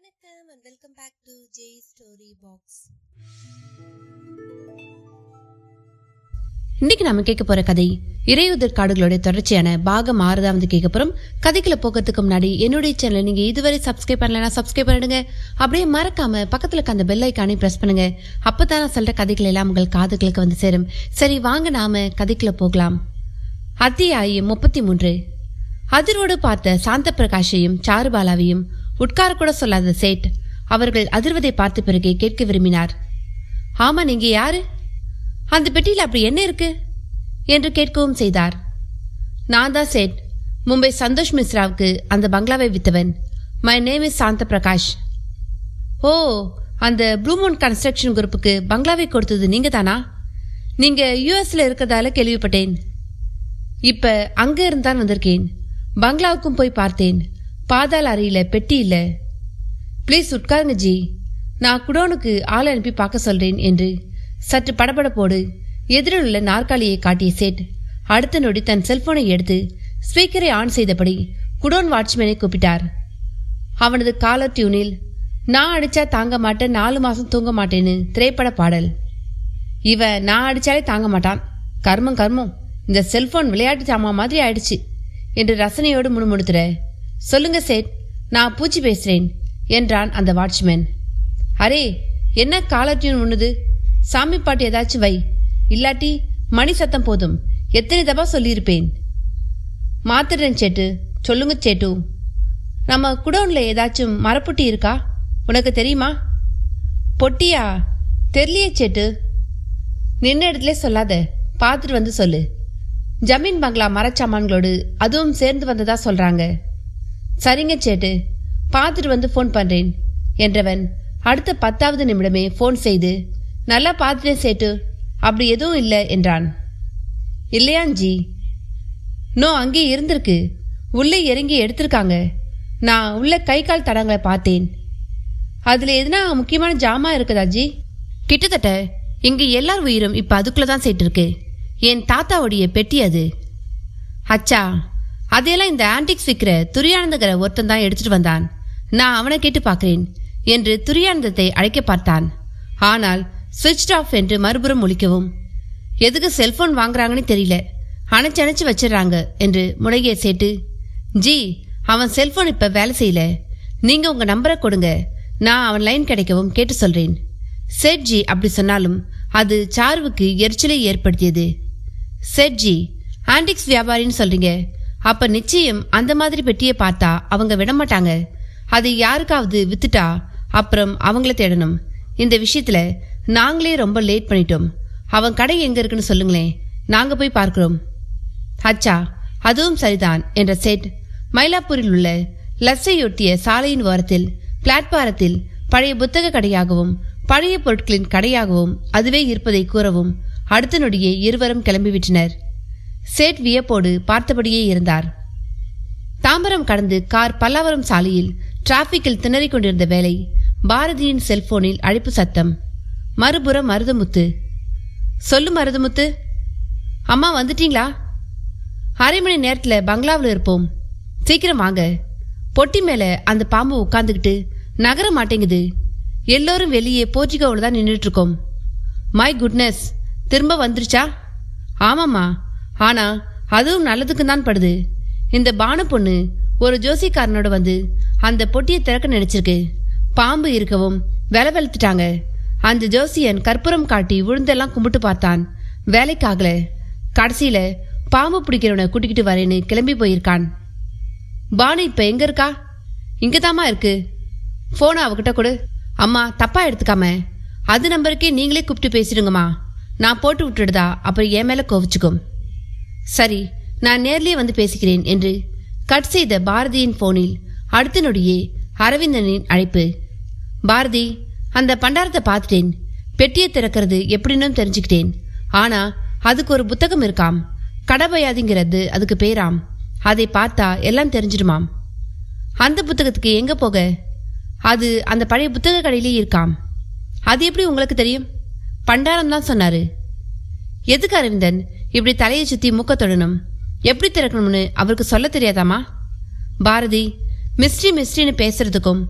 வணக்கம் and welcome back to J Story Box. இன்னைக்கு நாம கேட்க போற கதை இறையுதிர் காடுகளுடைய தொடர்ச்சியான பாகம் 6 கேட்க போறோம். கதைக்குள்ள போகிறதுக்கு முன்னாடி என்னுடைய சேனலை நீங்க இதுவரை சப்ஸ்கிரைப் பண்ணலனா சப்ஸ்கிரைப் பண்ணிடுங்க. அப்படியே மறக்காம பக்கத்துல இருக்க அந்த பெல் ஐகானை பிரஸ் பண்ணுங்க. அப்பதான் நான் சொல்ற கதைகள் எல்லாம் உங்கள் காதுகளுக்கு வந்து சேரும். சரி வாங்க நாம கதைக்குள்ள போகலாம். அத்தியாயம் 33. அதிரோடு பார்த்த சாந்த பிரகாஷையும் சாருபாலாவையும் உட்கார கூட சொல்லாத சேட் அவர்கள் அதிர்வதை பார்த்த பிறகு கேட்க விரும்பினார். ஆமா, நீங்க யாரு? அந்த பெட்டியில் அப்படி என்ன இருக்கு என்று கேட்கவும் செய்தார். நான் தான் சேட், மும்பை சந்தோஷ் மிஸ்ராவுக்கு அந்த பங்களாவை வித்தவன். மை நேம் இஸ் சாந்த பிரகாஷ். ஓ, அந்த ப்ளூமூன் கன்ஸ்ட்ரக்ஷன் குரூப்புக்கு பங்களாவை கொடுத்தது நீங்க தானா? நீங்க யூஎஸ்ல இருக்கிறதால கேள்விப்பட்டேன். இப்ப அங்க இருந்தான் வந்திருக்கேன். பங்களாவுக்கும் போய் பார்த்தேன். பாதாள அறையில பெட்டி இல்ல. ப்ளீஸ் உட்காருங்க ஜி, நான் குடோனுக்கு ஆள் அனுப்பி பார்க்க சொல்றேன் என்று சற்று படபடப்போடு எதிரில் உள்ள நாற்காலியை காட்டிய சேட் அடுத்த நொடி தன் செல்போனை எடுத்து ஸ்பீக்கரை ஆன் செய்தபடி குடோன் வாட்ச்மேனை கூப்பிட்டார். அவனது காலர் டியூனில் நான் அடிச்சா தாங்க மாட்டேன், 4 மாசம் தூங்க மாட்டேன்னு திரைப்பட பாடல். இவன் நான் அடிச்சாலே தாங்க மாட்டான், கர்மம் கர்மம், இந்த செல்போன் விளையாட்டு சாமா மாதிரி ஆயிடுச்சு என்று ரசனையோடு முணுமுணுத்துற. சொல்லுங்க சேட், நான் பூச்சி பேசுறேன் என்றான் அந்த வாட்ச்மேன். அரே, என்ன காலர் டியூன் ஒண்ணுது? சாமி பாட்டு ஏதாச்சும் வை, இல்லாட்டி மணி சத்தம் போதும். எத்தனை தப்பா சொல்லியிருப்பேன். மாத்திரன் சேட்டு. சொல்லுங்க சேட்டு, நம்ம குடோன்ல ஏதாச்சும் மரப்பொட்டி இருக்கா? உனக்கு தெரியுமா? பொட்டியா? தெரியலையே சேட்டு. நின்ன இடத்துல சொல்லாத, பார்த்துட்டு வந்து சொல்லு. ஜமீன் பங்களா மரச்சாமான்களோடு அதுவும் சேர்ந்து வந்ததா சொல்றாங்க. சரிங்க சேட்டு, பார்த்துட்டு வந்து ஃபோன் பண்றேன் என்றவன் அடுத்த 10வது நிமிடமே ஃபோன் செய்து நல்லா பார்த்துட்டேன் சேட்டு, அப்படி எதுவும் இல்லை என்றான். இல்லையாஞ்சி? நோ, அங்கே இருந்திருக்கு. உள்ளே இறங்கி எடுத்திருக்காங்க. நான் உள்ள கை கால் தடங்களை பார்த்தேன். அதுல எதுனா முக்கியமான ஜாமா இருக்குதா ஜி? கிட்டத்தட்ட இங்க எல்லார் உயிரும் இப்ப அதுக்குள்ளதான் சேட்டு இருக்கு. என் தாத்தாவுடைய பெட்டி அது. அச்சா, அதையெல்லாம் இந்த ஆன்டிக்ஸ் விற்கிற துரியானந்தகர ஒருத்தன் தான் எடுத்துட்டு வந்தான். நான் அவனை கேட்டு பார்க்கிறேன் என்று துரியானந்தத்தை அழைக்க பார்த்தான். ஆனால் சுவிட்ச் ஆஃப் என்று மறுபுறம் முழிக்கவும், எதுக்கு செல்போன் வாங்குறாங்கன்னு தெரியல, அணைச்சு வச்சிடறாங்க என்று முறைய சேட்டு. ஜி, அவன் செல்போன் இப்ப வேலை செய்யல, நீங்க உங்க நம்பரை கொடுங்க, நான் அவன் லைன் கிடைக்கவும் கேட்டு சொல்றேன். சேட் ஜி அப்படி சொன்னாலும் அது சாருவுக்கு எரிச்சலை ஏற்படுத்தியது. சேட் ஜி, ஆன்டிக்ஸ் வியாபாரின்னு சொல்றீங்க, அப்ப நிச்சயம் அந்த மாதிரி பெட்டியை பார்த்தா அவங்க விடமாட்டாங்க. அது யாருக்காவது வித்துட்டா அப்புறம் அவங்கள தேடணும். இந்த விஷயத்துல நாங்களே ரொம்ப லேட் பண்ணிட்டோம். அவன் கடை எங்க இருக்குன்னு சொல்லுங்களேன், நாங்க போய் பார்க்கிறோம். அச்சா, அதுவும் சரிதான் என்ற சேட் மயிலாப்பூரில் உள்ள லஸ்ஸையொட்டிய சாலையின் ஓரத்தில் பிளாட்பாரத்தில் பழைய புத்தக கடையாகவும் பழைய பொருட்களின் கடையாகவும் அதுவே இருப்பதை கூறவும் அடுத்த நொடியே இருவரும் கிளம்பிவிட்டனர். சேட் வியப்போடு பார்த்தபடியே இருந்தார். தாம்பரம் கடந்து கார் பல்லாவரம் சாலையில் டிராபிக்கில் திணறிக் கொண்டிருந்த வேளை பாரதியின் செல்போனில் அழைப்பு சத்தம். மறுபுறம் மருதமுத்து. சொல்லு மருதமுத்து. அம்மா வந்துட்டீங்களா? அரை மணி நேரத்துல பங்களாவில் இருப்போம், சீக்கிரம் வாங்க. பொட்டி மேல அந்த பாம்பு உட்கார்ந்துகிட்டு நகர மாட்டேங்குது. எல்லோரும் வெளியே போர்ட்டிகோவில் தான் நின்றுட்டு இருக்கோம். மை குட்னஸ், திரும்ப வந்துருச்சா? ஆமாம்மா, ஆனா அதுவும் நல்லதுக்கு தான் படுது. இந்த பானு பொண்ணு ஒரு ஜோசிக்காரனோட வந்து அந்த பொட்டியை திறக்க நினைச்சிருக்கு. பாம்பு இருக்கவும் வேலை வெளுத்துட்டாங்க. அந்த ஜோசியன் கற்பூரம் காட்டி விழுந்தெல்லாம் கும்பிட்டு பார்த்தான், வேலைக்காகல. கடைசியில பாம்பு பிடிக்கிறவனை கூட்டிக்கிட்டு வரேன்னு கிளம்பி போயிருக்கான். பானு இப்ப எங்க இருக்கா? இங்கதாமா இருக்கு. போனை அவகிட்ட கொடு. அம்மா, தப்பா எடுத்துக்காம அது நம்பருக்கே நீங்களே கூப்பிட்டு பேசிடுங்கம்மா. நான் போட்டு விட்டுடுதா அப்புறம் என் மேல கோவிச்சுக்கும். சரி, நான் நேர்லயே வந்து பேசிக்கிறேன் என்று கட் செய்த பாரதியின் போனில் அடுத்த நொடியே அரவிந்தனின் அழைப்பு. பாரதி, அந்த பண்டாரத்தை பார்த்துட்டேன். பெட்டியை திறக்கிறது எப்படின்னு தெரிஞ்சுக்கிட்டேன். ஆனா அதுக்கு ஒரு புத்தகம் இருக்காம், கடபயாதிங்கிறது அதுக்கு பேராம். அதை பார்த்தா எல்லாம் தெரிஞ்சிடுமாம். அந்த புத்தகத்துக்கு எங்க போக? அது அந்த பழைய புத்தக கடையிலேயே இருக்காம். அது எப்படி உங்களுக்கு தெரியும்? பண்டாரம் தான் சொன்னாரு. எதுக்கு அரவிந்தன் இப்படி தலையை சுத்தி மூக்க தொடணும்? எப்படி திறக்கணும்னு அவருக்கு சொல்ல தெரியாதாமா? பாரதி, மிஸ்ட்ரின்னு பேசுறதுக்கும்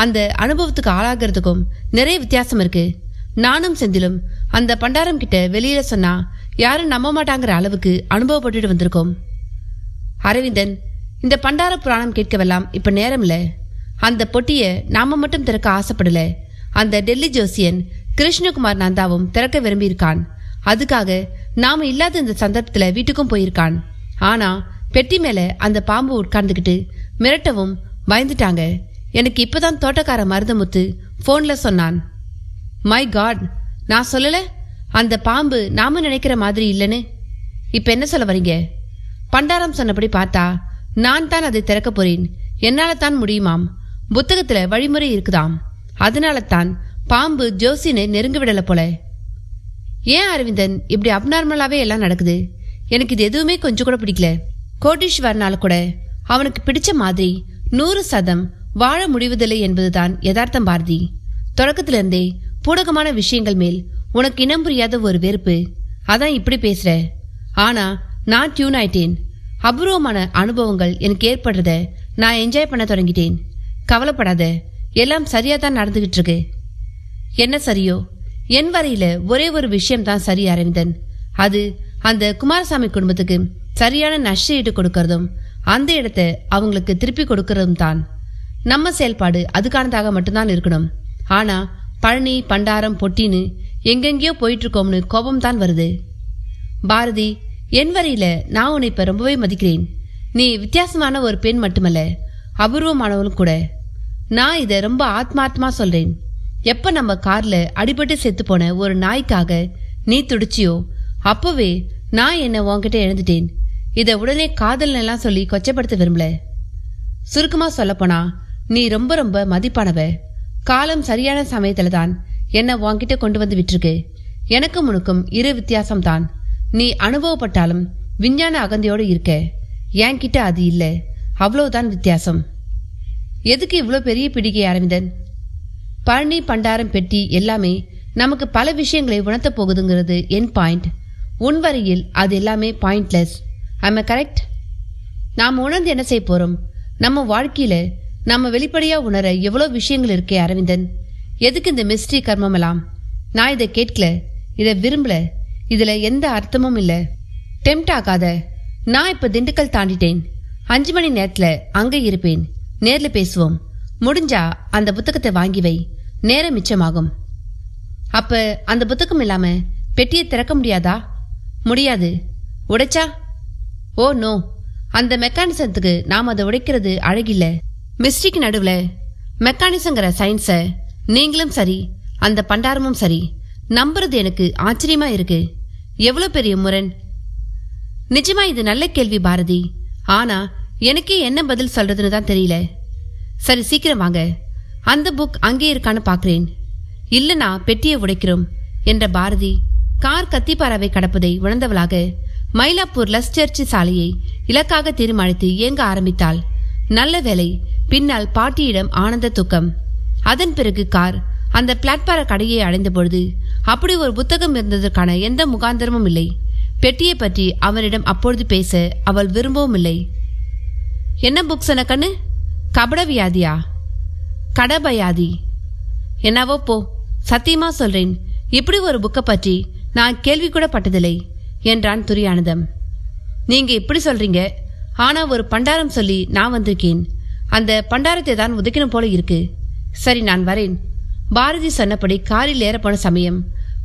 அந்த அனுபவத்துக்கு ஆளாகிறதுக்கும் நிறைய வித்தியாசம் இருக்கு. நானும் செந்திலும் அந்த பண்டாரம் கிட்ட வெளியில சொன்னா யாரும் நம்ப மாட்டாங்கிற அளவுக்கு அனுபவப்பட்டுட்டு வந்திருக்கோம். அரவிந்தன், இந்த பண்டார புராணம் கேட்கவெல்லாம் இப்ப நேரம் இல்ல. அந்த பொட்டியை நாம மட்டும் திறக்க ஆசைப்படல. அந்த டெல்லி ஜோசியன் கிருஷ்ணகுமார் நந்தாவும் திறக்க விரும்பியிருக்கான். அதுக்காக நாம இல்லாத இந்த சந்தர்ப்பத்துல வீட்டுக்கும் போயிருக்கான். ஆனா பெட்டி மேல அந்த பாம்பு உட்கார்ந்துகிட்டு மிரட்டவும் பயந்துட்டாங்க. எனக்கு இப்பதான் தோட்டக்கார மருதமுத்து போன்ல சொன்னான். மை காட், நான் சொல்லல அந்த பாம்பு நாம நினைக்கிற மாதிரி இல்லைன்னு. இப்ப என்ன சொல்ல வரீங்க? பண்டாரம் சொன்னபடி பார்த்தா நான் தான் அதை திறக்க போறேன். என்னால தான் முடியுமாம். புத்தகத்துல வழிமுறை இருக்குதாம். அதனால தான் பாம்பு ஜோசியனை நெருங்க விடல போல. ஏன் அரவிந்தன், இப்படி அப்நார்மலாவே எல்லாம் நடக்குது? எனக்கு இது எதுவுமே கொஞ்சம் கூட பிடிக்கல. கோட்டீஸ்வரனால கூட அவனுக்கு பிடிச்ச மாதிரி 100% வாழ முடிவதில்லை என்பதுதான் யதார்த்தம் பாரதி. தொடக்கத்திலிருந்தே பூடகமான விஷயங்கள் மேல் உனக்கு இனம் புரியாத ஒரு வெறுப்பு. அதான் இப்படி பேசுற. ஆனா நான் டியூன் ஆயிட்டேன். அபூர்வமான அனுபவங்கள் எனக்கு ஏற்படுறத நான் என்ஜாய் பண்ண தொடங்கிட்டேன். கவலைப்படாத, எல்லாம் சரியா தான் நடந்துகிட்டு இருக்கு. என்ன சரியோ? என் வரையில ஒரே ஒரு விஷயம்தான் சரி அரவிந்தன். அது அந்த குமாரசாமி குடும்பத்துக்கு சரியான நஷ்ட ஈடு கொடுக்கறதும் அந்த இடத்தை அவங்களுக்கு திருப்பி கொடுக்கறதும் தான். நம்ம செயல்பாடு அதுக்கானதாக மட்டும்தான் இருக்கணும். ஆனா பழனி, பண்டாரம், பொட்டின்னு எங்கெங்கயோ போயிட்டு இருக்கோம்னு கோபம் தான் வருது. பாரதி, என் வரையில நான் உன்னை இப்ப ரொம்பவே மதிக்கிறேன். நீ வித்தியாசமான ஒரு பெண் மட்டுமல்ல, அபூர்வமானவளும் கூட. நான் இதை ரொம்ப ஆத்மார்த்தமா சொல்றேன். எப்ப நம்ம கார்ல அடிபட்டு செத்து போன ஒரு நாய்க்காக நீ துடிச்சியோ அப்பவே நான் என்ன உன்கிட்ட எழுந்துட்டேன். இதை உடனே காதல் எல்லாம் சொல்லி கொச்சப்படுத்த விரும்பல. சுருக்கமா சொல்லப்போனா நீ ரொம்ப ரொம்ப மதிப்பானவ. காலம் சரியான சமயத்துல தான் என்ன உன்கிட்ட கொண்டு வந்து விட்டுருக்கு. எனக்கும் உனக்கும் இரு வித்தியாசம் தான். நீ அனுபவப்பட்டாலும் விஞ்ஞான அகந்தையோடு இருக்க. என்கிட்ட அது இல்ல. அவ்வளவுதான் வித்தியாசம். எதுக்கு இவ்வளோ பெரிய பிடிக்கை அரவிந்தன்? பழனி, பண்டாரம், பெட்டி எல்லாமே நமக்கு பல விஷயங்களை உணர்த்த போகுதுங்கிறது என் பாயிண்ட். உன் வரையில் அது எல்லாமே பாயிண்ட்லெஸ். I'm correct? நாம் உணர்ந்து என்ன செய்ய போறோம்? நம்ம வாழ்க்கையில நம்ம வெளிப்படையா உணர எவ்வளோ விஷயங்கள் இருக்கே அரவிந்தன். எதுக்கு இந்த மிஸ்ட்ரி கர்மம் எல்லாம்? நான் இதை கேட்கல, இதை விரும்பல. இதுல எந்த அர்த்தமும் இல்ல. டெம்ட் ஆகாத. நான் இப்ப திண்டுக்கல் தாண்டிட்டேன். 5 மணி நேரத்துல அங்க இருப்பேன். நேர்ல பேசுவோம். முடிஞ்சா அந்த புத்தகத்தை வாங்கி வை, நேரம் மிச்சமாகும். அப்ப அந்த புத்தகம் இல்லாம பெட்டியை திறக்க முடியாதா? முடியாது. உடைச்சா? ஓ நோ, அந்த மெக்கானிசத்துக்கு நாம் அதை உடைக்கிறது அழகில்ல. மிஸ்டிக்கு நடுவுல மெக்கானிசங்கிற சயின்ஸ நீங்களும் சரி அந்த பண்டாரமும் சரி நம்புறது எனக்கு ஆச்சரியமா இருக்கு. எவ்வளவு பெரிய முரண்! நிஜமா இது நல்ல கேள்வி பாரதி. ஆனா எனக்கே என்ன பதில் சொல்றதுன்னு தான் தெரியல. சரி, சீக்கிரம் வாங்க. அந்த புக் அங்கே இருக்கான்னு பாக்குறேன். இல்லனா பெட்டியை உடைக்கிறோம் என்ற பாரதி கார் கத்திப்பாராவை கடப்பதை உணர்ந்தவளாக மயிலாப்பூர் லஸ் சர்ச் சாலையை இலக்காக தீர்மானித்து இயங்க ஆரம்பித்தாள். நல்ல வேலை, பின்னால் பாட்டியிடம் ஆனந்த தூக்கம். அதன் பிறகு கார் அந்த பிளாட்பார கடையை அடைந்த பொழுது அப்படி ஒரு புத்தகம் இருந்ததற்கான எந்த முகாந்திரமும் இல்லை. பெட்டியை பற்றி அவனிடம் அப்பொழுது பேச அவள் விரும்பவும் இல்லை. என்ன புக் சொன்ன கண்ணு? கபடவியாதியா? கடபயாதி? என்னவோ போ. சத்தியமா சொல்றேன், இப்படி ஒரு புக்கை பற்றி நான் கேள்வி கூட பட்டதில்லை என்றான் துரியானந்தம். நீங்க இப்படி சொல்றீங்க, ஆனா ஒரு பண்டாரம் சொல்லி நான் வந்திருக்கேன். அந்த பண்டாரத்தை தான் உதைக்கணும் போல இருக்கு. சரி, நான் வரேன். பாரதி சொன்னபடி காரில் ஏறப்போன சமயம்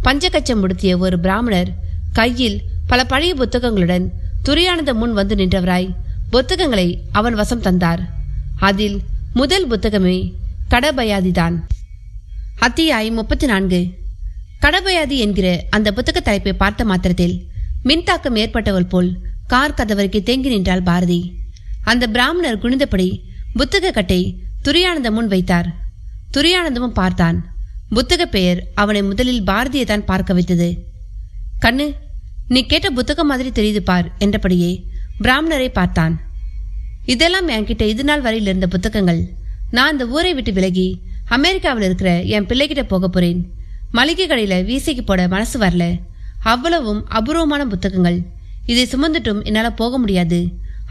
பஞ்சகச்சம் முடித்திய ஒரு பிராமணர் கையில் பல பழைய புத்தகங்களுடன் துரியானந்தம் முன் வந்து நின்றவராய் புத்தகங்களை அவன் வசம் தந்தார். அதில் முதல் புத்தகமே கடபயாதிதான். அத்தியாயம் 34. கடபயாதி என்கிற அந்த புத்தக தலைப்பை பார்த்த மாத்திரத்தில் மின்தாக்கம் ஏற்பட்டவள் போல் கார் கதவருக்கு தேங்கி நின்றாள் பாரதி. அந்த பிராமணர் குனிந்தபடி புத்தக கட்டை துரியானந்தம் முன் வைத்தார். துரியானந்தமும் பார்த்தான். புத்தக பெயர் அவனை முதலில் பாரதியை தான் பார்க்க வைத்தது. கண்ணு, நீ கேட்ட புத்தகம் மாதிரி தெரியுது பார் என்றபடியே பிராமணரை பார்த்தான். இதெல்லாம் என்கிட்ட இது நாள் வரையில் இருந்த புத்தகங்கள். நான் அந்த ஊரை விட்டு விலகி அமெரிக்காவில் இருக்கிற என் பிள்ளைகிட்ட போக போறேன். மளிகை கடையில வீசைக்கு போட மனசு வரல. அவ்வளவும் அபூர்வமான புத்தகங்கள். இதை சுமந்துட்டும் என்னால போக முடியாது.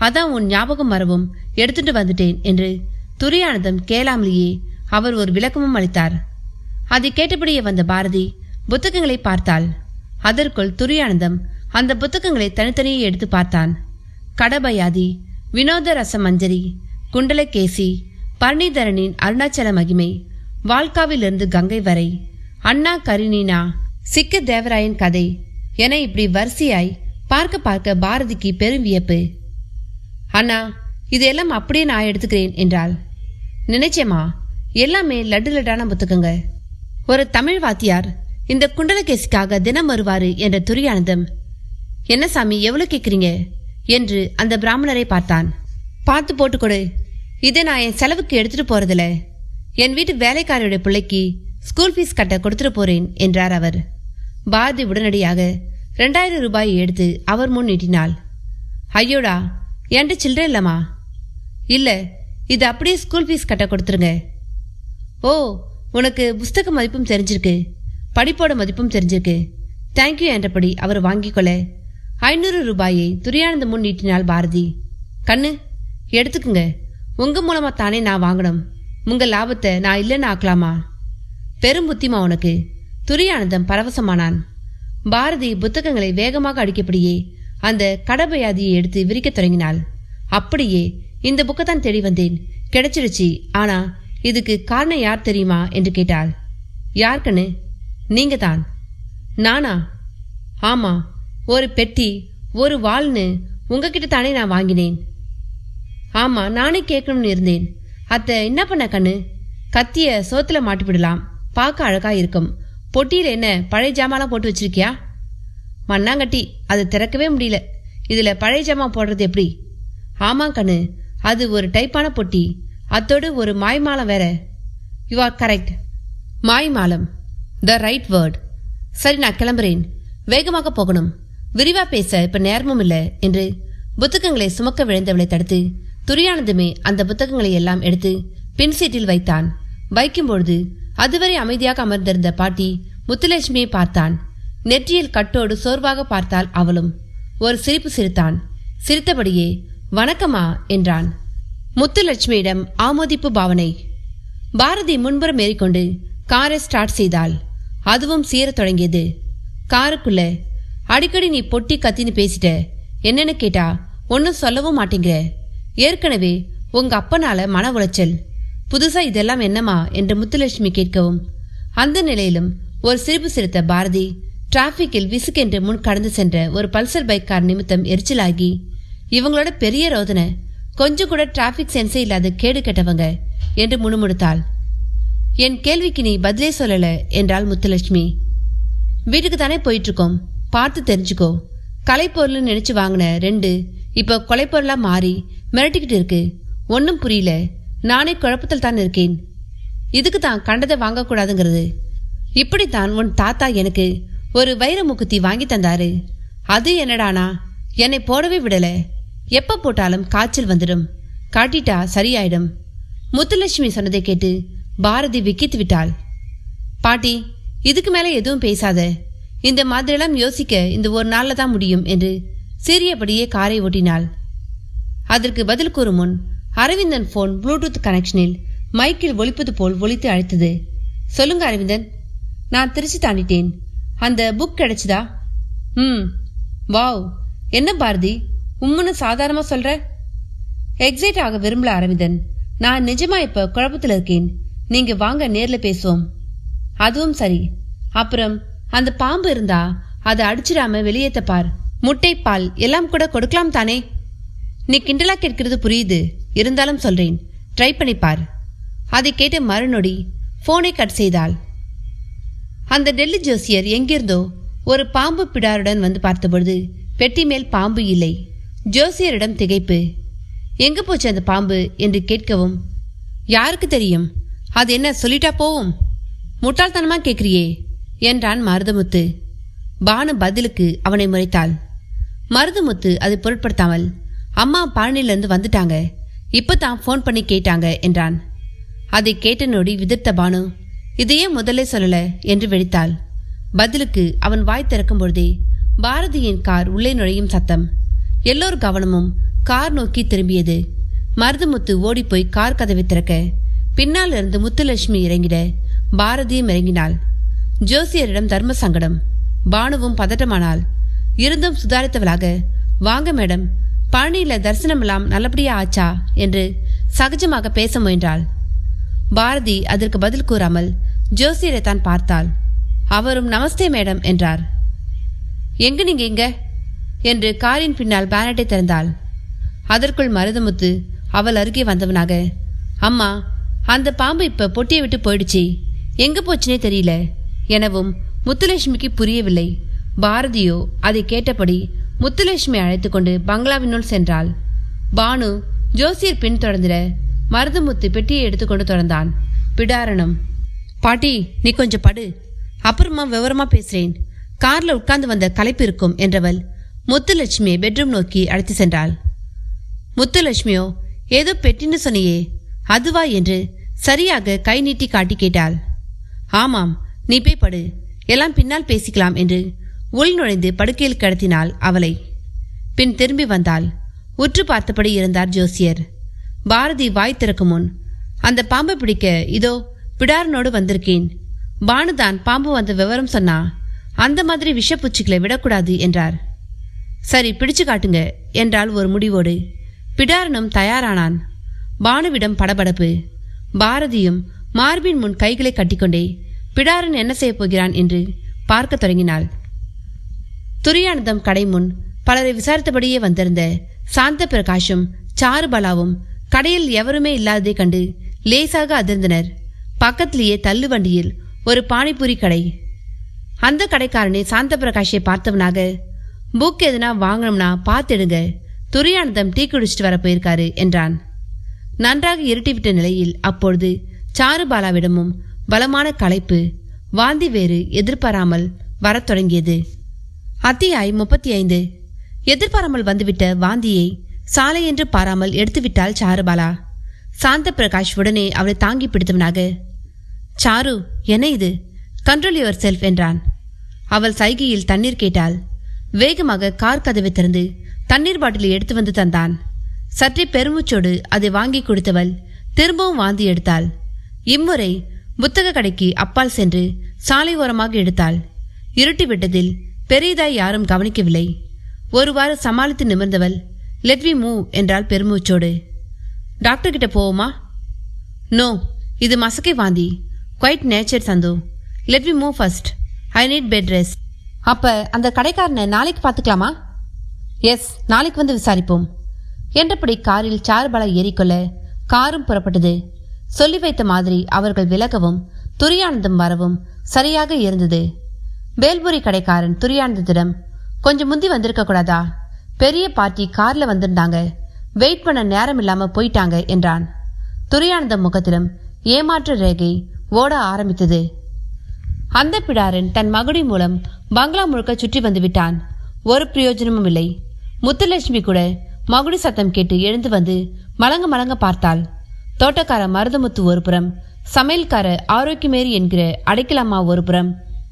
அதான் உன் ஞாபகம் மரவும் எடுத்துட்டு வந்துட்டேன் என்று துரியானந்தம் கேளாமலேயே அவர் ஒரு விளக்கமும் அளித்தார். அதை கேட்டபடியே வந்த பாரதி புத்தகங்களை பார்த்தாள். அதற்குள் துரியானந்தம் அந்த புத்தகங்களை தனித்தனியே எடுத்து பார்த்தான். கடபயாதி, வினோத ரச மஞ்சரி, குண்டலகேசி, பரணிதரனின் அருணாச்சல மகிமை, வால்காவிலிருந்து கங்கை வரை, அண்ணா கரினீனா, சிக்க தேவராயன் கதை என இப்படி வரிசையாய் பார்க்க பார்க்க பாரதிக்கு பெரும் வியப்பு. அண்ணா, இதெல்லாம் அப்படியே நான் எடுத்துக்கிறேன் என்றாள். நினைச்சேமா, எல்லாமே லட்டு லட்டான புத்தகங்க. ஒரு தமிழ் வாத்தியார் இந்த குண்டலகேசிக்காக தினம் வருவாரு என்ற துரியானந்தம், என்ன சாமி எவ்வளவு கேட்குறீங்க என்று அந்த பிராமணரை பார்த்தான். பார்த்து போட்டு கொடு, இதை நான் என் செலவுக்கு எடுத்துட்டு போறதில்ல, என் வீட்டு வேலைக்காரருடைய பிள்ளைக்கு ஸ்கூல் ஃபீஸ் கட்ட கொடுத்துட்டு போறேன் என்றார் அவர். பாரதி உடனடியாக 2000 ரூபாயை எடுத்து அவர் முன் நீட்டினாள். ஐயோடா, என்கிட்ட சில்லறை இல்லம்மா. இல்ல, இது அப்படியே ஸ்கூல் ஃபீஸ் கட்ட கொடுத்துருங்க. ஓ, உனக்கு புஸ்தக மதிப்பும் தெரிஞ்சிருக்கு, படிப்போட மதிப்பும் தெரிஞ்சிருக்கு, தேங்க்யூ என்றபடி அவர் வாங்கிக் கொள்ள 500 ரூபாயை துரியானந்த முன் நீட்டினாள் பாரதி. கண்ணு, எடுத்துக்குங்க, உங்க மூலமா தானே நான் வாங்கணும், உங்க லாபத்தை நான் இல்லைன்னு ஆக்கலாமா? பெரும் புத்திமா உனக்கு. துரியானந்தம் பரவசமானான். பாரதி புத்தகங்களை வேகமாக அடிக்கப்படியே அந்த கடபயாதியை எடுத்து விரிக்க தொடங்கினாள். அப்படியே இந்த புக்கத்தான் தேடி வந்தேன், கிடைச்சிருச்சு, ஆனா இதுக்கு காரணம் யார் தெரியுமா என்று கேட்டாள். யாருக்குன்னு? நீங்க தான். நானா? ஆமா, ஒரு பெட்டி ஒரு வாள்னு உங்ககிட்ட தானே நான் வாங்கினேன். ஆமா, நானே கேட்கணும்னு இருந்தேன். அத்தை என்ன பண்ண கண்ணு? கத்திய சோத்துல மாட்டிவிடலாம், பார்க்க அழகா இருக்கும். பொட்டியில என்ன பழைய ஜாமாலாம் போட்டு வச்சிருக்கியா? மண்ணாங்கட்டி, அதை திறக்கவே முடியல, இதுல பழைய ஜாமா போடுறது எப்படி? ஆமா கண்ணு, அது ஒரு டைப்பான பொட்டி, அத்தோடு ஒரு மாய்மாலம் வேற. யூ ஆர் கரெக்ட், மாய்மாலம், த ரைட் வேர்ட். சரி, நான் கிளம்புறேன், வேகமாக போகணும், விரிவா பேச இப்ப நேரமும் இல்லை என்று புத்தகங்களை சுமக்க விழுந்தவளை தடுத்து துரியானந்தமே அந்த புத்தகங்களை எல்லாம் எடுத்து பின் சீட்டில் வைத்தான். வைக்கும்பொழுது அதுவரை அமைதியாக அமர்ந்திருந்த பாட்டி முத்துலட்சுமியை பார்த்தான். நெற்றியில் கட்டோடு சோர்வாக பார்த்தாள் அவளும். ஒரு சிரிப்பு சிரித்தான். சிரித்தபடியே வணக்கமா என்றான். முத்துலட்சுமியிடம் ஆமோதிப்பு பாவனை. பாரதி முன்புறம் ஏறிக்கொண்டு காரை ஸ்டார்ட் செய்தாள். அதுவும் சீரத் தொடங்கியது. காருக்குள்ள அடிக்கடி நீ பொட்டி கத்தின்னு பேசிட்ட, என்னன்னு கேட்டா ஒன்னும் சொல்லவும் மாட்டேங்கிற, ஏற்கனவே உங்க அப்பனால மன உளைச்சல், புதுசா இதெல்லாம் என்னமா என்று முத்துலட்சுமி கேட்கவும் அந்த நிலையிலும் ஒரு சிரிப்பு சிரித்த பாரதி டிராபிக்கில் விசுக்கென்று முன் கடந்து சென்ற ஒரு பல்சர் பைக் கார் நிமித்தம் எரிச்சலாகி, இவங்களோட பெரிய ரோதனை, கொஞ்சம் கூட டிராபிக் சென்ஸே இல்லாத கேடு கெட்டவங்க என்று முணுமுணுத்தாள். என் கேள்விக்கு நீ பதிலே சொல்லல என்றாள் முத்துலட்சுமி. வீட்டுக்கு தானே போயிட்டு இருக்கோம், பார்த்து தெரிஞ்சுக்கோ. கலைப்பொருள்னு நினைச்சு வாங்கின 2 இப்போ கொலைப்பொருளா மாறி மிரட்டிக்கிட்டு இருக்கு. ஒன்னும் புரியல, நானே குழப்பத்தில் தான் இருக்கேன். இதுக்கு தான் கண்டதை வாங்கக்கூடாதுங்கிறது. இப்படித்தான் உன் தாத்தா எனக்கு ஒரு வைர மூக்குத்தி வாங்கி தந்தாரு. அது என்னடானா என்னை போடவே விடல. எப்ப போட்டாலும் காய்ச்சல் வந்துடும், காட்டிட்டா சரியாயிடும். முத்துலட்சுமி சொன்னதை கேட்டு பாரதி விக்கித்து விட்டாள். பாட்டி, இதுக்கு மேல எதுவும் பேசாத, இந்த மாதிரியெல்லாம் யோசிக்க இந்த ஒரு நாள்ல தான் முடியும் என்று சீரியபடியே காரை ஓட்டினாள். அதற்கு பதில் கூறும் முன் அரவிந்தன் போன் ப்ளூடூத் கனெக்ஷனில் மைக்கில் ஒலிப்பது போல் ஒலித்து அழைத்தது. சொல்லுங்க அரவிந்தன், நான் திருச்சி தாண்டிட்டேன். அந்த புக் கிடைச்சதா? வாவ், என்ன பாரதி உம்முன்னு சாதாரணமா சொல்ற? எக்ஸைட் ஆக விரும்பல அரவிந்தன், நான் நிஜமா இப்ப குழப்பத்தில் இருக்கேன். நீங்க வாங்க, நேர்ல பேசுவோம். அதுவும் சரி. அப்புறம் அந்த பாம்பு இருந்தா அதை அடிச்சிடாம வெளியேத்த பார். முட்டை பால் எல்லாம் கூட கொடுக்கலாம் தானே? நீ கிண்டலா கேட்கிறது புரியுது, இருந்தாலும் சொல்றேன், ட்ரை பண்ணிப்பார். அதை கேட்டு மறுநொடி போனை கட் செய்தாள். அந்த டெல்லி ஜோசியர் எங்கிருந்தோ ஒரு பாம்பு பிடாருடன் வந்து பார்த்தபொழுது பெட்டி மேல் பாம்பு இல்லை. ஜோசியரிடம் திகைப்பு. எங்க போச்சு அந்த பாம்பு என்று கேட்கவும், யாருக்கு தெரியும், அது என்ன சொல்லிட்டா போவும், முட்டாள்தனமா கேட்கிறியே என்றான் மருதமுத்து. பானு பதிலுக்கு அவனை முறைத்தாள். மருதமுத்து அதை பொருட்படுத்தாமல், அம்மா பழனியிலிருந்து வந்துட்டாங்க, இப்பதான் போன் பண்ணி கேட்டாங்க என்றான். அதை கேட்ட நொடி விதிர்த்த பானு, இதையே முதல்ல சொல்லல என்று வெடித்தாள். பதிலுக்கு அவன் வாய் திறக்கும் பொழுதே பாரதியின் கார் உள்ளே நுழையும் சத்தம். எல்லோர் கவனமும் கார் நோக்கி திரும்பியது. மருதமுத்து ஓடிப்போய் கார் கதவை திறக்க பின்னால் இருந்து முத்துலட்சுமி இறங்கிட பாரதியும் இறங்கினாள். ஜோசியரிடம் தர்ம சங்கடம். பானுவும் பதட்டமானாள். இருந்தும் சுதாரித்தவளாக, வாங்க மேடம், பழனியில தரிசனமெல்லாம் நல்லபடியா ஆச்சா என்று சகஜமாக பேச முயன்றாள். பாரதி அதற்கு பதில் கூறாமல் ஜோசியரை தான் பார்த்தாள். அவரும் நமஸ்தே மேடம் என்றார். எங்க நீங்க இங்க என்று காரின் பின்னால் பேனட்டை திறந்தாள். அதற்குள் மருதமுத்து அவள் அருகே வந்தவனாக, அம்மா, அந்த பாம்பு இப்ப பொட்டியை விட்டு போயிடுச்சு, எங்க போச்சுனே தெரியல எனவும் முத்துலட்சுமிக்கு புரியவில்லை. பாரதியோ அதை கேட்டபடி முத்துலட்சுமி அழைத்து கொண்டு பங்களாவினுள் சென்றாள். பானு ஜோசியர் பின் தொடர்ந்திட மருதமுத்து பெட்டியை எடுத்துக்கொண்டு தொடர்ந்தான். பிடாரணம், பாட்டி நீ கொஞ்சம் படு, அப்புறமா விவரமா பேசுறேன், கார்ல உட்கார்ந்து வந்த களைப்பு இருக்கும் என்றவள் முத்துலட்சுமியை பெட்ரூம் நோக்கி அழைத்து சென்றாள். முத்துலட்சுமியோ, ஏதோ பெட்டின்னு சொன்னியே, அதுவா என்று சரியாக கை நீட்டி காட்டி கேட்டாள். ஆமாம், நீ போய் படு, எல்லாம் பின்னால் பேசிக்கலாம் என்று உள் நுழைந்து படுக்கையில் கடத்தினாள் அவளை. பின் திரும்பி வந்தாள். உற்று பார்த்தபடி இருந்தார் ஜோசியர். பாரதி வாய் திறக்கும் முன், அந்த பாம்பை பிடிக்க இதோ பிடாரனோடு வந்திருக்கேன், பானுதான் பாம்பு வந்த விவரம் சொன்னா, அந்த மாதிரி விஷப்பூச்சிகளை விடக்கூடாது என்றார். சரி பிடிச்சு காட்டுங்க என்றால் ஒரு முடிவோடு. பிடாரனும் தயாரானான். பானுவிடம் படபடப்பு. பாரதியும் மார்பின் முன் கைகளை கட்டிக்கொண்டே பிடாரன் என்ன செய்ய போகிறான் என்று பார்க்க தொடங்கினாள். துரியானந்தம் கடை முன் பலரை விசாரித்தபடியே வந்திருந்த சாந்த பிரகாஷும் சாருபாலாவும் கடையில் எவருமே இல்லாததை கண்டு லேசாக அதிர்ந்தனர். பக்கத்திலேயே தள்ளு வண்டியில் ஒரு பானிபூரி கடை. அந்த கடைக்காரனை சாந்த பிரகாஷை பார்த்தவனாக, புக் எதுனா வாங்கணும்னா பார்த்துடுங்க, துரியானந்தம் டீ குடிச்சிட்டு வர போயிருக்காரு என்றான். நன்றாக இருட்டிவிட்ட நிலையில் அப்பொழுது சாருபாலாவிடமும் பலமான களைப்பு, வாந்தி வேறு எதிர்பாராமல் வரத் தொடங்கியது. அத்தியாயம் 35. எதிர்பாராமல் வந்துவிட்ட வாந்தியை சாலை என்று பாராமல் எடுத்துவிட்டாள் சாருபாலா. சாந்த பிரகாஷ் உடனே அவளை தாங்கி பிடித்தவனாக, சாரு என்ன இது, கண்ட்ரோல் யுவர் செல்ஃப் என்றான். அவள் சைகையில் தண்ணீர் கேட்டாள். வேகமாக கார் கதவை திறந்து தண்ணீர் பாட்டிலை எடுத்து வந்து தந்தான். சற்றே பெருமூச்சோடு அதை வாங்கி கொடுத்தவள் திரும்பவும் வாந்தி எடுத்தாள். இம்முறை புத்தக கடைக்கு அப்பால் சென்று சாலை ஓரமாக எடுத்தாள். இருட்டி விட்டதில் பெரியதாய் யாரும் கவனிக்கவில்லை. ஒருவாறு சமாளித்து நிமிர்ந்தவள், லெட் வி மூவ் என்றாள் பெருமூச்சோடு. டாக்டர் கிட்ட போவோமா? நோ, இது மசக்கை வாந்தி, குவைட் நேச்சர் சந்து, let we move first, I need bed rest. அப்ப அந்த கடைக்காரனை நாளைக்கு பார்த்துக்கலாமா? எஸ், நாளைக்கு வந்து விசாரிப்போம் என்றபடி காரில் சாருபாலா ஏறிக்கொள்ள காரும் புறப்பட்டது. சொல்லி வைத்த மாதிரி அவர்கள் விலகவும் துரியானந்தம் வரவும் சரியாக இருந்தது. பேல்புரி கடைக்காரன் துரியானந்தத்திடம், கொஞ்சம் முந்தி வந்திருக்க கூடாதா, பெரிய பார்ட்டி கார்ல வந்திருந்தாங்க, வெயிட் பண்ண நேரம் இல்லாம போயிட்டாங்க என்றான். துரியானந்தம் முகத்திலும் ஏமாற்ற ரேகை ஓட ஆரம்பித்தது. அந்த பிடாரன் தன் மகுடி மூலம் பங்களா முழுக்க சுற்றி வந்து விட்டான். ஒரு பிரயோஜனமும் இல்லை. முத்துலட்சுமி கூட மகுடி சத்தம் கேட்டு எழுந்து வந்து மலங்க மலங்க பார்த்தாள். தோட்டக்கார மருதமுத்து ஒரு புறம், சமையல்கார ஆரோக்கியமேரி என்கிற அடைக்கலம்மா ஒரு புறம்,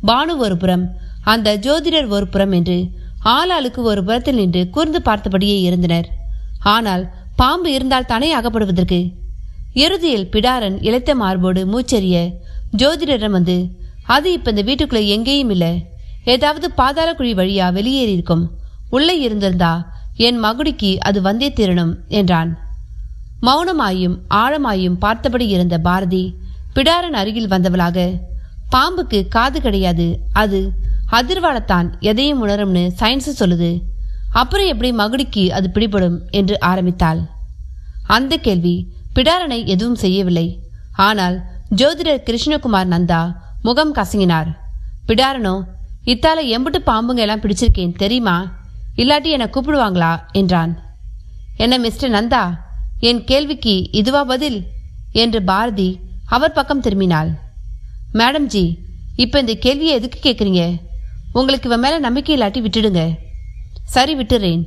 பானு ஒரு புறம், அந்த ஜோதிடர் ஒரு புறம் என்று ஆளாளுக்கு ஒரு புறத்தில் நின்று கூர்ந்து பார்த்தபடியே இருந்தனர். ஆனால் பாம்பு இருந்தால் தானே அகப்படுவதற்கு. இறுதியில் பிடாரன் இளைத்த மார்போடு மூச்செறிய ஜோதிடரிடம் வந்து, அது இப்ப இந்த வீட்டுக்குள்ள எங்கேயும் இல்லை, ஏதாவது பாதாள குழி வழியா வெளியேறி இருக்கும், உள்ளே இருந்திருந்தா என் மகுடிக்கு அது வந்தே தீரணும் என்றான். மௌனமாயும் ஆழமாயும் பார்த்தபடி இருந்த பாரதி பிடாரன் அருகில் வந்தவளாக, பாம்புக்கு காது கிடையாது, அது அதிர்வாடத்தான் எதையும் உணரும்னு சயின்ஸ் சொல்லுது, அப்புறம் எப்படி மகுடிக்கு அது பிடிபடும் என்று ஆரம்பித்தாள். அந்த கேள்வி பிடாரனை எதுவும் செய்யவில்லை. ஆனால் ஜோதிடர் கிருஷ்ணகுமார் நந்தா முகம் கசங்கினார். பிடாரனோ, இத்தால எம்புட்டு பாம்புங்க எல்லாம் பிடிச்சிருக்கேன் தெரியுமா, இல்லாட்டி என்னை கூப்பிடுவாங்களா என்றான். என்ன மிஸ்டர் நந்தா, என் கேள்விக்கு இதுவா பதில் என்று பாரதி அவர் பக்கம் திரும்பினாள். மேடம் ஜி, இப்ப இந்த கேள்வியை எதுக்கு கேட்குறீங்க? உங்களுக்கு இவன் மேல நம்பிக்கை இல்லாட்டி விட்டுடுங்க. சரி, விட்டுறேன்.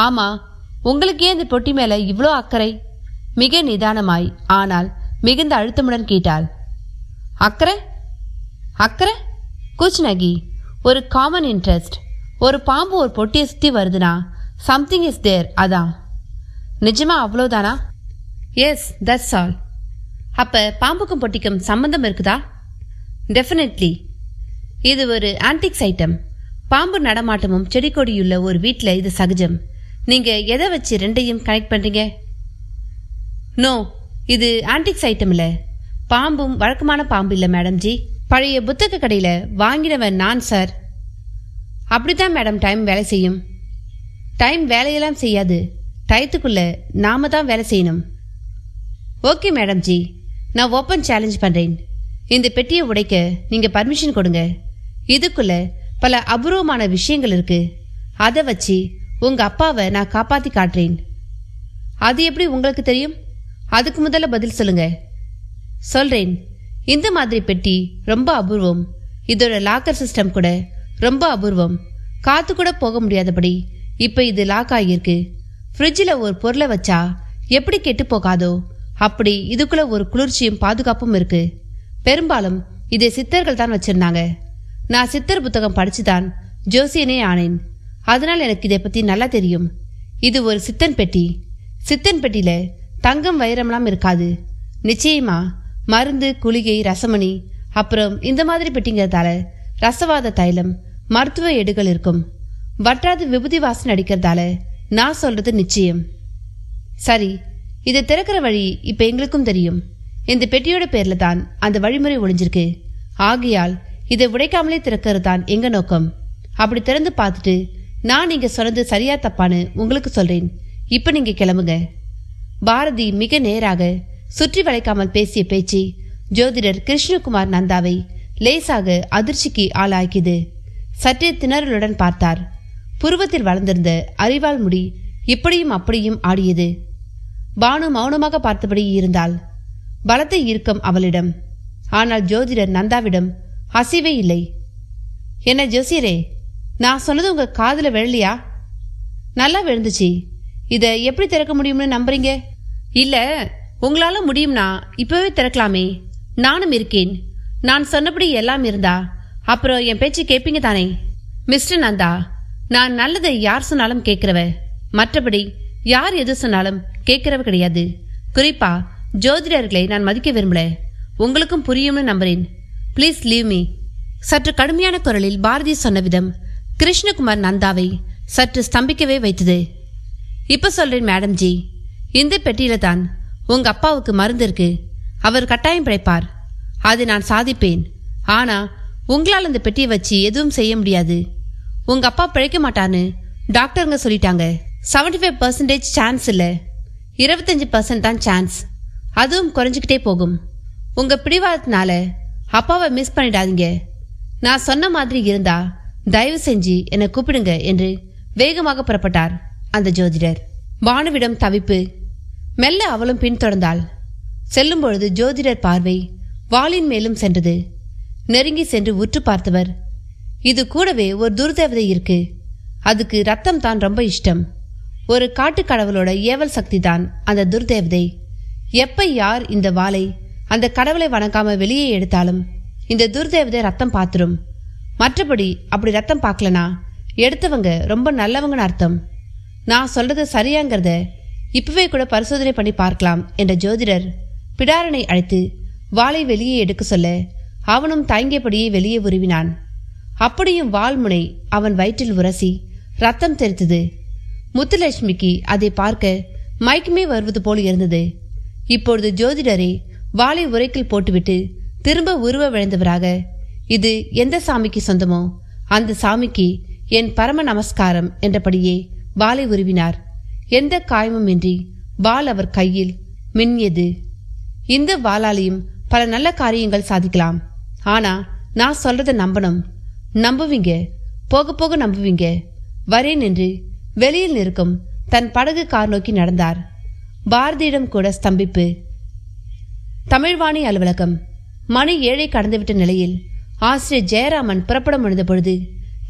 ஆமா, உங்களுக்கு ஏன் இந்த பொட்டி மேல இவ்வளோ அக்கறை? மிக நிதானமாய் ஆனால் மிகுந்த அழுத்தமுடன் கேட்டாள். அக்கறை? அக்கறை கூச்நகி, ஒரு காமன் இன்ட்ரெஸ்ட். ஒரு பாம்பு ஒரு பொட்டியை சுத்தி வருதுன்னா சம்திங் இஸ் தேர், அதான். நிஜமா அவ்வளோதானா? Yes, that's all. அப்ப பாம்புக்கும் பொட்டிக்கும் சம்பந்தம் இருக்குதா? டெஃபினெட்லி. இது ஒரு ஆன்டிக்ஸ் ஐட்டம். பாம்பு நடமாட்டமும் செடி கொடியுள்ள ஒரு வீட்டில் இது சகஜம். நீங்க எதை வச்சு ரெண்டையும் கனெக்ட் பண்றீங்க? நோ, இது ஆன்டிக்ஸ் ஐட்டம் இல்ல. பாம்பும் வழக்கமான பாம்பு இல்ல மேடம் ஜி. பழைய புத்தக கடையில வாங்கினவன் நான் சார். அப்படித்தான் மேடம் டைம் வேலை செய்யும். டைம் வேலையெல்லாம் செய்யாது. டயத்துக்குள்ள நாம தான் வேலை செய்யணும். ஓகே மேடம் ஜி, நான் ஓப்பன் சேலஞ்ச் பண்றேன். இந்த பெட்டியை உடைக்க நீங்க பர்மிஷன் கொடுங்க. இதுக்குள்ள பல அபூர்வமான விஷயங்கள் இருக்கு. அதை வச்சு உங்க அப்பாவை நான் காப்பாத்தி காட்டுறேன். அது எப்படி உங்களுக்கு தெரியும்? அதுக்கு முதல்ல பதில் சொல்லுங்க. சொல்றேன். இந்த மாதிரி பெட்டி ரொம்ப அபூர்வம். இதோட லாக்கர் சிஸ்டம் கூட ரொம்ப அபூர்வம். காத்து கூட போக முடியாதபடி இப்ப இது லாக் ஆகியிருக்கு. ஃப்ரிட்ஜில் ஒரு பொருளை வச்சா எப்படி கெட்டு போகாதோ அப்படி இதுக்குள்ள ஒரு குளிர்ச்சியும் பாதுகாப்பும் இருக்கு. பெரும்பாலும் இதை சித்தர்கள் தான் வச்சிருந்தாங்க. நான் சித்தர் புத்தகம் படிச்சுதான் ஜோசியனே ஆனேன். அதனால் எனக்கு இதை பத்தி நல்லா தெரியும். இது ஒரு சித்தன் பெட்டி. சித்தன் பெட்டியில தங்கம் வைரம்லாம் இருக்காது. நிச்சயமா மருந்து, குளிகை, ரசமணி, அப்புறம் இந்த மாதிரி பெட்டிங்கிறதால ரசவாத தைலம், மருத்துவ ஏடுகள் இருக்கும். வற்றாது விபூதி வாசனை அடிக்கிறதால நான் சொல்றது நிச்சயம். சரி, இதை திறக்கிற வழி இப்ப எங்களுக்கும் தெரியும். இந்த பெட்டியோட பேர்ல தான் அந்த வழிமுறை ஒளிஞ்சிருக்கு. ஆகையால் இதை உடைக்காமலே திறக்கிறது தான் எங்க நோக்கம். அப்படி திறந்து பார்த்துட்டு நான் நீங்க சொன்னது சரியா தப்பான்னு உங்களுக்கு சொல்றேன். இப்ப நீங்க கிளம்புங்க. பாரதி மிக நேராக சுற்றி வளைக்காமல் பேசிய பேச்சு ஜோதிடர் கிருஷ்ணகுமார் நந்தாவை லேசாக அதிர்ச்சிக்கு ஆளாக்கியது. சற்றே திணறலுடன் பார்த்தார். புருவத்தில் வளர்ந்திருந்த அரிவாள் முடி இப்படியும் அப்படியும் ஆடியது. பானு மௌனமாக பார்த்தபடி இருந்தாள். பலத்த இறுக்கம் அவளிடம். ஆனால் ஜோதிடர் நந்தாவிடம் அசைவே இல்லை. என்ன ஜோசியரே, நான் சொன்னது உங்க காதுல விழலையா? நல்லா விழுந்துச்சு. இதை எப்படி திறக்க முடியும்னு நம்புறீங்க? இல்ல, உங்களால முடியும்னா இப்பவே திறக்கலாமே. நானும் இருக்கேன். நான் சொன்னபடி எல்லாம் இருந்தா அப்புறம் என் பேச்சு கேட்பீங்க தானே? மிஸ்டர் நந்தா, நான் நல்லதை யார் சொன்னாலும் கேட்கிறவ. மற்றபடி யார் எது சொன்னாலும் கேட்கிறவ கிடையாது. குறிப்பா ஜோதிடர்களை நான் மதிக்க விரும்பல. உங்களுக்கும் புரியும்னு நம்புறேன். Please leave me. சற்று கடுமையான குரலில் பாரதி சொன்ன விதம் கிருஷ்ணகுமார் நந்தாவை சற்று ஸ்தம்பிக்கவே வைத்தது. இப்ப சொல்றேன் மேடம் ஜி, இந்த பெட்டியில தான் உங்க அப்பாவுக்கு மருந்து இருக்கு. அவர் கட்டாயம் பிழைப்பார். அதை நான் சாதிப்பேன். ஆனா உங்களால் அந்த பெட்டியை வச்சு எதுவும் செய்ய முடியாது. உங்க அப்பா பிழைக்க மாட்டான்னு டாக்டருங்க சொல்லிட்டாங்க. 75% சான்ஸ் இல்ல, 25% தான் சான்ஸ். அதுவும் குறைஞ்சிக்கிட்டே போகும். உங்க பிடிவாதத்தினால அப்பாவை மிஸ் பண்ணிடாதீங்க. நான் சொன்ன மாதிரி இருந்தா தயவு செஞ்சு என்னை கூப்பிடுங்க என்று வேகமாக புறப்பட்டார் அந்த ஜோதிடர். பானுவிடம் தவிப்பு. மெல்ல அவளும் பின்தொடர்ந்தாள். செல்லும் பொழுது ஜோதிடர் பார்வை வாளின் மேலும் சென்றது. நெருங்கி சென்று உற்று பார்த்தவர், இது கூடவே ஒரு துர்தேவதை இருக்கு. அதுக்கு ரத்தம் தான் ரொம்ப இஷ்டம். ஒரு காட்டுக்கடவுளோட ஏவல் சக்தி தான் அந்த துர்தேவதை. எப்ப யார் இந்த வாளை அந்த கடவுளை வணங்காம வெளியே எடுத்தாலும் இந்த துர்தேவதை ரத்தம் பார்த்துரும். மற்றபடி அப்படி ரத்தம் பார்க்கலனா எடுத்தவங்க ரொம்ப நல்லவங்கன்னு அர்த்தம். நான் சொல்றது சரியாங்கிறத இப்பவே கூட பரிசோதனை பண்ணி பார்க்கலாம் என்ற ஜோதிடர் பிடாரனை அழைத்து வாளை வெளியே எடுக்க சொல்ல அவனும் தயங்கியபடியே வெளியே உருவினான். அப்படியும் வாள்முனை அவன் வயிற்றில் உரசி ரத்தம் தெரித்தது. முத்துலட்சுமிக்கு அதை பார்க்க மயக்கமே வருவது போல் இருந்தது. இப்பொழுது ஜோதிடரே வாளை உரைக்கில் போட்டுவிட்டு திரும்ப உருவ விழுந்தவராக, இது எந்த சாமிக்கு சொந்தமோ அந்த சாமிக்கு என் பரம நமஸ்காரம் என்றபடியே வாளை உருவினார். எந்த காயமும் இன்றி வாள் அவர் கையில் மின்னியது. இந்த வாளாலையும் பல நல்ல காரியங்கள் சாதிக்கலாம். ஆனா நான் சொல்றத நம்பணும். நம்புவீங்க, போக போக நம்புவீங்க. வரேன் என்று வெளியில் நிற்கும் தன் படகு கார் நோக்கி நடந்தார். பாரதியிடம் கூட ஸ்தம்பிப்பு. தமிழ்வாணி அலுவலகம். மணி 7 கடந்துவிட்ட நிலையில் ஆசிரியர் ஜெயராமன் புறப்பட முடிந்த பொழுது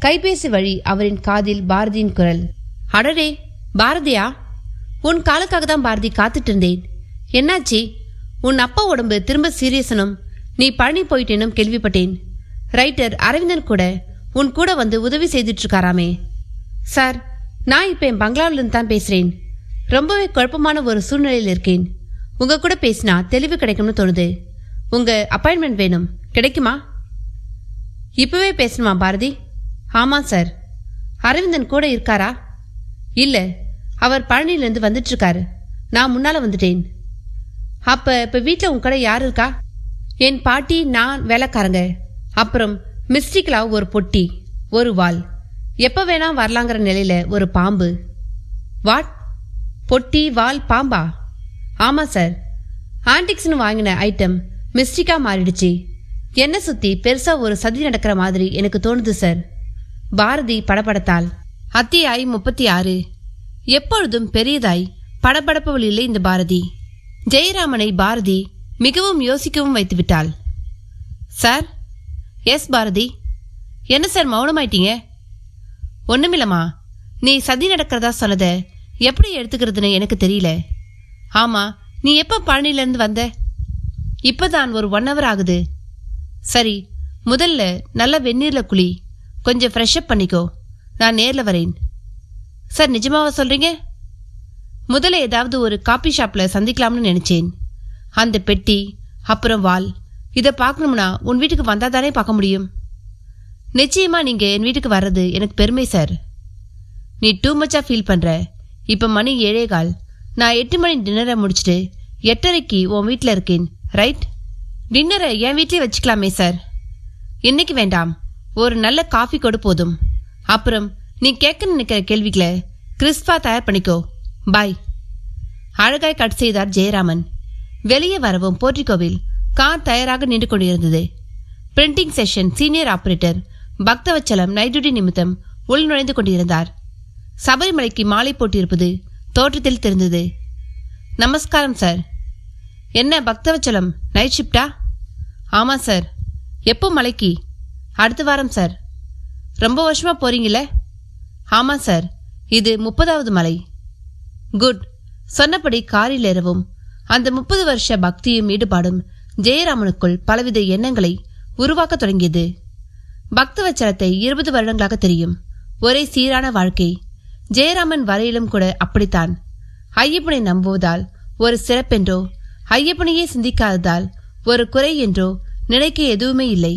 கைபேசி வழி அவரின் காதில் பாரதியின் குரல். அடடே பாரதியா, உன் காலுக்காக தான் பாரதி காத்துட்டு இருந்தேன். என்னாச்சு? உன் அப்பா உடம்பு திரும்ப சீரியஸனும் நீ பழனி போயிட்டேனும் கேள்விப்பட்டேன். ரைட்டர் அரவிந்தன் கூட உன் கூட வந்து உதவி செய்துட்டு இருக்காராமே. சார், நான் இப்ப என் பங்களாவிலிருந்து தான் பேசுறேன். ரொம்பவே குழப்பமான ஒரு சூழ்நிலையில் இருக்கேன். உங்க கூட பேசினா தெளிவு கிடைக்கும்னு தோணுது. உங்க அப்பாயின்மெண்ட் வேணும், கிடைக்குமா? இப்பவே பேசணுமா பாரதி? ஆமாம் சார். அரவிந்தன் கூட இருக்காரா? இல்லை, அவர் பழனியிலேருந்து வந்துட்டு இருக்காரு. நான் முன்னால் வந்துட்டேன். அப்போ இப்போ வீட்டில் உன் கடை யார் இருக்கா? என் பாட்டி, நான், வேலைக்காரங்க, அப்புறம் மிஸ்டிக்கலாக ஒரு பொட்டி, ஒரு வால், எப்போ வேணா வரலாங்கிற நிலையில் ஒரு பாம்பு. வாட்? பொட்டி, வால், பாம்பா? ஆமாம் சார். ஆன்டிக்ஸ்னு வாங்கின ஐட்டம் மிஸ்டிக்காக மாறிடுச்சு. என்னை சுற்றி பெருசாக ஒரு சதி நடக்கிற மாதிரி எனக்கு தோணுது சார். பாரதி படபடத்தாள். அத்தியாயம் 36. எப்பொழுதும் பெரியதாய் படபடப்பு வழியில் இந்த பாரதி. ஜெயராமனை பாரதி மிகவும் யோசிக்கவும் வைத்துவிட்டாள். சார்? எஸ் பாரதி. என்ன சார் மௌனமாயிட்டீங்க? ஒன்றுமில்லம்மா, நீ சதி நடக்கிறதா சொன்னதை எப்படி எடுத்துக்கிறதுன்னு எனக்கு தெரியல. ஆமாம், நீ எப்போ பழனியிலேருந்து வந்த? இப்போதான் ஒரு 1 hour ஆகுது. சரி, முதல்ல நல்ல வெந்நீரில் குளி, கொஞ்சம் ஃப்ரெஷ்அப் பண்ணிக்கோ. நான் நேரில் வரேன். சார், நிஜமாவா சொல்கிறீங்க? முதல்ல ஏதாவது ஒரு காபி ஷாப்பில் சந்திக்கலாம்னு நினச்சேன். அந்த பெட்டி, அப்புறம் வால், இதை பார்க்கணும்னா உன் வீட்டுக்கு வந்தால் தானே பார்க்க முடியும். நிச்சயமாக நீங்கள் என் வீட்டுக்கு வர்றது எனக்கு பெருமை சார். நீ டூ மச்சாக ஃபீல் பண்ணுற. இப்போ மணி 7:15. நான் 8 மணி டின்னரை முடிச்சுட்டு 8:30க்கு உன் வீட்டில் இருக்கேன், ரைட்? டின்னரை என் வீட்டிலே வச்சுக்கலாமே சார். இன்னைக்கு வேண்டாம், ஒரு நல்ல காஃபி கொடு போதும். அப்புறம் நீ கேட்க நினைக்கிற கேள்விகளை கிறிஸ்பா தயார் பண்ணிக்கோ. பாய். அழகாய் கட் செய்தார் ஜெயராமன். வெளியே வரவும் போர்ட்டிகோவில் கார் தயாராக நின்று கொண்டிருந்தது. Printing session senior operator Bhaktavatsalam night duty நிமித்தம் உள் நுழைந்து கொண்டிருந்தார். சபரிமலைக்கு மாலை போட்டிருப்பது தோற்றத்தில் தெரிந்தது. நமஸ்காரம் சார். என்ன பக்தவச்சலம், நைட் ஷிப்டா? ஆமாம் சார். எப்போ மலைக்கு? அடுத்த வாரம் சார். ரொம்ப வருஷமாக போறீங்களே? ஆமாம் சார், இது 30வது மலை. குட். சொன்னபடி காரில் ஏறவும் அந்த 30 வருஷ பக்தியும் ஈடுபாடும் ஜெயராமனுக்குள் பலவித எண்ணங்களை உருவாக்க தொடங்கியது. பக்தவச்சலத்தை 20 வருடங்களாக தெரியும். ஒரே சீரான வாழ்க்கை. ஜெயராமன் வரையிலும் கூட அப்படித்தான். ஐயப்பனை நம்புவதால் ஒரு சிறப்பென்றோ, ஐயப்பனையே சிந்திக்காததால் ஒரு குறை என்றோ நினைக்க எதுவுமே இல்லை.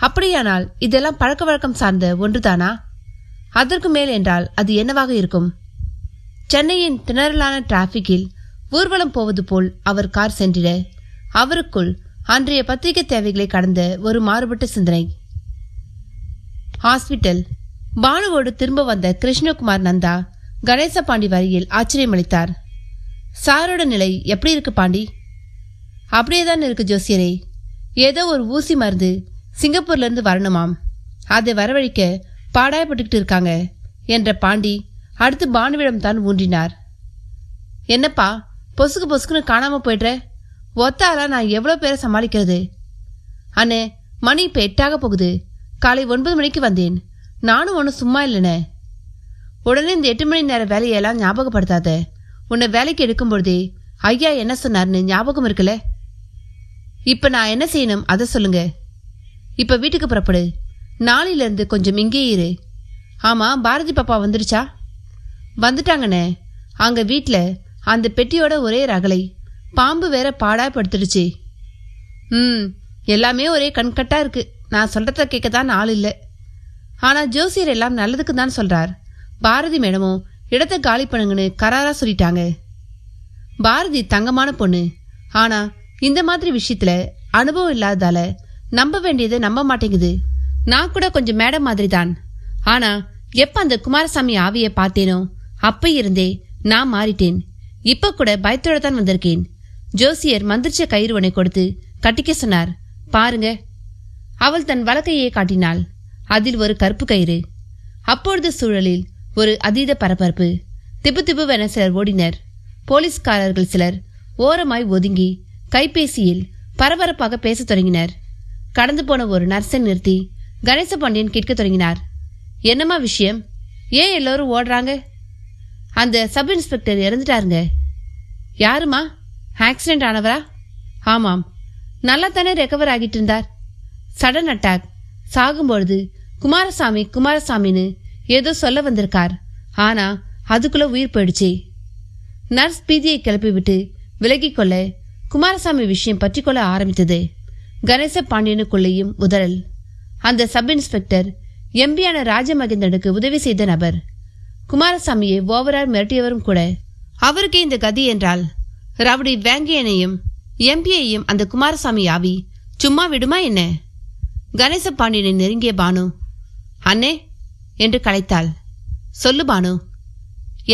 அப்படியானால் இதெல்லாம் பழக்க வழக்கம் சார்ந்த ஒன்றுதானா? அதற்கு மேல் என்றால் அது என்னவாக இருக்கும்? சென்னையின் திணறலான டிராபிக்கில் ஊர்வலம் போவது போல் அவர் கார் சென்றிட அவருக்குள் அன்றைய பத்திரிகை தேவைகளை கடந்த ஒரு மாறுபட்ட சிந்தனை. ஹாஸ்பிட்டல். பானுவோடு திரும்ப வந்த கிருஷ்ணகுமார் நந்தா கணேச பாண்டி வரியில் ஆச்சரியமளித்தார். சாரோட நிலை எப்படி இருக்கு பாண்டி? அப்படியேதான் இருக்கு ஜோசியரே. ஏதோ ஒரு ஊசி மருந்து சிங்கப்பூர்லேருந்து வரணுமாம், அதை வரவழைக்க பாடாயப்பட்டுக்கிட்டு இருக்காங்க என்ற பாண்டி அடுத்து பானுவிடம் தான் ஊன்றினார். என்னப்பா பொசுக்கு பொசுக்குன்னு காணாம போய்ட்ற? ஒத்தாலா நான் எவ்வளோ பேரை சமாளிக்கிறது? அண்ணே, மணி இப்போ 8 போகுது. காலை 9 மணிக்கு வந்தேன். நானும் ஒன்றும் சும்மா இல்லைண்ணே. உடனே இந்த 8 மணி நேர வேலையெல்லாம் ஞாபகப்படுத்தாத. உன்னை வேலைக்கு எடுக்கும் பொழுதே ஐயா என்ன சொன்னார்னு ஞாபகம் இருக்குல்ல? இப்போ நான் என்ன செய்யணும் அதை சொல்லுங்க. இப்போ வீட்டுக்கு புறப்படு. நாளையிலேருந்து கொஞ்சம் இங்கே இரு. ஆமாம், பாரதி பாப்பா வந்துடுச்சா? வந்துட்டாங்கண்ணே. அங்கே வீட்டில் அந்த பெட்டியோட ஒரே ரகலை. பாம்பு வேற பாடாய் படுத்துடுச்சு. எல்லாமே ஒரே கண்கட்டாக இருக்கு. நான் சொல்கிறத கேட்க தான் ஆள் இல்லை. ஆனால் ஜோசியர் எல்லாம் நல்லதுக்கு தான் சொல்கிறார். பாரதி மேடமும் இடத்த காலி பண்ணுங்கன்னு கராராக சொல்லிட்டாங்க. பாரதி தங்கமான பொண்ணு. ஆனால் இந்த மாதிரி விஷயத்தில் அனுபவம் இல்லாததால நம்ப வேண்டியதை நம்ப மாட்டேங்குது. நான் கூட கொஞ்சம் மேடம் மாதிரி தான். ஆனால் எப்போ அந்த குமாரசாமி ஆவியை பார்த்தேனோ அப்போ இருந்தே நான் மாறிட்டேன். இப்போ கூட பயத்தோட தான் வந்திருக்கேன். ஜோசியர் மந்திரிச்ச கயிறு ஒன்றை கொடுத்து கட்டிக்க சொன்னார். பாருங்க. அவள் தன் வலக்கையை காட்டினாள். அதில் ஒரு கருப்பு கயிறு. அப்பொழுது சூழலில் ஒரு அதீத பரபரப்பு. திப்பு திப்புவென சிலர் ஓடினர். போலீஸ்காரர்கள் சிலர் ஓரமாய் ஒதுங்கி கைபேசியில் பரபரப்பாக பேசத் தொடங்கினர். கடந்து போன ஒரு நர்ஸை நிறுத்தி கணேச பாண்டியன் கேட்க தொடங்கினார். என்னம்மா விஷயம்? ஏன் எல்லோரும் ஓடுறாங்க? அந்த சப் இன்ஸ்பெக்டர் இறந்துட்டாருங்க. யாருமா? ஆக்சிடென்ட் ஆனவரா? ஆமாம். நல்லா தானே ரெக்கவர் ஆகிட்டு இருந்தார். Sudden attack. சாகும்பொழுது குமாரசாமின்னு ஏதோ சொல்ல வந்திருக்கார். ஆனா அதுக்குள்ள உயிர் போயிடுச்சு. நர்ஸ் பீதியை கிளப்பி விட்டு விலகிக்கொள்ள குமாரசாமி விஷயம் பற்றிக்கொள்ள ஆரம்பித்தது. கணேச பாண்டியனுக்குள்ளேயும் உதறல். அந்த சப் இன்ஸ்பெக்டர் எம்பியான ராஜமகேந்திரனுக்கு உதவி செய்த நபர். குமாரசாமியை ஓவரால் மிரட்டியவரும் கூட. அவருக்கே இந்த கதி என்றால் ரவுடி வேங்கையனையும் எம்பியையும் அந்த குமாரசாமி ஆவி சும்மா விடுமா என்ன? கணேச பாண்டியனை நெருங்கிய பானு, அண்ணே என்று கலைத்தாள். சொல்லு பானு,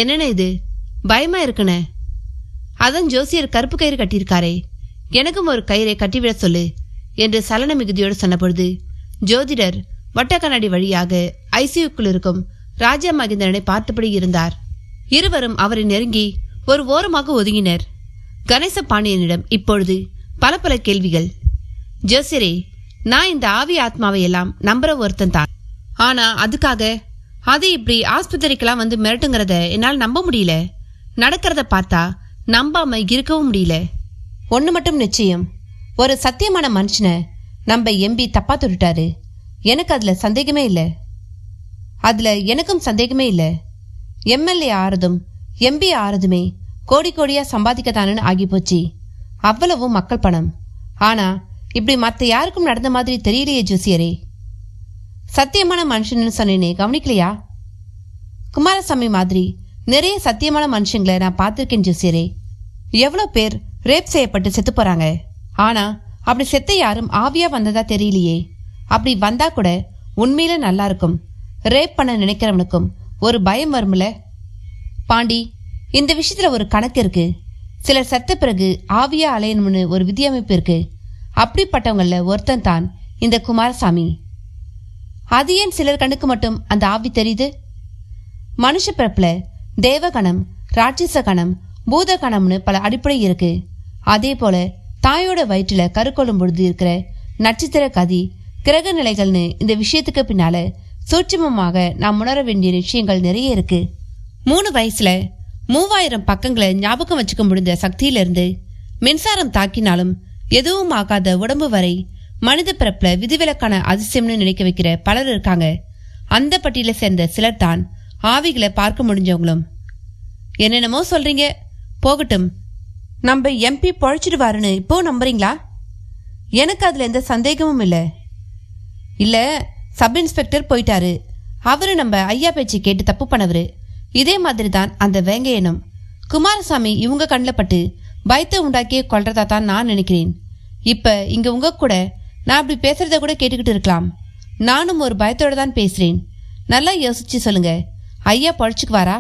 என்னென்ன இது? பயமா இருக்குன? அதான் ஜோசியர் கருப்பு கயிறு கட்டியிருக்காரே, எனக்கும் ஒரு கயிறை கட்டிவிட சொல்லு என்று சலன மிகுதியோடு சொன்னபொழுது ஜோதிடர் வட்ட கண்ணாடி வழியாக ஐசியூக்குள் இருக்கும் ராஜா மகேந்திரனை பார்த்தபடி இருந்தார். இருவரும் அவரை நெருங்கி ஒரு ஓரமாக ஒதுங்கினர். கணேச பாண்டியனிடம் இப்பொழுது பல பல கேள்விகள். ஜோசியரே, நான் இந்த ஆவி ஆத்மாவை எல்லாம் நம்புற ஒருத்தன் தான். ஆனா அதுக்காக அது இப்படி ஆஸ்பத்திரிக்கெல்லாம் வந்து மிரட்டுங்கிறத என்னால் நம்ப முடியல. நடக்கிறத பார்த்தா நம்பாம இருக்கவும் முடியல. ஒன்று மட்டும் நிச்சயம், ஒரு சத்தியமான மனுஷனை நம்ம எம்பி தப்பா தொட்டுட்டாரு. எனக்கு அதில் சந்தேகமே இல்லை. எனக்கும் சந்தேகமே இல்லை. எம்எல்ஏ ஆறதும் எம்பி ஆறதுமே கோடி கோடியா சம்பாதிக்கத்தானு ஆகி போச்சு. அவ்வளவும் மக்கள் பணம். ஆனா இப்படி மற்ற யாருக்கும் நடந்த மாதிரி தெரியலையே ஜோசியரே. சத்தியமான மனுஷன்னு சொன்னேனே, கவனிக்கலையா? குமாரசாமி மாதிரி நிறைய சத்தியமான மனுஷங்களை நான் பார்த்துருக்கேன் ஜோசியரே. எவ்வளோ பேர் ரேப் செய்யப்பட்டு செத்து போறாங்க. ஆனா அப்படி செத்த யாரும் ஆவியா வந்ததா தெரியலையே. அப்படி வந்தா கூட உண்மையில நல்லா இருக்கும். ரேப் பண்ண நினைக்கிறவனுக்கும் ஒரு பயம் வரும்ல. பாண்டி, இந்த விஷயத்துல ஒரு கணக்கு இருக்கு. சிலர் செத்த பிறகு ஆவியா அலையணும்னு ஒரு விதியமைப்பு இருக்கு. அப்படிப்பட்டவங்கள ஒருத்தன் தான் இந்த குமாரசாமி. அது ஏன் சிலர் கண்ணுக்கு மட்டும் அந்த ஆவி தெரியுது? மனுஷ பிறப்புல தேவகணம், ராட்சச கணம், பூத கணம்னு பல அடிப்படை இருக்கு. அதே போல தாயோட வயிற்றுல கருக்கொள்ளும் பொழுது இருக்கிற நட்சத்திர கதி, கிரக நிலைகள்னு இந்த விஷயத்துக்கு பின்னால சூட்சுமமாக நாம் உணர வேண்டிய விஷயங்கள் நிறைய இருக்கு. 3 வயசுல 3000 பக்கங்களை ஞாபகம் வச்சுக்க முடிந்த சக்தியிலிருந்து மின்சாரம் தாக்கினாலும் எதுவும் ஆகாத உடம்பு வரை மனித பிறப்புல விதிவிலக்கான அதிசயம்னு நினைக்க வைக்கிற பலர் இருக்காங்க. அந்த பட்டியலை சேர்ந்த சிலர் தான் ஆவிகளை பார்க்க முடிஞ்சவங்களும். என்னென்னமோ சொல்றீங்க, போகட்டும். நம்ம எம்பி பொழைச்சிடுவாருன்னு இப்போ நம்புறீங்களா? எனக்கு அதுல எந்த சந்தேகமும் இல்லை. இல்ல, சப் இன்ஸ்பெக்டர் போயிட்டாரு. அவரு நம்ம ஐயா பேச்சு கேட்டு தப்பு பண்ணவரு. இதே மாதிரி தான் அந்த வேங்கையனும். குமாரசாமி இவங்க கண்ணில் பட்டு பயத்தை உண்டாக்கியே கொள்றதா தான் நான் நினைக்கிறேன். இப்ப இங்க உங்க கூட நான் அப்படி பேசுறத கூட கேட்டுக்கிட்டு இருக்கலாம். நானும் ஒரு பயத்தோட தான் பேசுறேன். நல்லா யோசிச்சு சொல்லுங்க, ஐயா பொழைச்சுக்குவாரா?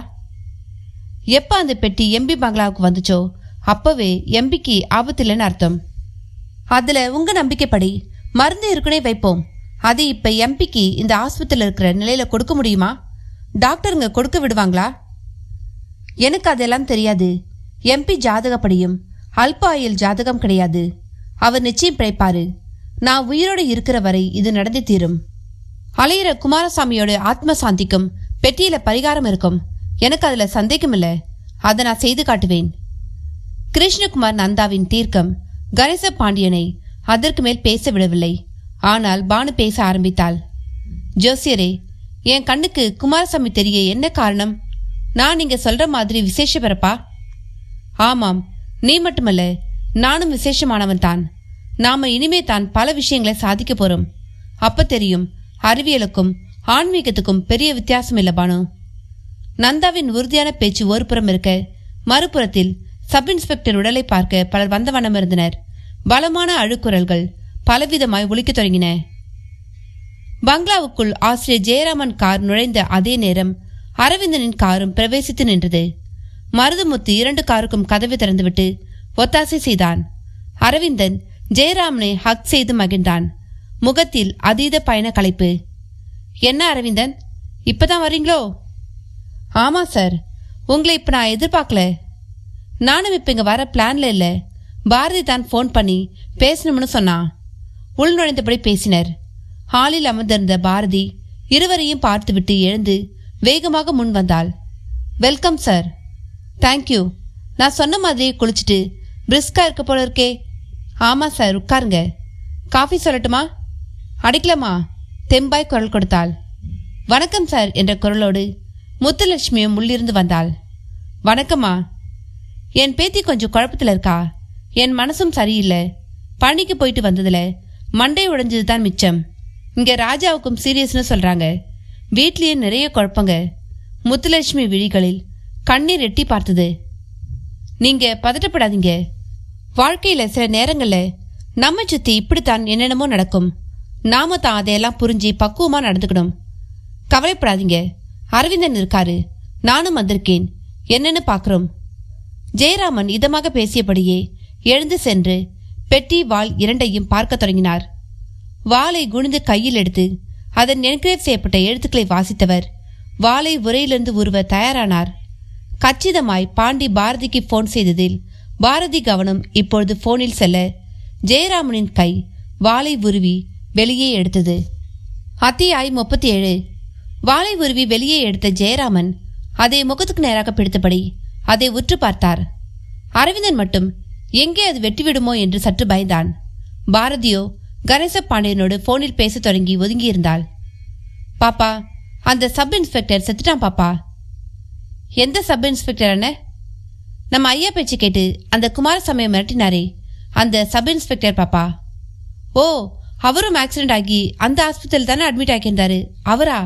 எப்ப அந்த பெட்டி எம்பி பங்களாவுக்கு வந்துச்சோ அப்பவே எம்பிக்கு ஆபத்து இல்லைன்னு அர்த்தம். அதுல உங்க நம்பிக்கைப்படி மருந்து இருக்குனே வைப்போம். அது இப்ப எம்பிக்கு இந்த ஆஸ்பத்திரியில் இருக்கிற நிலையில கொடுக்க முடியுமா? டாக்டருங்க கொடுக்க விடுவாங்களா? எனக்கு அதெல்லாம் தெரியாது. எம்பி ஜாதகப்படியும் அல்ப ஆயுள் ஜாதகம் கிடையாது. அவர் நிச்சயம் பிழைப்பாரு. நான் உயிரோடு இருக்கிற வரை இது நடந்து தீரும். அலையிற குமாரசாமியோட ஆத்ம சாந்திக்கும் பெட்டியில பரிகாரம் இருக்கும். எனக்கு அதுல சந்தேகம் இல்லை. அதை நான் செய்து காட்டுவேன். கிருஷ்ணகுமார் நந்தாவின் தீர்க்கம் கணேச பாண்டியனை அதற்கு மேல் பேச விடவில்லை. ஆனால் பானு பேச ஆரம்பித்தாள். ஜோசியரே, என் கண்ணுக்கு குமாரசாமி தெரிய என்ன காரணம்? நான் நீங்க சொல்ற மாதிரி விசேஷ பிறப்பா? ஆமாம், நீ மட்டுமல்ல, நானும் விசேஷமானவன் தான். நாம இனிமே தான் பல விஷயங்களை சாதிக்க போறோம். அப்ப தெரியும், அறிவியலுக்கும் ஆன்மீகத்துக்கும் பெரிய வித்தியாசம் இல்லை பானு. நந்தாவின் உறுதியான பேச்சு ஒரு புறம் இருக்க, மறுபுறத்தில் சப் இன்ஸ்பெக்டர் உடலை பார்க்க பலர் வந்த வண்ணம் இருந்தனர். பலமான அழுக்குரல்கள் பலவிதமாய் ஒலிக்க தொடங்கின. பங்களாவுக்குள் ஆசிரியர் ஜெயராமன் கார் நுழைந்த அதே நேரம் அரவிந்தனின் காரும் பிரவேசித்து நின்றது. மருதுமுத்து 2 காருக்கும் கதவை திறந்துவிட்டு ஒத்தாசை செய்தான். அரவிந்தன் ஜெயராமனை ஹக் செய்து மகிழ்ந்தான். முகத்தில் அதீத பயண களைப்பு. என்ன அரவிந்தன், இப்பதான் வரீங்களோ? ஆமா சார், உங்களை இப்ப நான் எதிர்பார்க்கல. நானும் இப்ப இங்க வர பிளான்ல இல்ல. பாரதி தான் போன் பண்ணி பேசணும்னு சொன்னான். உள் நுழைந்தபடி பேசினர். ஹாலில் அமர்ந்திருந்த பாரதி இருவரையும் பார்த்துவிட்டு எழுந்து வேகமாக முன் வந்தாள். Welcome sir. தேங்க்யூ. நான் சொன்ன மாதிரியே குளிச்சுட்டு பிரிஸ்கா இருக்க போல இருக்கே. ஆமா சார், உட்காருங்க. காஃபி சொல்லட்டுமா? அடிக்கலாமா? தெம்பாய் குரல் கொடுத்தாள். வணக்கம் சார் என்ற குரலோடு முத்துலட்சுமியும் உள்ளிருந்து வந்தாள். வணக்கம்மா. என் பேத்தி கொஞ்சம் குழப்பத்தில் இருக்கா. என் மனசும் சரியில்லை. பணிக்கு போயிட்டு வந்ததுல மண்டை உடைஞ்சது தான் மிச்சம். இங்கே ராஜாவுக்கும் சீரியஸ்னு சொல்கிறாங்க. வீட்லேயே நிறைய குழப்பங்க. முத்துலட்சுமி விழிகளில் கண்ணீர் எட்டி பார்த்தது. நீங்கள் பதட்டப்படாதீங்க. வாழ்க்கையில் சில நேரங்களில் நம்ம சுற்றி இப்படித்தான் என்னென்னமோ நடக்கும். நாம தான் அதையெல்லாம் புரிஞ்சு பக்குவமாக நடந்துக்கணும். கவலைப்படாதீங்க. அரவிந்தன் இருக்காரு, நானும் வந்திருக்கேன், என்னன்னு பார்க்குறோம். ஜெயராமன் இதமாக பேசியபடியே எழுந்து சென்று பெட்டி வாள் இரண்டையும் பார்க்க தொடங்கினார். வாளை குனிந்து கையில் எடுத்து அதன் என்கிரேவ் செய்யப்பட்ட எழுத்துக்களை வாசித்தவர் வாளை உரையிலிருந்து உருவ தயாரானார். கச்சிதமாய் பாண்டி பாரதிக்கு போன் செய்ததில் பாரதி கவனம் இப்பொழுது போனில் செல்ல ஜெயராமனின் கை வாளை உருவி வெளியே எடுத்தது. அத்தியாயம் 37. வாளை உருவி வெளியே எடுத்த ஜெயராமன் அதை முகத்துக்கு நேராக பிடித்தபடி அதை உற்று பார்த்தார். அரவிந்தன் மட்டும் எங்கே அது வெட்டிவிடுமோ என்று சற்று பயந்தான். பாரதியோ கணேச பாண்டியனோடு போனில் பேச தொடங்கி ஒதுங்கியிருந்தாள். பாப்பா, அந்த சப் இன்ஸ்பெக்டர் செத்துட்டான் பாப்பா. எந்த சப் இன்ஸ்பெக்டர் அண்ணே? நம்ம ஐயா பேச்சு கேட்டு அந்த குமாரசாமியை மிரட்டினாரே, அந்த சப் இன்ஸ்பெக்டர் பாப்பா. ஓ, அவரும் ஆக்சிடென்ட் ஆகி அந்த ஆஸ்பத்திரியில் தானே அட்மிட் ஆகியிருந்தாரு. அவரா?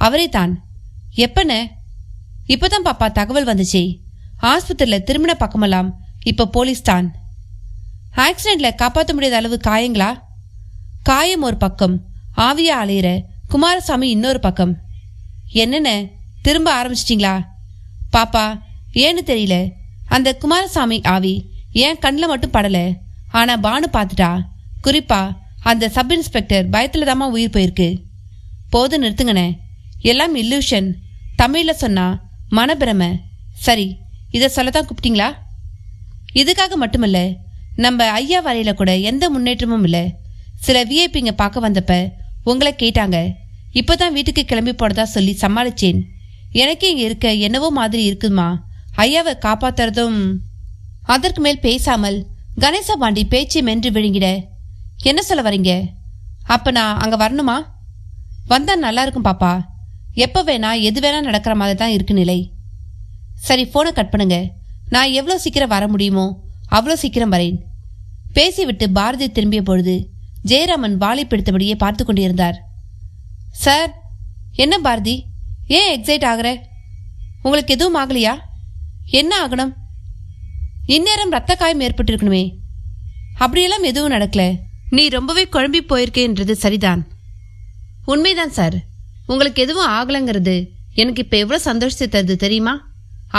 அவரே தான். எப்பண்ணே? இப்போதான் பாப்பா தகவல் வந்துச்சு. ஆஸ்பத்திரியில் திருமண பக்கமெல்லாம் இப்போ போலீஸ் தான். ஆக்சிடென்ட்ல காப்பாற்ற முடியாத அளவு காயங்களா? காயம் ஒரு பக்கம், ஆவியா அலையிற குமாரசாமி இன்னொரு பக்கம். என்னென்ன திரும்ப ஆரம்பிச்சிட்டிங்களா? பாப்பா, ஏன்னு தெரியல, அந்த குமாரசாமி ஆவி என் கண்ணில் மட்டும் படலை, ஆனால் பானு பார்த்துட்டா. குறிப்பா அந்த சப் இன்ஸ்பெக்டர் பயத்தில் தாமா உயிர் போயிருக்கு. போது நிறுத்துங்கண்ணே, எல்லாம் இல்லூஷன். தமிழில் சொன்னா மனப்பிரமை. சரி, இதை சொல்லத்தான் கூப்பிட்டீங்களா? இதுக்காக மட்டுமில்ல, நம்ம ஐயா வரையில கூட எந்த முன்னேற்றமும் இல்லை. சில விஐபிங்க பார்க்க வந்தப்ப உங்களை கேட்டாங்க. இப்போதான் வீட்டுக்கு கிளம்பி போனதா சொல்லி சமாளிச்சேன். எனக்கே இங்கே இருக்க என்னவோ மாதிரி இருக்குமா. ஐயாவை காப்பாத்துறதும். அதற்கு மேல் பேசாமல் கணேச பாண்டி பேச்சு மென்று விழுங்கிட, என்ன சொல்ல வரீங்க? அப்ப நான் அங்கே வரணுமா? வந்தா நல்லா இருக்கும் பாப்பா. எப்போ வேணா எது வேணா நடக்கிற மாதிரி தான் இருக்கு நிலை. சரி, ஃபோனை கட் பண்ணுங்க. நான் எவ்வளோ சீக்கிரம் வர முடியுமோ அவ்வளோ சீக்கிரம் வரேன். பேசிவிட்டு பாரதி திரும்பிய பொழுது ஜெயராமன் வாளை பிடித்தபடியே பார்த்து கொண்டிருந்தார். சார், என்ன பாரதி, ஏன் எக்ஸைட் ஆகுற? உங்களுக்கு எதுவும் ஆகலையா? என்ன ஆகணும்? இந்நேரம் ரத்த காயம் ஏற்பட்டிருக்கணுமே. அப்படியெல்லாம் எதுவும் நடக்கல. நீ ரொம்பவே குழம்பி போயிருக்கேன்றது சரிதான். உண்மைதான் சார். உங்களுக்கு எதுவும் ஆகலைங்கிறது எனக்கு இப்போ எவ்வளோ சந்தோஷத்தை தருது தெரியுமா?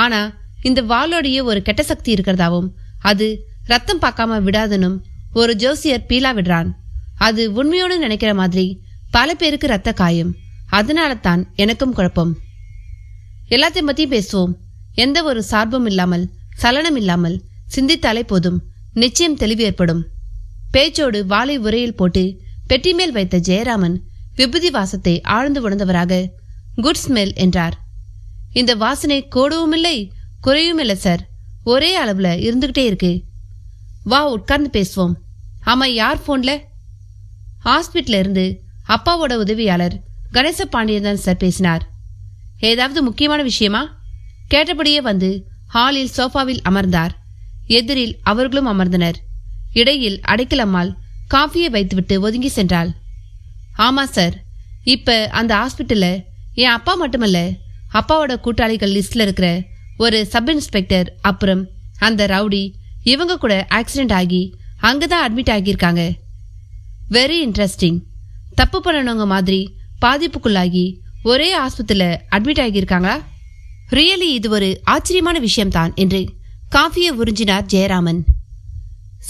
ஆனால் இந்த வாளோடைய ஒரு கெட்ட சக்தி இருக்கிறதாவும் அது ரத்தம் பார்க்காம விடாதுன்னும் ஒரு ஜோசியர் பீலா விடுறான். அது உண்மையோடு நினைக்கிற மாதிரி பல பேருக்கு ரத்த காயம். அதனால தான் எனக்கும் குழப்பம். எல்லாத்தையும் பற்றியும் பேசுவோம். எந்த ஒரு சார்பும் இல்லாமல் சலனம் இல்லாமல் சிந்தித்தாலே போதும், நிச்சயம் தெளிவு ஏற்படும். பேச்சோடு வாளை உரையில் போட்டு பெட்டி மேல் வைத்த ஜெயராமன் விபூதி வாசத்தை ஆழ்ந்து உணர்ந்தவராக குட் ஸ்மெல் என்றார். இந்த வாசனை கூடவும் இல்லை குறையும் இல்லை சார், ஒரே அளவுல இருந்துகிட்டே இருக்கு. வா, உட்கார்ந்து பேசுவோம். ஆமா, யார் போன்ல? ஹாஸ்பிட்டல இருந்து அப்பாவோட உதவியாளர் கணேச பாண்டியன் தான் சார் பேசினார். ஏதாவது முக்கியமான விஷயமா? கேட்டபடியே வந்து ஹாலில் சோஃபாவில் அமர்ந்தார். எதிரில் அவர்களும் அமர்ந்தனர். இடையில் அடைக்கலம்மாள் காஃபியை வைத்துவிட்டு ஒதுங்கி சென்றாள். ஆமா சார், இப்ப அந்த ஹாஸ்பிட்டல்ல என் அப்பா மட்டுமல்ல, அப்பாவோட கூட்டாளிகள் லிஸ்ட்ல இருக்கிற ஒரு சப் இன்ஸ்பெக்டர், அப்புறம் அந்த ரவுடி, இவங்க கூட ஆக்சிடென்ட் ஆகி அங்கதான் அட்மிட் ஆகியிருக்காங்க. Very interesting. தப்பு பண்ணவங்க மாதிரி பாதிப்புக்குள்ளாகி ஒரே ஆஸ்பத்திரியில அட்மிட் ஆகியிருக்காங்களா? ரியலி இது ஒரு ஆச்சரியமான விஷயம்தான் என்று காஃபியை உறிஞ்சினார் ஜெயராமன்.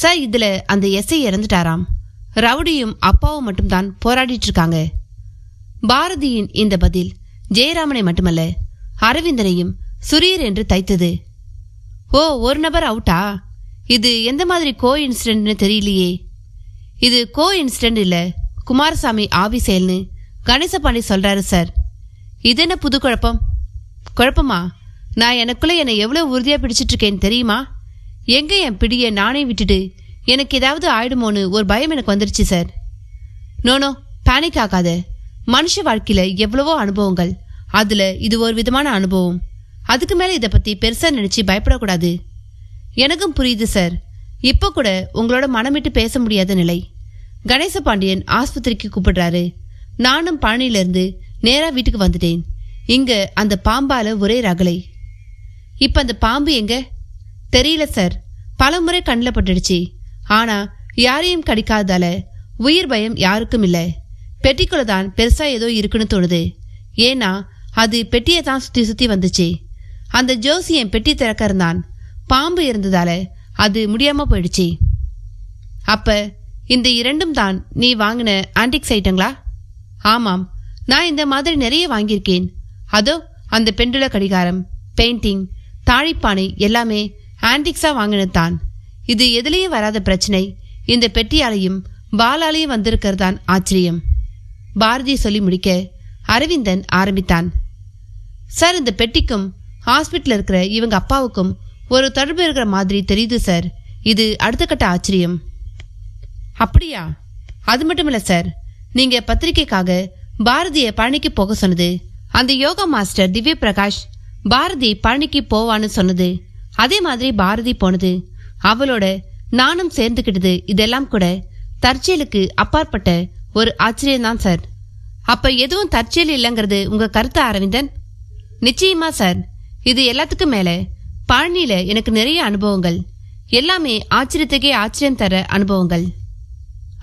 சார், இதுல அந்த எஸ்ஐ இறந்துட்டாராம். ரவுடியும் அப்பாவும் மட்டும்தான் போராடிட்டு இருக்காங்க. பாரதியின் இந்த பதில் ஜெயராமனை மட்டுமல்ல, அரவிந்தனையும் சுரீர் என்று தைத்தது. ஓ, ஒரு நபர் அவுட்டா? இது எந்த மாதிரி கோ இன்சிடென்ட்னு தெரியலையே. இது கோ இன்சிடென்ட் இல்ல, குமாரசாமி ஆவி செயல்னு கணேசபாண்டி சொல்றாரு சார். இது என்ன புது குழப்பம்? குழப்பமா? நான் எனக்குள்ள என்னை எவ்வளவு உறுதியா பிடிச்சிட்டு இருக்கேன்னு தெரியுமா? எங்க என் பிடிய நானே விட்டுட்டு எனக்கு ஏதாவது ஆயிடுமோன்னு ஒரு பயம் எனக்கு வந்துருச்சு சார். நோனோ, பேனிக் ஆகாத. மனுஷ வாழ்க்கையில எவ்வளவோ அனுபவங்கள், அதுல இது ஒரு விதமான அனுபவம். அதுக்கு மேல இதை பத்தி பெருசா நினைச்சு பயப்படக்கூடாது. எனக்கும் புரியுது சார். இப்போ கூட உங்களோட மனமிட்டு பேச முடியாத நிலை. கணேச பாண்டியன் ஆஸ்பத்திரிக்கு கூப்பிடுறாரு. நானும் பழனியிலிருந்து நேரா வீட்டுக்கு வந்துட்டேன். இங்க அந்த பாம்பால ஒரே ரகலை. இப்ப அந்த பாம்பு எங்க தெரியல சார். பல முறை கண்ணில் பட்டுடுச்சு. ஆனா யாரையும் கடிக்காததால உயிர் பயம் யாருக்கும் இல்லை. பெட்டிக்குள்ள தான் பெருசா ஏதோ இருக்குன்னு தோணுது. ஏன்னா அது பெட்டியை தான் சுத்தி சுத்தி வந்துச்சு. அந்த ஜோசியன் பெட்டி திறக்க இருந்தான். பாம்பு இருந்ததால அது முடியாம போயிடுச்சு. அப்ப இந்த இரண்டும் தான் நீ வாங்கின ஆன்டிக்ஸ் ஐட்டங்களா? ஆமாம், நான் இந்த மாதிரி நிறைய வாங்கியிருக்கேன். அதோ அந்த பெண்டுல கடிகாரம், பெயிண்டிங், தாழிப்பானை எல்லாமே ஆன்டிக்ஸா வாங்கினது தான். இது எதுலேயும் வராத பிரச்சனை இந்த பெட்டியாலையும் பாலாலையும் வந்திருக்கிறதான் ஆச்சரியம். பாரதி சொல்லி முடிக்க அரவிந்தன் ஆரம்பித்தான். சார், இந்த பெட்டிக்கும் ஹாஸ்பிட்டல் இருக்கிற இவங்க அப்பாவுக்கும் ஒரு தொடர்பு இருக்கிற மாதிரி தெரியுது சார். இது அடுத்த கட்ட ஆச்சரியம். அப்படியா? அது மட்டும் இல்ல சார், நீங்க பத்திரிக்கைக்காக பாரதிய பழனிக்கு போக சொன்னது, அந்த யோகா மாஸ்டர் திவ்ய பிரகாஷ் பாரதி பழனிக்கு போவான்னு சொன்னது, அதே மாதிரி பாரதி போனது, அவளோட நானும் சேர்ந்துக்கிட்டது, இதெல்லாம் கூட தற்செயலுக்கு அப்பாற்பட்ட ஒரு ஆச்சரியம்தான் சார். அப்ப எதுவும் தற்செயல் இல்லைங்கிறது உங்க கருத்து அரவிந்தன்? நிச்சயமா சார். இது எல்லாத்துக்கும் மேல பழனியில எனக்கு நிறைய அனுபவங்கள், எல்லாமே ஆச்சரியத்துக்கே ஆச்சரியம் தர அனுபவங்கள்.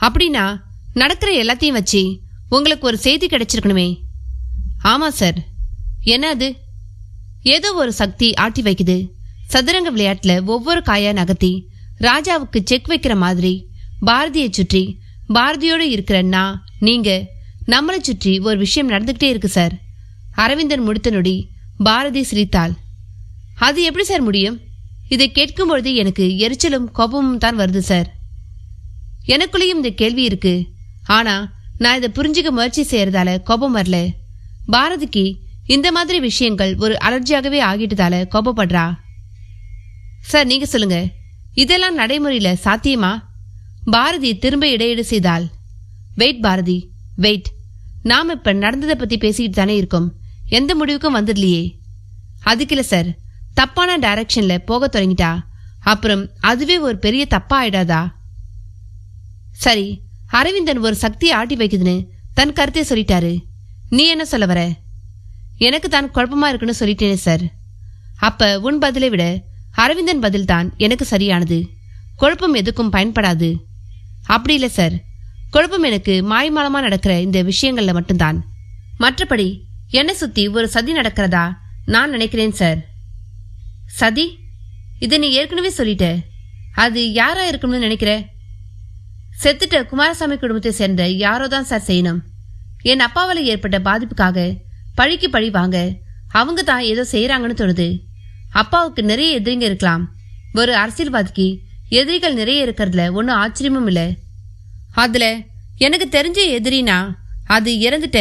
அப்படின்னா நடக்கிற எல்லாத்தையும் வச்சு உங்களுக்கு ஒரு செய்தி கிடைச்சிருக்கணுமே? ஆமா சார். என்ன அது? ஏதோ ஒரு சக்தி ஆட்டி வைக்குது. சதுரங்க விளையாட்டுல ஒவ்வொரு காயா நகர்த்தி ராஜாவுக்கு செக் வைக்கிற மாதிரி பாரதியை சுற்றி, பாரதியோடு இருக்கிற நான், நீங்க, நம்மளை சுற்றி ஒரு விஷயம் நடந்துகிட்டே இருக்கு சார். அரவிந்தன் முடித்த நொடி பாரதி சிரித்தாள். அது எப்படி சார் முடியும்? இதை கேட்கும் பொழுது எனக்கு எரிச்சலும் கோபமும் தான் வருது சார். எனக்குள்ளேயும் இந்த கேள்வி இருக்கு. ஆனா நான் இதை புரிஞ்சுக்க முயற்சி செய்யறதால கோபம் வரல. பாரதிக்கு இந்த மாதிரி விஷயங்கள் ஒரு அலர்ஜியாகவே ஆகிட்டதால கோபப்படுறா. சார், நீங்க சொல்லுங்க, இதெல்லாம் நடைமுறையில சாத்தியமா? பாரதி திரும்ப இடையீடு செய்தாள். Wait Bharathi, wait. நாம இப்ப நடந்ததை பத்தி பேசிக்கிட்டு தானே இருக்கோம். எந்த முடிவுக்கும் வந்துடலையே. அதுக்கில்ல சார், தப்பான டைரக்ஷன்ல போக தொடங்கிட்டா அப்புறம் அதுவே ஒரு பெரிய தப்பா ஆயிடாதா? சரி, அரவிந்தன் ஒரு சக்தியை ஆட்டி வைக்குதுன்னு தன் கருத்தை சொல்லிட்டாரு. நீ என்ன சொல்ல வர? எனக்கு தான் குழப்பமா இருக்குன்னு சொல்லிட்டேனே சார். அப்ப உன் பதிலை விட அரவிந்தன் பதில் தான் எனக்கு சரியானது. குழப்பம் எதுக்கும் பயன்படாது. அப்படி இல்லை சார். குழப்பம் எனக்கு மாய்மாலமா நடக்கிற இந்த விஷயங்கள்ல மட்டும்தான். மற்றபடி என்னை சுத்தி ஒரு சதி நடக்கிறதா நான் நினைக்கிறேன் சார். சதி? இதை நீ ஏற்கனவே சொல்லிட்ட. அது யாரா இருக்கணும்னு நினைக்கிற? செத்துட்ட குமாரசாமி குடும்பத்தை சேர்ந்த யாரோ தான் சார் செய்யணும். என் அப்பாவால் ஏற்பட்ட பாதிப்புக்காக பழிக்கு பழி வாங்க அவங்க தான் ஏதோ செய்யறாங்கன்னு தோணுது. அப்பாவுக்கு நிறைய எதிரிங்க இருக்கலாம். ஒரு அரசியல்வாதிக்கு எதிரிகள் நிறைய இருக்கிறதுல ஒன்னும் ஆச்சரியமும் இல்லை. அதுல எனக்கு தெரிஞ்ச எதிரினா அது இறந்துட்ட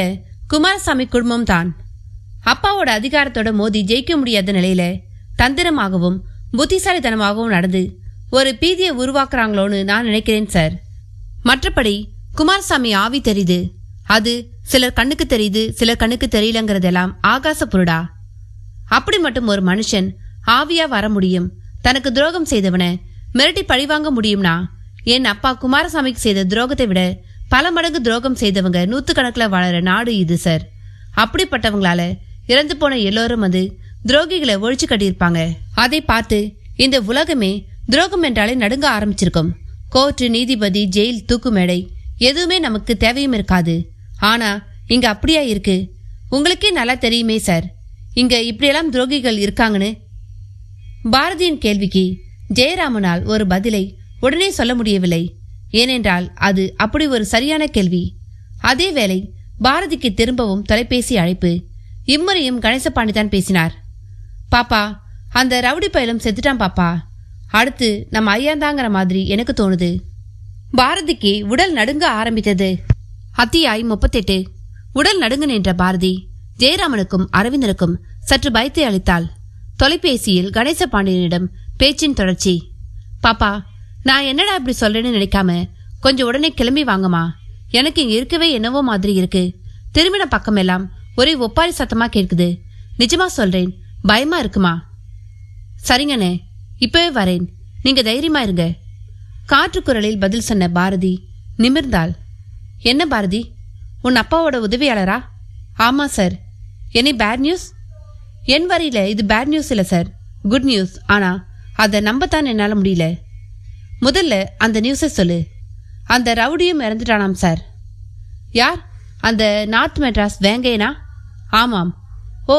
குமாரசாமி குடும்பம் தான். அப்பாவோட அதிகாரத்தோட மோதி ஜெயிக்க முடியாத நிலையில தந்திரமாகவும் புத்திசாலித்தனமாகவும் நடந்து ஒரு பீதியை உருவாக்குறாங்களோன்னு நான் நினைக்கிறேன் சார். மற்றபடி குமாரசாமி ஆவி தெரியுது. அது சிலர் கண்ணுக்கு தெரியுது, சிலர் கண்ணுக்கு தெரியலங்கிறதெல்லாம் ஆகாச பொருடா. அப்படி மட்டும் ஒரு மனுஷன் ஆவியா வர முடியும். தனக்கு துரோகம் செய்தவனை மிரட்டி பழிவாங்க முடியும்னா என் அப்பா குமாரசாமிக்கு செய்த துரோகத்தை விட பல மடங்கு துரோகம் செய்தவங்க நூத்துக்கணக்கில் வாழற நாடு இது சார். அப்படிப்பட்டவங்களால இறந்து போன எல்லோரும் வந்து துரோகிகளை ஒழிச்சு கட்டியிருப்பாங்க. அதை பார்த்து இந்த உலகமே துரோகம் என்றாலே நடுங்க ஆரம்பிச்சிருக்கும். கோர்ட்டு, நீதிபதி, ஜெயில், தூக்கு மேடை எதுவுமே நமக்கு தேவையும் இருக்காது. ஆனா இங்க அப்படியா இருக்கு? உங்களுக்கே நல்லா தெரியுமே சார், இங்க இப்படியெல்லாம் துரோகிகள் இருக்காங்கன்னு. பாரதியின் கேள்விக்கு ஜெயராமனால் ஒரு பதிலை உடனே சொல்ல முடியவில்லை. ஏனென்றால் அது அப்படி ஒரு சரியான கேள்வி. அதே வேளை பாரதிக்கு திரும்பவும் தொலைபேசி அழைப்பு. இம்முறையும் கணேசபாண்டி தான் பேசினார். பாப்பா, அந்த ரவுடி பயலும் செத்துட்டான் பாப்பா. அடுத்து நம்ம ஐயாந்தாங்கிற மாதிரி எனக்கு தோணுது. பாரதிக்கு உடல் நடுங்க ஆரம்பித்தது. அத்தியாயம் 38. உடல் நடுங்க நின்ற பாரதி ஜெயராமனுக்கும் அரவிந்தனுக்கும் சற்று பயத்தை அளித்தாள். தொலைபேசியில் கணேசபாண்டியனிடம் பேச்சின் தொடர்ச்சி. பாப்பா, நான் என்னடா இப்படி சொல்றேன்னு நினைக்காம கொஞ்சம் உடனே கிளம்பி வாங்கம்மா. எனக்கு இங்க இருக்கவே என்னவோ மாதிரி இருக்கு. திரும்பின பக்கம் எல்லாம் ஒரே ஒப்பாரி சத்தமா கேட்குது. நிஜமா சொல்றேன், பயமா இருக்குமா? சரிங்கண்ணே, இப்பவே வரேன். நீங்க தைரியமா இருங்க. காற்றுக்குரலில் பதில் சொன்ன பாரதி நிமிர்ந்தாள். என்ன பாரதி, உன் அப்பாவோட உதவியாளரா? ஆமா சார். Any bad news? என் வரையில இது பேட் நியூஸ் இல்லை சார், குட் நியூஸ். ஆனா அதை நம்பத்தான் என்னால் முடியல. முதல்ல அந்த நியூஸை சொல்லு. அந்த ரவுடியும் இறந்துட்டானாம் சார். யார்? அந்த நார்த் மெட்ராஸ் வேங்கையனா? ஆமாம். ஓ,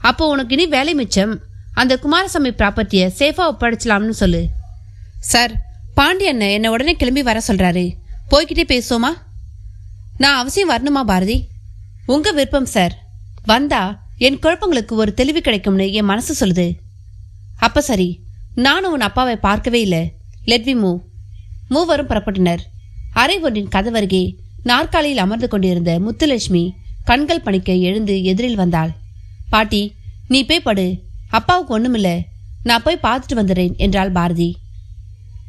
அப்போ உனக்கு இனி வேலை மிச்சம். அந்த குமாரசாமி ப்ராப்பர்ட்டியை சேஃபா ஒப்படைச்சலாம்னு சொல்லு. சார், பாண்டியண்ண என்னை உடனே கிளம்பி வர சொல்றாரு. போய்கிட்டே பேசுவோமா? நான் அவசியம் வரணுமா பாரதி? உங்க விருப்பம் சார். வந்தா என் குழப்பங்களுக்கு ஒரு தெளிவு கிடைக்கும்னு என் மனசு சொல்லுது. அப்ப சரி, நானும் உன் அப்பாவை பார்க்கவே இல்லை. Let we move. மூவரும் புறப்பட்டனர். அறை ஒன்றின் கதவருகே நாற்காலியில் அமர்ந்து கொண்டிருந்த முத்துலட்சுமி கண்கள் பணிக்க எழுந்து எதிரில் வந்தாள். பாட்டி, நீ போய் படு, அப்பாவுக்கு ஒண்ணுமில்ல, நான் போய் பார்த்துட்டு வந்துடுறேன் என்றாள் பாரதி.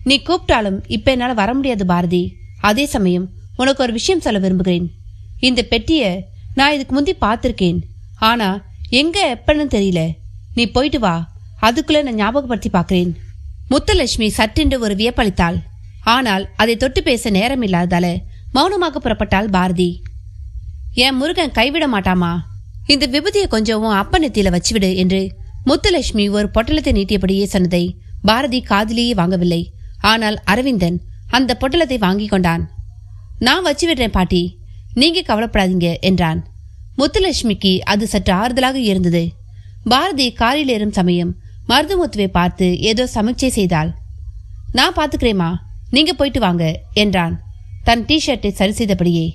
நீ கூப்பிட்டாலும் இப்ப என்னால் வர முடியாது பாரதி. அதே சமயம் உனக்கு ஒரு விஷயம் சொல்ல விரும்புகிறேன். இந்த பெட்டியை நான் இதுக்கு முந்தி பார்த்துருக்கேன். ஆனா எங்க எப்பன்னு தெரியல. நீ போயிட்டு வா, அதுக்குள்ள நான் ஞாபகப்படுத்தி பார்க்கிறேன். முத்துலட்சுமி சற்றென்று ஒரு வியப்பளித்தாள். ஆனால் அதை தொட்டு பேச நேரம் இல்லாததால மௌனமாக புறப்பட்டாள் பாரதி. என் முருகன் கைவிட மாட்டாமா? இந்த விபூதியை கொஞ்சம் அப்ப நெத்தியில வச்சுவிடு என்று முத்துலட்சுமி ஒரு பொட்டலத்தை நீட்டியபடியே சொன்னதை பாரதி காதிலேயே வாங்கவில்லை. ஆனால் அரவிந்தன் அந்த பொட்டலத்தை வாங்கி கொண்டான். நான் வச்சு விடுறேன் பாட்டி, நீங்க கவலைப்படாதீங்க என்றான். முத்துலட்சுமிக்கு அது சற்று ஆறுதலாக இருந்தது. பாரதி காரில் ஏறும் சமயம் மருதுமுத்துவை பார்த்து ஏதோ சமீட்சை செய்தாள். நான் பாத்துக்கிறேம்மா, நீங்க போயிட்டு வாங்க என்றான் தன் டிஷர்ட்டை சரி செய்தபடியே.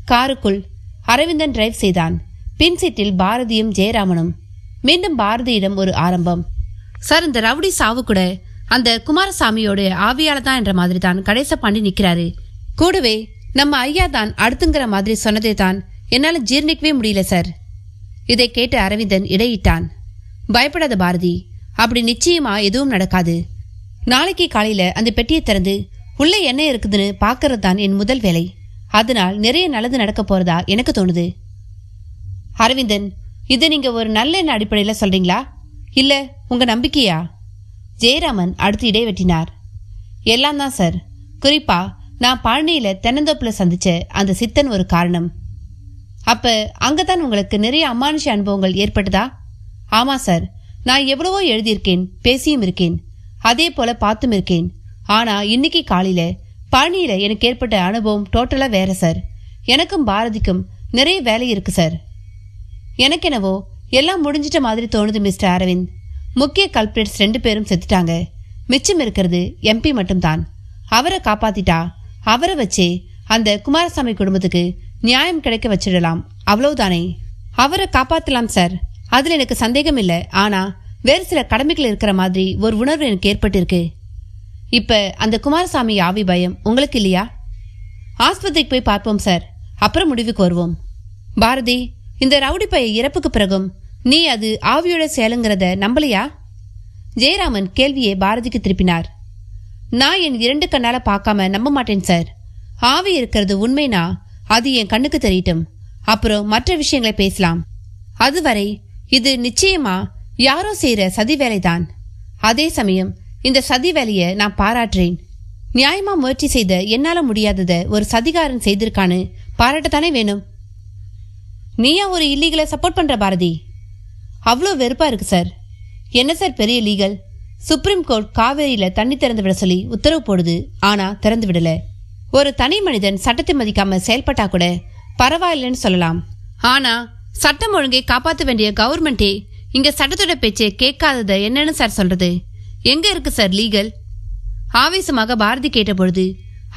காருக்குள் அரவிந்தன் டிரைவ் செய்தான். பின் சீட்டில் பாரதியும் ஜெயராமனும். மீண்டும் பாரதியிடம் ஒரு ஆரம்பம். சார், இந்த ரவுடி சாவு கூட அந்த குமாரசாமியோட ஆவியால தான் என்ற மாதிரி தான் கடைச பாண்டி நிக்கிறாரு. கூடவே நம்ம ஐயா தான் அடுத்துங்கிற மாதிரி சொன்னதை தான் என்னால ஜீர்ணிக்கவே முடியல சார். இதை கேட்டு அரவிந்தன் இடையிட்டான். பயப்படாத பாரதி, அப்படி நிச்சயமா எதுவும் நடக்காது. நாளைக்கு காலையில அந்த பெட்டியை திறந்து உள்ள என்ன இருக்குதுன்னு பாக்கிறது தான் என் முதல் வேலை. அதனால் நிறைய நல்லது நடக்க போறதா எனக்கு தோணுது. அரவிந்தன், இது நீங்க ஒரு நல்ல எண்ண அடிப்படையில சொல்றீங்களா, இல்ல உங்க நம்பிக்கையா? ஜெயராமன் அடுத்து இடைவெட்டினார். எல்லாம் தான் சார். குறிப்பா நான் பழனியில தென்னந்தோப்புல சந்திச்ச அந்த சித்தன் ஒரு காரணம். அப்ப அங்கதான் உங்களுக்கு நிறைய அமானுஷ அனுபவங்கள் ஏற்பட்டதா? ஆமா சார், நான் எவ்வளவோ எழுதியிருக்கேன், பேசியும் இருக்கேன், அதே போல பார்த்தும் இருக்கேன். ஆனா இன்னைக்கு காலையில பழனியில எனக்கு ஏற்பட்ட அனுபவம் டோட்டலா வேற சார். எனக்கும் பாரதிக்கும் நிறைய வேலை இருக்கு சார். எனக்கெனவோ எல்லாம் முடிஞ்சிட்ட மாதிரி தோணுது மிஸ்டர் அரவிந்த். முக்கிய கல்பிரேட்ஸ் 2 பேரும் செத்துட்டாங்க. மிச்சம் இருக்கிறது எம்பி மட்டும்தான். அவரை காப்பாத்திட்டா அவரை வச்சே அந்த குமாரசாமி குடும்பத்துக்கு நியாயம் கிடைக்க வச்சிடலாம், அவ்வளவுதானே? அவரை காப்பாத்தலாம் சார், அதுல எனக்கு சந்தேகம் இல்லை. ஆனா வேறு சில கடமைகள் இருக்கிற மாதிரி ஒரு உணர்வு எனக்கு ஏற்பட்டிருக்கு. இப்ப அந்த குமாரசாமி ஆவி பயம் உங்களுக்கு இல்லையா? ஆஸ்பத்திரிக்கு போய் பார்ப்போம் சார், அப்புறம் முடிவுக்கு வருவோம். பாரதி, இந்த ரவுடி பைய இறப்புக்கு பிறகும் நீ அது ஆவியோட சேலுங்கிறத நம்பலையா? ஜெயராமன் கேள்வியை பாரதிக்கு திருப்பினார். நான் என் 2 கண்ணால பார்க்காம நம்ப மாட்டேன் சார். ஆவி இருக்கிறது உண்மைனா அது என் கண்ணுக்கு தெரியட்டும், அப்புறம் மற்ற விஷயங்களை பேசலாம். அதுவரை இது நிச்சயமா யாரோ செய்யற சதி வேலைதான். அதே சமயம் இந்த சதி வேலையை நான் பாராட்டுறேன். நியாயமா முயற்சி செய்த என்னால முடியாதத ஒரு சதிகாரன் செய்திருக்கான்னு பாராட்டத்தானே வேணும். நீயா ஒரு இல்லீகலை சப்போர்ட் பண்ற பாரதி? அவ்வளோ வெறுப்பா இருக்கு சார். என்ன சார் பெரிய லீகல்? சுப்ரீம் கோர்ட் காவேரியில தண்ணி திறந்து விட சொல்லி உத்தரவு போடுது, ஆனா திறந்து விடல. ஒரு தனி மனிதன் சட்டத்தை மதிக்காம செயல்பட்டா கூட பரவாயில்லைன்னு சொல்லலாம். ஆனா சட்டம் ஒழுங்கை காப்பாற்ற வேண்டிய கவர்மெண்டே இங்க சட்டத்தோட பேச்சை கேட்காதத என்னன்னு சார் சொல்றது? எங்க இருக்கு சார் லீகல்? ஆவேசமாக பாரதி கேட்டபொழுது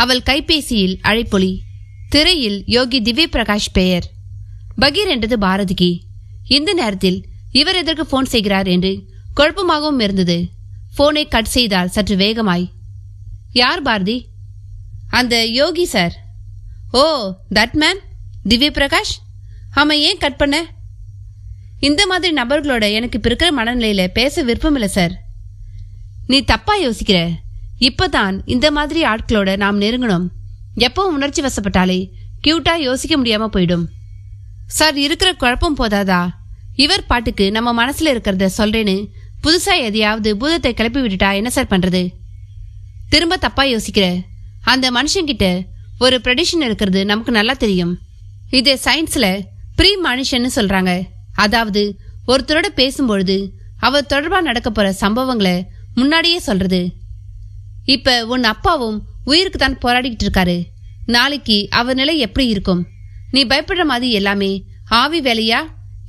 அவள் கைபேசியில் அழைப்பொலி. திரையில் யோகி திவ்ய பிரகாஷ் பெயர். பகீர் என்றது பாரதிக்கு. இந்த நேரத்தில் இவர் எதற்கு போன் செய்கிறார் என்று குழப்பமாகவும் இருந்தது. போனை கட் செய்தால் சற்று வேகமாய். யார் பாரதி? அந்த யோகி சார். ஓ, தட் மேன் திவ்ய பிரகாஷ். ஆமா, ஏன் கட் பண்ண? இந்த மாதிரி நபர்களோட எனக்கு இப்ப இருக்கிற மனநிலையில பேச விருப்பம் இல்லை சார். நீ தப்பா யோசிக்கிற. இப்பதான் இந்த மாதிரி ஆட்களோட நாம் நெருங்கணும். எப்பவும் உணர்ச்சி வசப்பட்டாலே கியூட்டா யோசிக்க முடியாம போயிடும் சார். இருக்கிற குழப்பம் போதாதா? இவர் பாட்டுக்கு நம்ம மனசுல இருக்கிறத சொல்றேன்னு புதுசா எதையாவது பூதத்தை கிளப்பி விட்டுட்டா என்ன சார் பண்றது? திரும்ப தப்பா யோசிக்கிற. அந்த மனுஷங்கிட்ட ஒரு ப்ரெடிஷன் இருக்கிறது நமக்கு நல்லா தெரியும். இது சயின்ஸ்ல ப்ரீ மனுஷன்னு சொல்றாங்க. அதாவது ஒருத்தரோட பேசும்பொழுது அவர் தொடர்பா நடக்க போற சம்பவங்களை முன்னாடியே சொல்றது. இப்ப உன் அப்பாவும் உயிருக்கு தான் போராடிக்கிட்டு இருக்காரு. நாளைக்கு அவர் நிலை எப்படி இருக்கும்? நீ பயப்படுற மாதிரி எல்லாமே ஆவி வேலையா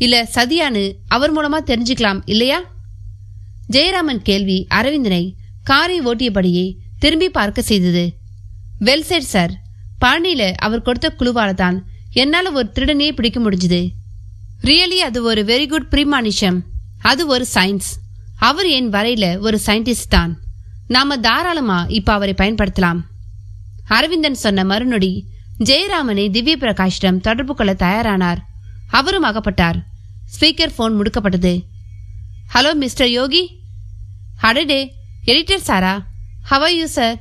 இல்ல சதியான்னு அவர் மூலமா தெரிஞ்சுக்கலாம் இல்லையா? ஜெயராமன் கேள்வி அரவிந்தனை காரை ஓட்டியபடியே திரும்பி பார்க்க செய்தது. Well set sir. பழனியில அவர் கொடுத்த குழுவால தான் என்னால ஒரு திருடனையே பிடிக்க முடிஞ்சது. ரியலி அது ஒரு வெரி குட் ப்ரீமானிஷம். அது ஒரு சயின்ஸ். அவர் என் வரையில ஒரு சயின்டிஸ்ட் தான். நாம தாராளமா இப்ப அவரை பயன்படுத்தலாம். அரவிந்தன் சொன்ன மறுநொடி ஜெயராமனை திவ்ய பிரகாஷிடம் தொடர்பு கொள்ள தயாரானார். அவரும் அகப்பட்டார். ஸ்பீக்கர் போன் முடுக்கப்பட்டது. Hello mister Yogi. அடடே, எடிட்டர் சாரா. How are you sir?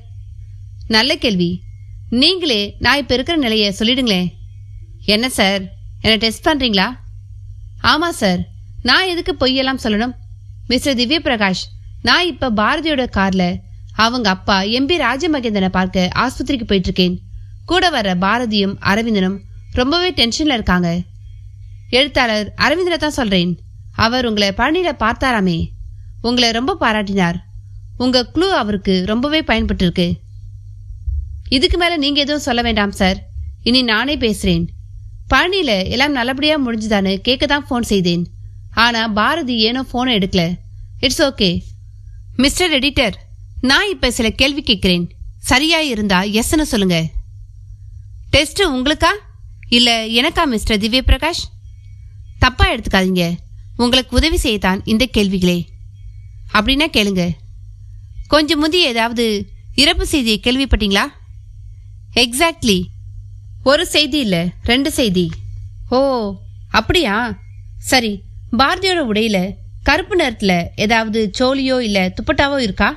நல்ல கேள்வி. நீங்களே நான் இப்ப இருக்கிற நிலையை சொல்லிடுங்களே. என்ன சார், என்ன டெஸ்ட் பண்றீங்களா? ஆமா சார். நான் எதுக்கு பொய்யெல்லாம் சொல்லணும்? மிஸ்டர் திவ்ய பிரகாஷ், நான் இப்ப பாரதியோட கார்ல அவங்க அப்பா எம்பி ராஜமகேந்திரனை பார்க்க ஆஸ்பத்திரிக்கு போயிட்டு இருக்கேன். கூட வர பாரதியும் அரவிந்தனும் ரொம்பவே டென்ஷன்ல இருக்காங்க. எழுத்தாளர் அரவிந்தனை தான் சொல்றேன். அவர் உங்களை பழனியில பார்த்தாராமே. உங்களை ரொம்ப பாராட்டினார். உங்க க்ளூ அவருக்கு ரொம்பவே பயன்பட்டு இருக்கு. இதுக்கு மேல நீங்க எதுவும் சொல்ல வேண்டாம் சார். இனி நானே பேசுறேன். பழனியில எல்லாம் நல்லபடியா முடிஞ்சுதான்னு கேட்க தான் போன் செய்தேன். ஆனா பாரதி ஏனோ போனை எடுக்கல. It's okay. மிஸ்டர் எடிட்டர், நான் இப்ப சில கேள்வி கேட்கிறேன். சரியா இருந்தா எஸ்ன்னு சொல்லுங்க. டெஸ்ட் உங்களுக்கா இல்ல எனக்கா மிஸ்டர் திவ்ய பிரகாஷ்? தப்பா எடுத்துக்காதீங்க. உங்களுக்கு உதவி செய்யத்தான் இந்த கேள்விகளே. அப்படின்னா கேளுங்க. கொஞ்சம் முந்தி ஏதாவது இறப்பு செய்தியை கேள்விப்பட்டீங்களா? எக்ஸாக்ட்லி. ஒரு செய்தி இல்ல, 2 செய்தி. ஓ அப்படியா? சரி, பாரதியோட உடையில கருப்பு நிறத்துல ஏதாவது சோழியோ இல்ல துப்பட்டாவோ இருக்கா?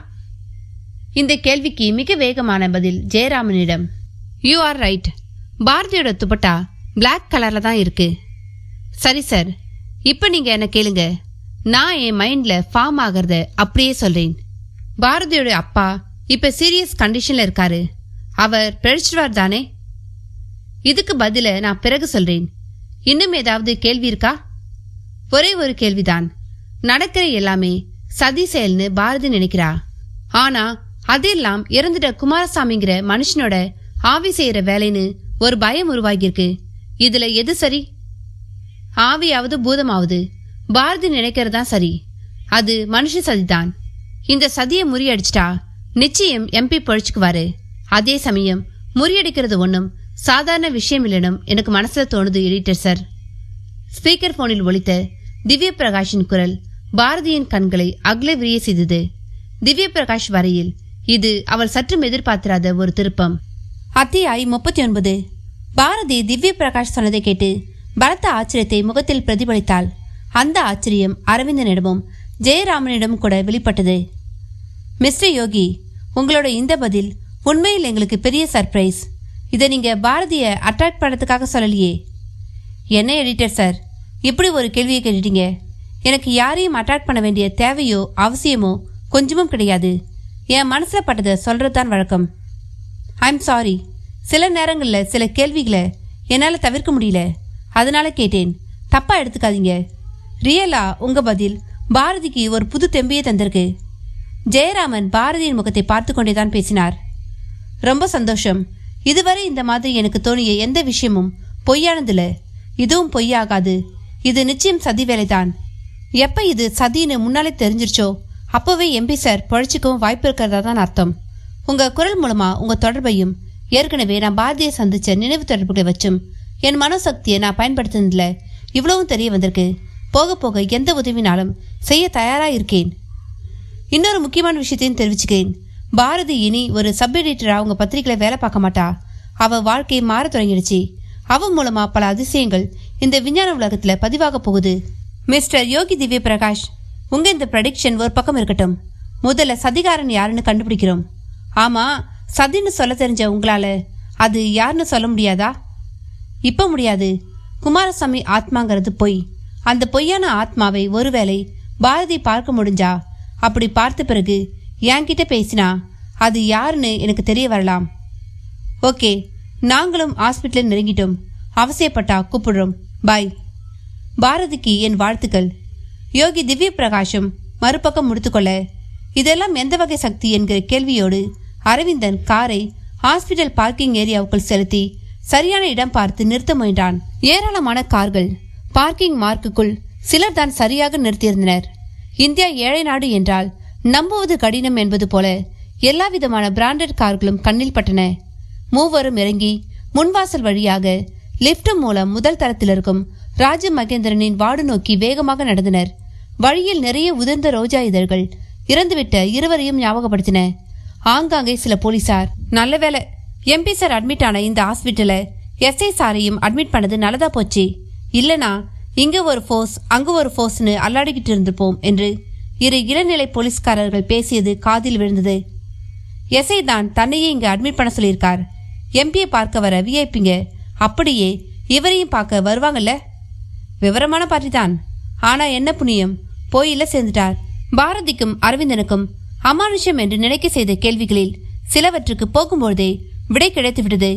இந்த கேள்விக்கு மிக வேகமான பதில் ஜெயராமனிடம். You are right. பாரதியோட துப்பட்டா பிளாக் கலர்ல தான் இருக்கு. சரி சார், இப்ப நீங்க என்ன கேளுங்க. நான் என் மைண்ட்ல ஃபார்ம் ஆகிறத அப்படியே சொல்றேன். பாரதியோட அப்பா இப்ப சீரியஸ் கண்டிஷன்ல இருக்காரு. அவர் பிழைச்சிடுவார் தானே? இதுக்கு பதில நான் பிறகு சொல்றேன். இன்னும் ஏதாவது கேள்வி இருக்கா? ஒரே ஒரு கேள்விதான். நடக்கிற எல்லாமே சதி செயல்னு பாரதி நினைக்கிறா. ஆனா அதெல்லாம் இறந்துட்ட குமாரசாமிங்கிற மனுஷனோட ஆவி செய்யற வேலைன்னு ஒரு பயம் உருவாகியிருக்கு. இதுல எது சரி? ஆவியாவது பூதமாவது பாரதி நினைக்கிறதா சரி. அது மனுஷ சதிதான். இந்த சதியை முறியடிச்சிட்டா நிச்சயம் எம்பி பொழைச்சுக்குவாரு. அதே சமயம் முறியடிக்கிறது ஒன்றும் சாதாரண விஷயம் இல்லைனும் எனக்கு மனசுல தோணுது எடிட்டர் சார். ஸ்பீக்கர் போனில் ஒலித்த திவ்ய பிரகாஷின் குரல் பாரதியின் கண்களை அகல விரிய செய்தது. திவ்ய பிரகாஷ் வரையில் இது அவள் சற்றும் எதிர்பார்த்திராத ஒரு திருப்பம். அத்தியாயம் 39. பாரதி திவ்ய பிரகாஷ் சொன்னதை கேட்டு பலத்த ஆச்சரியத்தை முகத்தில் பிரதிபலித்தாள். அந்த ஆச்சரியம் அரவிந்தனிடமும் ஜெயராமனிடம் கூட வெளிப்பட்டது. மிஸ்டர் யோகி, உங்களோட இந்த பதில் உண்மையில் எங்களுக்கு பெரிய சர்ப்ரைஸ். இதை நீங்க பாரதியை அட்ராக்ட் பண்ணுறதுக்காக சொல்லலையே. என்ன எடிட்டர் சார், இப்படி ஒரு கேள்வியை கேட்டுட்டீங்க. எனக்கு யாரையும் அட்ராக்ட் பண்ண வேண்டிய தேவையோ அவசியமோ கொஞ்சமும் கிடையாது. என் மனசுல பட்டதை சொல்றது தான் வழக்கம். I'm sorry. சில நேரங்களில் சில கேள்விகளை என்னால் தவிர்க்க முடியல, அதனால கேட்டேன். தப்பா எடுத்துக்காதீங்க. ரியலா உங்க பதில் பாரதிக்கு ஒரு புது தெம்பியை தந்திருக்கு. ஜெயராமன் பாரதியின் முகத்தை பார்த்து கொண்டேதான் பேசினார். ரொம்ப சந்தோஷம். இதுவரை இந்த மாதிரி எனக்கு தோணிய எந்த விஷயமும் பொய்யானதில்ல. இதுவும் பொய்யாகாது. இது நிச்சயம் சதி வேலைதான். எப்ப இது சதின்னு முன்னாலே தெரிஞ்சிருச்சோ அப்பவே எம்பி சார் பொழைச்சிக்கவும் வாய்ப்பு இருக்கிறதா தான் அர்த்தம். உங்க குரல் மூலமா உங்க தொடர்பையும் ஏற்கனவே நான் பாரதியை சந்திச்ச நினைவு தொடர்புகளை வச்சும் என் மனோசக்தியை நான் பயன்படுத்தினதுல இவ்வளவும் தெரிய வந்திருக்கு. போக போக எந்த உதவினாலும் செய்ய தயாரா இருக்கேன். இன்னொரு முக்கியமான விஷயத்தையும் தெரிவிச்சுக்கிறேன். பாரதி இனி ஒரு சப் எடிட்டரா உங்க பத்திரிகையில வேலை பார்க்க மாட்டா. அவ வாழ்க்கை மாற தொடங்கிடுச்சு. அவ மூலமா பல அதிசயங்கள் இந்த விஞ்ஞான உலகத்துல பதிவாக போகுது. மிஸ்டர் யோகி திவ்ய பிரகாஷ், உங்க இந்த ப்ரெடிக்ஷன் ஒரு பக்கம் இருக்கட்டும். முதல்ல சதிகாரன் யாருன்னு கண்டுபிடிக்கிறோம். ஆமா, சதின்னு சொல்ல தெரிஞ்ச உங்களால அது யாருன்னு சொல்ல முடியாதா? இப்ப முடியாது. குமாரசாமி ஆத்மாங்கிறது பொய். அந்த பொய்யான ஆத்மாவை ஒருவேளை பாரதி பார்க்க முடிஞ்சா, அப்படி பார்த்த பிறகு என்கிட்ட பேசினா அது யாருன்னு எனக்கு தெரிய வரலாம். ஓகே, நாங்களும் ஹாஸ்பிட்டலில் நெருங்கிட்டோம். அவசியப்பட்டா கூப்பிடுறோம். பாய். பாரதிக்கு என் வாழ்த்துக்கள். யோகி திவ்ய பிரகாஷும் மறுபக்கம் முடித்துக்கொள்ள, இதெல்லாம் எந்த வகை சக்தி என்கிற கேள்வியோடு அரவிந்தன் காரை ஹாஸ்பிட்டல் பார்க்கிங் ஏரியாவுக்குள் செலுத்தி சரியான இடம் பார்த்து நிறுத்த முயன்றான். ஏராளமான கார்கள் பார்க்கிங் மார்க்குக்குள் சிலர் தான் சரியாக நிறுத்தியிருந்தனர். இந்தியா ஏழை நாடு என்றால் நம்புவது கடினம் என்பது போல எல்லா விதமான பிராண்டட் கார்களும் கண்ணில் பட்டன. மூவரும் இறங்கி முன்வாசல் வழியாக லிப்ட் மூலம் முதல் தரத்தில் இருக்கும் ராஜ மகேந்திரனின் வார்டு நோக்கி வேகமாக நடந்தனர். வழியில் நிறைய உதிர்ந்த ரோஜா இதழ்கள் இறந்துவிட்ட இருவரையும் ஞாபகப்படுத்தின. ஆங்காங்கே சில போலீசார். நல்ல வேலை எம்பி சார் அட்மிட் ஆன இந்த ஹாஸ்பிட்டலை எஸ்ஐ சாரையும் அட்மிட் பண்ணது நல்லதா போச்சு. இல்லனா இங்க ஒரு ஃபோர்ஸ் அங்கு ஒரு ஃபோர்ஸ்னு அல்லாடிக்கிட்டு இருந்திருப்போம் என்று இரு இளநிலை போலீஸ்காரர்கள் பேசியது காதில் விழுந்தது. எஸ்ஐ தான் தன்னையே இங்க அட்மிட் பண்ண சொல்லியிருக்கார். எம்பியை பார்க்க வர விஐபிங்க அப்படியே இவரையும் பார்க்க வருவாங்கல்ல. விவரமான பார்ட்டி தான். ஆனா என்ன புண்ணியம், போயில சேர்ந்துட்டார். பாரதிக்கும் அரவிந்தனுக்கும் அமானுஷம் என்று நினைக்க செய்த கேள்விகளில் சிலவற்றுக்கு போகும்பொழுதே விடை கிடைத்து விட்டது.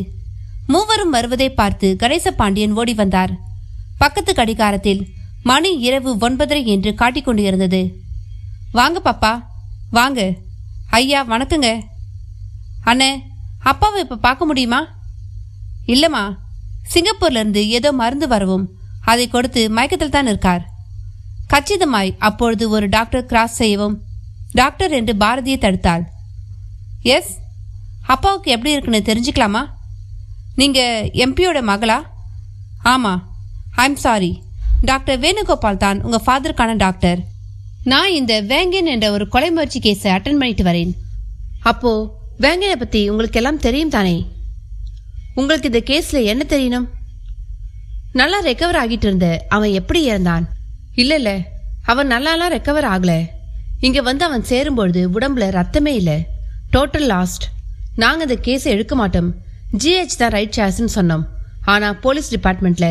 மூவரும் வருவதை பார்த்து கணேச பாண்டியன் ஓடி வந்தார். பக்கத்து கடிகாரத்தில் மணி இரவு 9:30 என்று காட்டிக்கொண்டு இருந்தது. வாங்க பாப்பா, வாங்க. ஐயா வணக்கங்க. அண்ணே, அப்பாவை இப்ப பார்க்க முடியுமா? இல்லம்மா, சிங்கப்பூர்ல இருந்து ஏதோ மருந்து வரவும் அதை கொடுத்து மயக்கத்தில் தான் இருக்கார். கச்சிதமாய் அப்பொழுது ஒரு டாக்டர் கிராஸ் செய்யவும் டாக்டர் என்று பாரதியை தடுத்தாள். எஸ், அப்பாவுக்கு எப்படி இருக்குன்னு தெரிஞ்சுக்கலாமா? நீங்க எம்பியோட மகளா? ஆமா. ஐம் சாரி, டாக்டர் வேணுகோபால் தான் உங்க ஃபாதருக்கான டாக்டர். நான் இந்த வேங்கன் என்ற ஒரு கொலை முயற்சி கேஸை அட்டன் பண்ணிட்டு வரேன். அப்போ வேங்கனை பத்தி உங்களுக்கு எல்லாம் தெரியும் தானே? உங்களுக்கு இந்த கேஸ்ல என்ன தெரியணும்? நல்லா ரெக்கவர் ஆகிட்டு இருந்த அவன் எப்படி இறந்தான்? இல்ல, அவன் நல்லாலாம் ரெக்கவர் ஆகல. இங்க வந்து அவன் சேரும்பொழுது உடம்புல ரத்தமே இல்ல. Total last. நாங்க இந்த கேஸை எடுக்க மாட்டோம், ஜிஹெச் தான் ரைட் சாய்ஸ்ன்னு சொன்னோம். ஆனா போலீஸ் டிபார்ட்மெண்ட்ல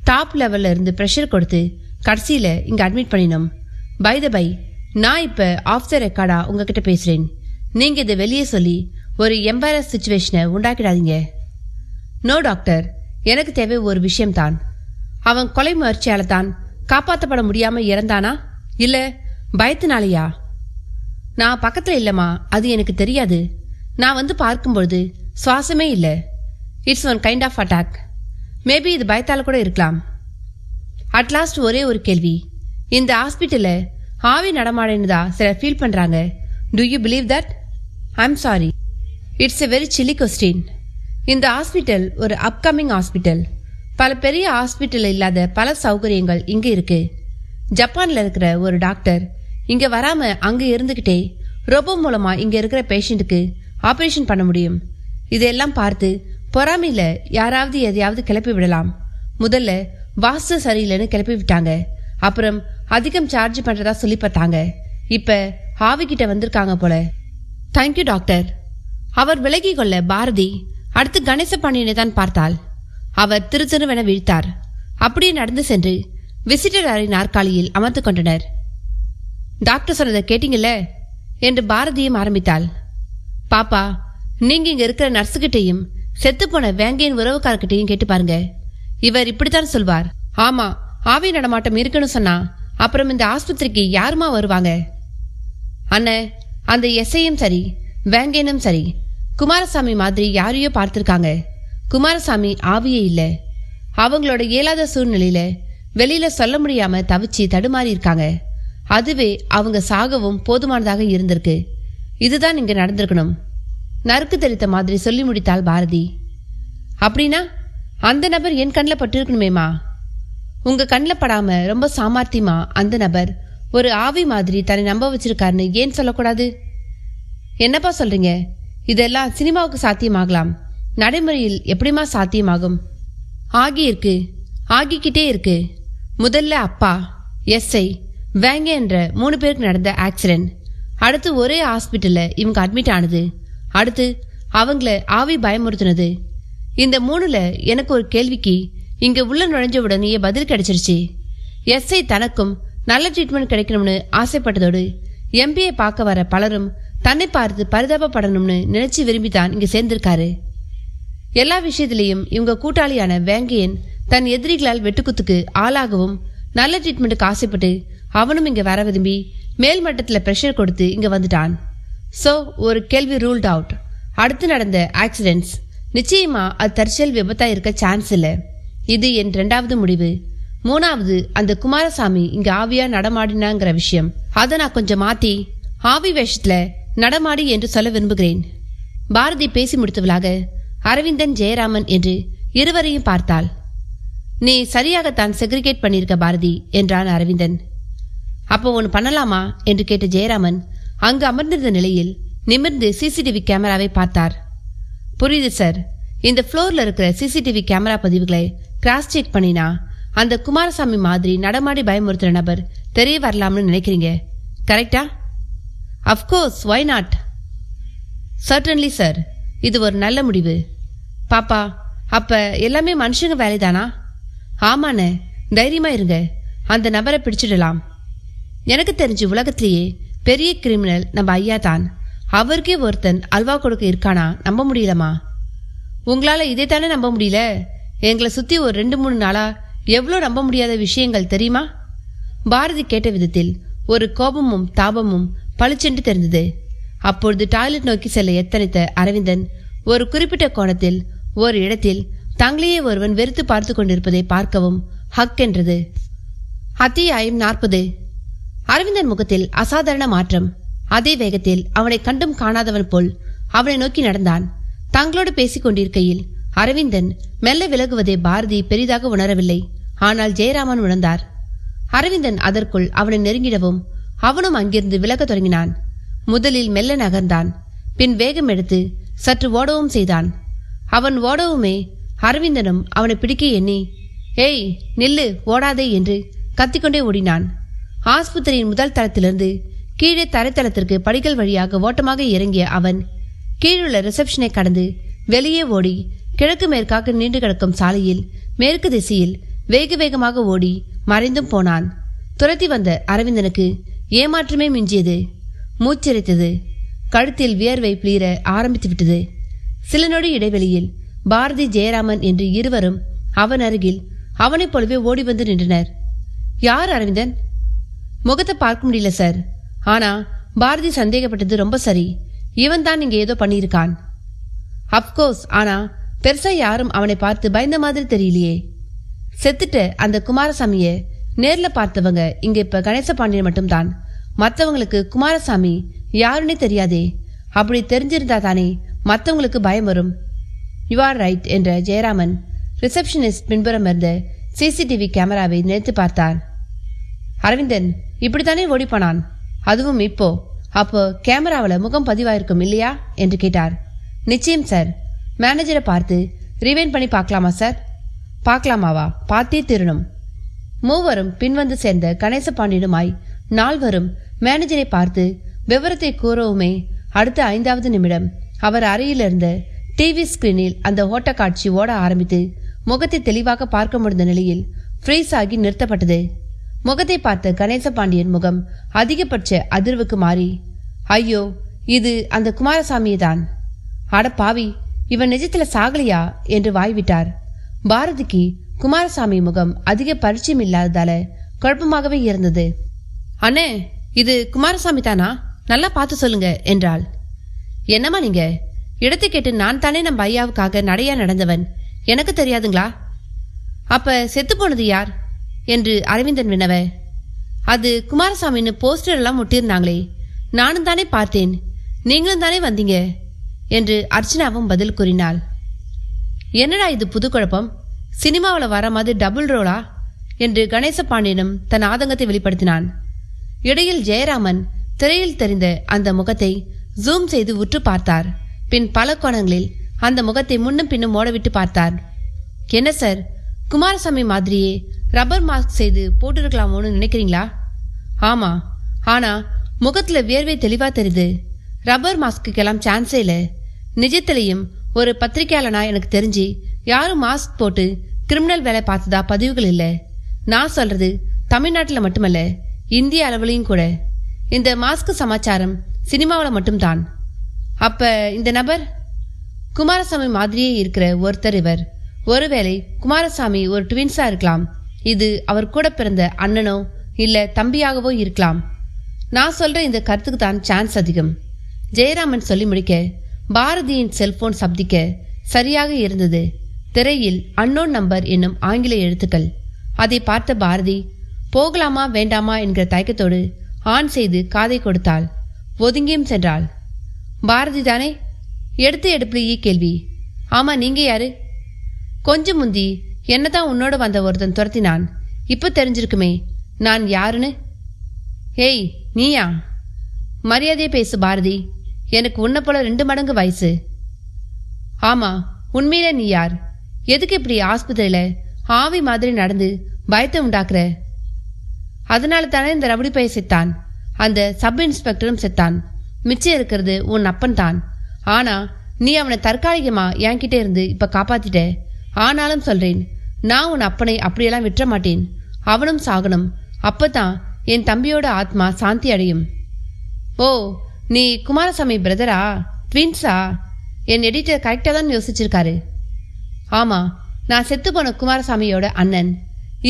டாப் லெவல்ல இருந்து ப்ரெஷர் கொடுத்து கடைசியில இங்க அட்மிட் பண்ணினோம். பை த பை, நான் இப்ப ஆஃப் த ரெக்கார்டா உங்ககிட்ட பேசுறேன். நீங்க இதை வெளியே சொல்லி ஒரு எம்பாரஸ் சிச்சுவேஷனை உண்டாக்கிடாதீங்க. நோ டாக்டர், எனக்கு தேவை ஒரு விஷயம்தான். அவன் கொலை முயற்சியால தான் காப்பாற்றப்பட முடியாம இறந்தானா இல்ல பயத்தினாலையா? நான் பக்கத்துல இல்லம்மா, அது எனக்கு தெரியாது. நான் வந்து பார்க்கும்பொழுது சுவாசமே இல்ல. It's one kind of attack. Maybe இது பயத்தால கூட இருக்கலாம். அட்லாஸ்ட் ஒரே ஒரு கேள்வி, இந்த ஹாஸ்பிட்டல்ல ஆவி நடமாடினதா சிலர் ஃபீல் பண்றாங்க. To you believe that? I'm sorry, it's a very chilli question. இந்த ஹாஸ்பிட்டல் ஒரு அப்கமிங் ஹாஸ்பிட்டல். பல பெரிய ஹாஸ்பிட்டல் இல்லாத பல சௌகரியங்கள் இங்க இருக்கு. ஜப்பான்ல இருக்கிற ஒரு டாக்டர் இங்க வராம அங்க இருந்துகிட்டே ரோபோ மூலமா இங்க இருக்கிற பேஷண்ட்டுக்கு ஆபரேஷன் பண்ண முடியும். இதெல்லாம் பார்த்து பொறாமையில யாராவது எதையாவது கிளப்பி விடலாம். முதல்ல வாஸ்து சரியில்லைன்னு கிளப்பி விட்டாங்க. அப்புறம் அதிகம் சார்ஜ் பண்றதா சொல்லி பார்த்தாங்க. இப்ப ஆவிக்கிட்ட வந்திருக்காங்க போல. Thank you doctor. அவர் விலகி கொள்ள பாரதி அடுத்து கணேச பாண்டியனை தான் பார்த்தாள். அவர் திருச்சிருவென வீழ்த்தார். அப்படியே நடந்து சென்று விசிட்டர் அறை நாற்காலியில் அமர்ந்து கொண்டனர். டாக்டர் சொன்னதை கேட்டீங்கல்ல என்று பாரதியும் ஆரம்பித்தாள். பாப்பா, நீங்க இங்க இருக்கிற நர்ஸுகிட்டையும் செத்துப்போன வேங்கையின் உறவுக்காரர்கிட்டையும் கேட்டு பாருங்க. இவர் இப்படித்தான் சொல்வார். ஆமா, ஆவி நடமாட்டம் இருக்குன்னு சொன்னா அப்புறம் இந்த ஆஸ்பத்திரிக்கு யாருமா வருவாங்க? அண்ணே, அந்த எஸ்ஐயும் சரி வேங்கையனும் சரி குமாரசாமி மாதிரி யாரையோ பார்த்திருக்காங்க. குமாரசாமி ஆவியே இல்ல. அவங்களோட இயலாத சூழ்நிலையில வெளியில சொல்ல முடியாம தவிச்சு தடுமாறி இருக்காங்க. அதுவே அவங்க சாகவும் போதுமானதாக இருந்திருக்கு. இதுதான் இங்க நடந்திருக்கணும். நறுக்கு தெரித்த மாதிரி சொல்லி முடித்தாள் பாரதி. அப்படின்னா அந்த நபர் என் கண்ணில் பட்டிருக்கணுமேமா? உங்க கண்ணில் படாம ரொம்ப சாமர்த்தியமா அந்த நபர் ஒரு ஆவி மாதிரி தன்னை நம்ப வச்சிருக்காருன்னு ஏன் சொல்லக்கூடாது? என்னப்பா சொல்றீங்க? இதெல்லாம் சினிமாவுக்கு சாத்தியமாகலாம், நடைமுறையில் எப்படிமா சாத்தியமாகும்? ஆகியிருக்கு, ஆகிக்கிட்டே இருக்கு. முதல்ல அப்பா, எஸ்ஐ, வேங்க என்ற 3 பேருக்கு நடந்த ஆக்சிடென்ட். அடுத்து ஒரே ஹாஸ்பிட்டல்ல இவங்க அட்மிட் ஆனது. அடுத்து அவங்கள ஆவி பயமுறுத்தினது. இந்த 3ல எனக்கு ஒரு கேள்விக்கு இங்க உள்ள நுழைஞ்ச உடனே பதில் கிடைச்சிருச்சு. எஸ்ஐ தனக்கும் நல்ல ட்ரீட்மெண்ட் கிடைக்கணும்னு ஆசைப்பட்டதோடு எம்பியை பார்க்க வர பலரும் தன்னை பார்த்து பரிதாபப்படணும்னு நினைச்சு விரும்பித்தான் இங்க சேர்ந்திருக்காரு. எல்லா விஷயத்திலையும் இவங்க கூட்டாளியான வேங்கையன் தன் எதிரிகளால் வெட்டுக்குத்துக்கு ஆளாகவும் நல்ல ட்ரீட்மெண்ட்டுக்கு ஆசைப்பட்டு அவனும் இங்க வர விரும்பி மேல் மட்டத்துல பிரஷர் கொடுத்து இங்க வந்துட்டான். ஸோ ஒரு கேள்வி ரூல்ட் அவுட். அடுத்து நடந்த ஆக்சிடென்ட்ஸ் நிச்சயமா அது தற்செயல் விபத்தா இருக்க சான்ஸ் இல்லை. இது என் 2வது முடிவு. 3வது, அந்த குமாரசாமி இங்க ஆவியா நடமாடினாங்கிற விஷயம். அதை நான் கொஞ்சம் மாத்தி ஆவி வேஷத்துல நடமாடி என்று சொல்ல விரும்புகிறேன். பாரதி பேசி முடித்தவளாக அரவிந்தன், ஜெயராமன் என்று இருவரையும் பார்த்தாள். நீ சரியாகத்தான் செக்ரிகேட் பண்ணியிருக்க பாரதி என்றான் அரவிந்தன். அப்போ ஒன்று பண்ணலாமா என்று கேட்ட ஜெயராமன் அங்கு அமர்ந்திருந்த நிலையில் நிமிர்ந்து சிசிடிவி கேமராவை பார்த்தார். புரியுது சார். இந்த ஃப்ளோர்ல இருக்கிற சிசிடிவி கேமரா பதிவுகளை கிராஸ் செக் பண்ணினா அந்த குமாரசாமி மாதிரி நடமாடி பயமுறுத்துற நபர் தெரிய வரலாம்னு நினைக்கிறீங்க, கரெக்டா? Of course, why not? Certainly sir, இது ஒரு நல்ல முடிவு. பாப்பா, அப்ப எல்லாமே மனுஷங்க வேலைதானா? ஆமாண்ணே, தைரியமா இருங்க, அந்த நபரை பிடிச்சிடலாம். எனக்கு தெரிஞ்சு உலகத்திலேயே பெரிய கிரிமினல் நம்ம ஐயா தான். அவருக்கே ஒருத்தன் அல்வா கொடுக்க இருக்கானா நம்ப முடியலமா? உங்களால இதை தானே நம்ப முடியல? எங்களை சுத்தி ஒரு 2-3 நாளா எவ்வளோ நம்ப முடியாத விஷயங்கள் தெரியுமா? பாரதி கேட்ட விதத்தில் ஒரு கோபமும் தாபமும் பளிச்சென்று தெரிந்தது. அப்பொழுது டாய்லெட் நோக்கி செல்ல எத்தனைத்த அரவிந்தன் ஒரு குறிப்பிட்ட கோணத்தில் ஒரு இடத்தில் தங்களையே ஒருவன் வெறுத்து பார்த்து கொண்டிருப்பதை பார்க்கவும் ஹக் என்றது. அத்தியாயம் 40. அரவிந்தன் முகத்தில் அசாதாரண மாற்றம். அதே வேகத்தில் அவனை கண்டும் காணாதவன் போல் அவனை நோக்கி நடந்தான். தங்களோடு பேசிக் கொண்டிருக்கையில் அரவிந்தன் மெல்ல விலகுவதை பாரதி பெரிதாக உணரவில்லை. ஆனால் ஜெயராமன் உணர்ந்தார். அரவிந்தன் அதற்குள் அவனை நெருங்கிடவும் அவனும் அங்கிருந்து விலகத் தொடங்கினான். முதலில் மெல்ல நகர்ந்தான், பின் வேகம் எடுத்து சற்று ஓடவும் செய்தான். அவன் ஓடவுமே அரவிந்தனும் அவனை பிடிக்க எண்ணி, ஏய் நில்லு, ஓடாதே என்று கத்திக்கொண்டே ஓடினான். ஆஸ்பத்திரியின் முதல் தளத்திலிருந்து கீழே தரைத்தளத்திற்கு படிகள் வழியாக ஓட்டமாக இறங்கிய அவன் கீழுள்ள ரிசப்ஷனை கடந்து வெளியே ஓடி கிழக்கு மேற்காக நீண்டு கிடக்கும் சாலையில் மேற்கு திசையில் வேக வேகமாக ஓடி மறைந்தும் போனான். துரத்தி வந்த அரவிந்தனுக்கு ஏமாற்றமே மிஞ்சியது. மூச்சிறைத்தது. கழுத்தில் வியர்வை பிளீர ஆரம்பித்து விட்டது. சில நொடி இடைவெளியில் பாரதி, ஜெயராமன் என்று இருவரும் அவன் அருகில் அவனைப் போலவே ஓடி வந்து நின்றனர். யார் அரவிந்தன்? முகத்தை பார்க்க முடியல சார். ஆனா பாரதி சந்தேகப்பட்டது ரொம்ப சரி. இவன் தான் இங்க ஏதோ பண்ணியிருக்கான். அப்கோர்ஸ், ஆனா பெருசா யாரும் அவனை பார்த்து பயந்த மாதிரி தெரியலையே. செத்துட்ட அந்த குமாரசாமிய நேர்ல பார்த்தவங்க இங்க இப்ப கணேசபாண்டியன் மட்டும்தான். மற்றவங்களுக்கு குமாரசாமி யாருன்னே தெரியாதே. அப்படி தெரிஞ்சிருந்தா தானே மற்றவங்களுக்கு பயம் வரும். யூ ஆர் ரைட் என்ற ஜெயராமன் ரிசப்ஷனிஸ்ட் பின்புறம் இருந்த சிசிடிவி கேமராவை நினைத்து பார்த்தார். அரவிந்தன் இப்படித்தானே ஓடி போனான், அதுவும் இப்போ. அப்போ கேமராவில் முகம் பதிவாயிருக்கும் இல்லையா என்று கேட்டார். நிச்சயம் சார். மேனேஜரை பார்த்து ரிவைண்ட் பண்ணி பார்க்கலாமா சார்? பார்க்கலாமாவா? பார்த்தே திருணும். மூவரும் பின்வந்து சேர்ந்த கணேசபாண்டியனுமாய் 4வரும் மேனேஜரை பார்த்து விவரத்தை கூறவுமே அடுத்த 5வது நிமிடம் அவர் அறையிலிருந்த டிவி ஸ்கிரீனில் அந்த ஓட்ட காட்சி ஓட ஆரம்பித்து முகத்தை தெளிவாக பார்க்க முடிந்த நிலையில் ஃப்ரீஸ் ஆகி நிறுத்தப்பட்டது. முகத்தை பார்த்த கணேசபாண்டியன் முகம் அதிகபட்ச அதிர்வுக்கு மாறி, ஐயோ, இது அந்த குமாரசாமியே தான். அட பாவி, இவன் நிஜத்துல சாகலையா என்று வாய்விட்டார். பாரதிக்கு குமாரசாமி முகம் அதிக பரிச்சயம் இல்லாததால குழப்பமாகவே இருந்தது. அண்ணே, இது குமாரசாமி தானா? நல்லா பார்த்து சொல்லுங்க என்றாள். என்னம்மா நீங்க? இடத்தை கேட்டு நான் தானே நம்ம ஐயாவுக்காக நடையா நடந்தவன், எனக்கு தெரியாதுங்களா? அப்ப செத்து போனது யார் என்று அரவிந்தன் வினவ, அது குமாரசாமின்னு போஸ்டர் எல்லாம் ஒட்டியிருந்தாங்களே, நானும் தானே பார்த்தேன், நீங்களும் தானே வந்தீங்க என்று அர்ச்சனாவும் பதில் கூறினாள். என்னடா இது புது குழப்பம்? சினிமாவில் வர மாதிரி டபுள் ரோலா என்று கணேசபாண்டியனும் தன் ஆதங்கத்தை வெளிப்படுத்தினான். இடையில் ஜெயராமன் திரையில் தெரிந்த அந்த முகத்தை ஜூம் செய்து உற்று பார்த்தார். பின் பல கோணங்களில் அந்த முகத்தை முன்னும் பின்னும் ஓடவிட்டு பார்த்தார். என்ன சார், குமாரசாமி மாதிரியே ரப்பர் மாஸ்க் செய்து போட்டிருக்கலாமோன்னு நினைக்கிறீங்களா? ஆமா, ஆனா முகத்துல வியர்வை தெளிவா தெரியுது. ரப்பர் மாஸ்க்குக்கெல்லாம் சான்ஸே இல்லை. நிஜத்திலையும் ஒரு பத்திரிகையாளனா எனக்கு தெரிஞ்சு யாரும் மாஸ்க் போட்டு கிரிமினல் வேலை பார்த்ததா பதிவுகள் இல்லை. நான் சொல்றது தமிழ்நாட்டில் மட்டுமல்ல, இந்திய அளவுலையும் கூட. இந்த மாஸ்க் சமாச்சாரம் சினிமாவில் மட்டும்தான். அப்ப இந்த நபர் குமாரசாமி மாதிரியே இருக்கிற ஒருத்தர் இவர். ஒருவேளை குமாரசாமி ஒரு ட்வின்ஸா இருக்கலாம். இது அவர் கூட பிறந்த அண்ணனோ இல்ல தம்பியாகவோ இருக்கலாம். நான் சொல்ற இந்த கருத்துக்கு தான் சான்ஸ் அதிகம். ஜெயராமன் சொல்லி முடிக்க பாரதியின் செல்போன் சப்திக்க சரியாக இருந்தது. திரையில் அன்னோன் நம்பர் என்னும் ஆங்கில எழுத்துக்கள். அதை பார்த்த பாரதி போகலாமா வேண்டாமா என்கிற தயக்கத்தோடு ஆன் செய்து காதை கொடுத்தாள். ஒதுங்கியும் சென்றாள். பாரதி தானே? எடுத்து எடுப்பிலேயே கேள்வி. ஆமா, நீங்க யாரு? கொஞ்சம் முந்தி என்னதான் உன்னோட வந்த ஒருத்தன் துரத்தினான். இப்ப தெரிஞ்சிருக்குமே நான் யாருன்னு. ஏய், நீயா? மரியாதையே பேசு பாரதி. எனக்கு உன்னை போல 2 மடங்கு வயசு. ஆமா, உண்மையில நீ யார்? எதுக்கு இப்படி ஆஸ்பத்திரியில ஆவி மாதிரி நடந்து பயத்தை உண்டாக்குற? அதனால தானே இந்த ரவுடி பைய செத்தான். அந்த சப் இன்ஸ்பெக்டரும் செத்தான். மிச்சம் இருக்கிறது உன் அப்பன் தான். ஆனா நீ அவனை தற்காலிகமா என்கிட்ட இருந்து இப்ப காப்பாத்திட்ட. ஆனாலும் சொல்றேன், நான் உன் அப்பனை அப்படியெல்லாம் விட்டுற மாட்டேன். அவனும் சாகணும். அப்பதான் என் தம்பியோட ஆத்மா சாந்தி அடையும். ஓ, நீ குமாரசாமி பிரதரா? ட்வின்ஸா? என் எடிட்டர் கரெக்டா தான் யோசிச்சிருக்காரு. ஆமா, நான் செத்து போன குமாரசாமியோட அண்ணன்.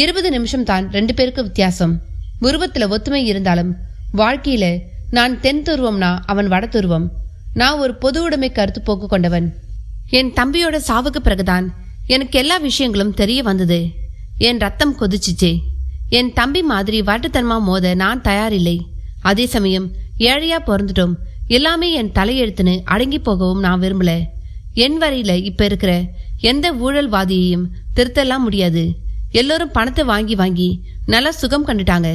20 நிமிஷம் தான் 2 பேருக்கு வித்தியாசம். உருவத்துல ஒத்துமை இருந்தாலும் வாழ்க்கையில நான் தென் துருவம்னா அவன் வட துருவம். நான் ஒரு பொது உடைமை கருத்து போக்கு கொண்டவன். என் தம்பியோட சாவுக்கு பிறகுதான் எனக்கு எல்லா விஷயங்களும் தெரிய வந்தது. என் ரத்தம் கொதிச்சிச்சு. என் தம்பி மாதிரி வாட்டுத்தனமா மோத நான் தயாரில்லை. அதே சமயம் ஏழையா பிறந்துட்டோம். எல்லாமே என் தலையெழுத்துன்னு அடங்கி போகவும் நான் விரும்பல. என் வரையில இப்ப இருக்கிற எந்த ஊழல்வாதியையும் திருத்தெல்லாம் முடியாது. எல்லோரும் பணத்தை வாங்கி வாங்கி நல்லா சுகம் கண்டுட்டாங்க.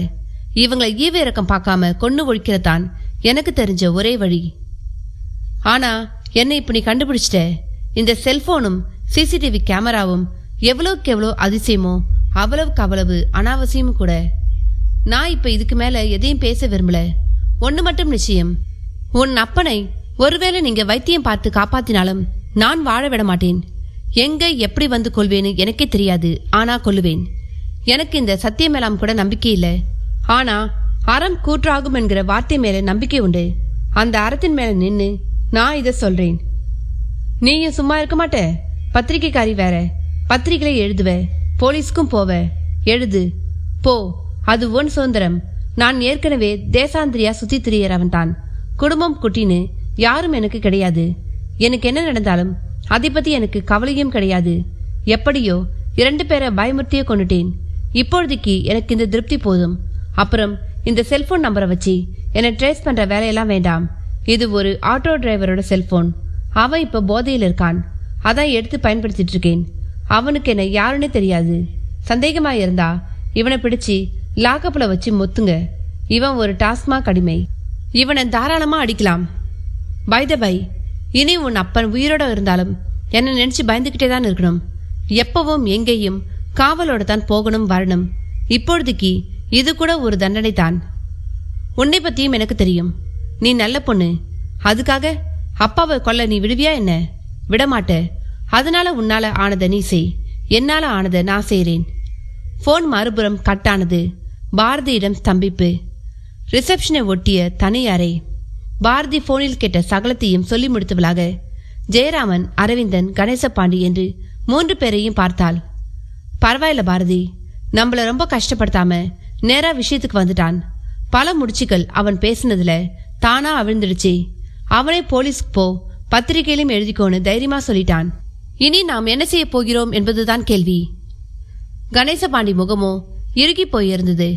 இவங்களை ஈவ இறக்கம் பார்க்காம கொன்னு ஒழிக்கிறதான் எனக்கு தெரிஞ்ச ஒரே வழி. ஆனா என்னை இப்ப நீ கண்டுபிடிச்சிட்ட. இந்த செல்போனும் சிசிடிவி கேமராவும் எவ்வளவுக்கு எவ்வளோ அதிசயமோ அவ்வளவுக்கு அவ்வளவு அனாவசியமும் கூட. நான் இப்ப இதுக்கு மேல எதையும் பேச விரும்பல. ஒண்ணு மட்டும் நிச்சயம், உன் அப்பனை ஒருவேளை நீங்க வைத்தியம் பார்த்து காப்பாத்தினாலும் நான் வாழ விட மாட்டேன். எங்க எப்படி வந்து கொள்வேன்னு எனக்கே தெரியாது. ஆனா கொல்லுவேன். எனக்கு இந்த சத்தியம் மேலாம் கூட நம்பிக்கை இல்லை. ஆனா அறம் கூற்றாகும் என்கிற வார்த்தை மேல நம்பிக்கை உண்டு. அந்த அறத்தின் மேல நின்னு நான் இதை சொல்றேன். நீயும் சும்மா இருக்க மாட்ட. பத்திரிகைக்காரி வேற. பத்திரிகைகளை எழுதுவ, போலீஸ்க்கும் போவ. எழுது போ, அது உன் சுதந்திரம். நான் ஏற்கனவே தேசாந்திரியா சுத்தி திரியறவன் தான். குடும்பம் குட்டின்னு யாரும் எனக்கு கிடையாது. எனக்கு என்ன நடந்தாலும் அதை பத்தி எனக்கு கவலையும் கிடையாது. எப்படியோ 2 பேரை பயமுறுத்தியே கொண்டுட்டேன். இப்பொழுதைக்கு எனக்கு இந்த திருப்தி போதும். அப்புறம் இந்த செல்போன் நம்பரை வச்சு என்னை ட்ரேஸ் பண்ற வேலையெல்லாம் வேண்டாம். இது ஒரு ஆட்டோ டிரைவரோட செல்போன். அவன் இப்ப போதையில் இருக்கான். அதான் எடுத்து பயன்படுத்திட்டு இருக்கேன். அவனுக்கு என்ன யாருன்னு தெரியாது. சந்தேகமா இருந்தா இவனை பிடிச்சி லாக்கப்ல வச்சு மொத்துங்க. இவன் ஒரு டாஸ்மாக் அடிமை. இவனை தாராளமா அடிக்கலாம். பை த பை, இனி உன் அப்பன் உயிரோட இருந்தாலும் என்னை நினைச்சு பயந்துகிட்டே தான் இருக்கணும். எப்பவும் எங்கேயும் காவலோட தான் போகணும் வரணும். இப்பொழுதுக்கு இது கூட ஒரு தண்டனை தான். உன்னை பத்தியும் எனக்கு தெரியும். நீ நல்ல பொண்ணு. அதுக்காக அப்பாவை கொல்ல நீ விடுவியா என்ன? விடமாட்ட. அதனால உன்னால ஆனதை நீ செய். என்னால ஆனதை நான் செய்றேன். போன் மறுபுறம் கட்டானது. பாரதியிடம் ஸ்தம்பிப்பு. ரிசப்ஷனை ஒட்டிய தனி அறை. பாரதி போனில் கேட்ட சகலத்தையும் சொல்லி முடித்தவளாக ஜெயராமன், அரவிந்தன், கணேசபாண்டி என்று 3 பேரையும் பார்த்தாள். பரவாயில்ல பாரதி, நம்மள ரொம்ப கஷ்டப்படுத்தாம நேரா விஷயத்துக்கு வந்துட்டான். பல முடிச்சுகள் அவன் பேசினதுல தானா அவிழ்ந்துடுச்சு. அவனே போலீஸ்க்கு போ, பத்திரிகையிலும் எழுதிக்கோன்னு தைரியமா சொல்லிட்டான். இனி நாம் என்ன செய்ய போகிறோம் என்பதுதான் கேள்வி. கணேசபாண்டி முகமோ இறுகி போயிருந்தது.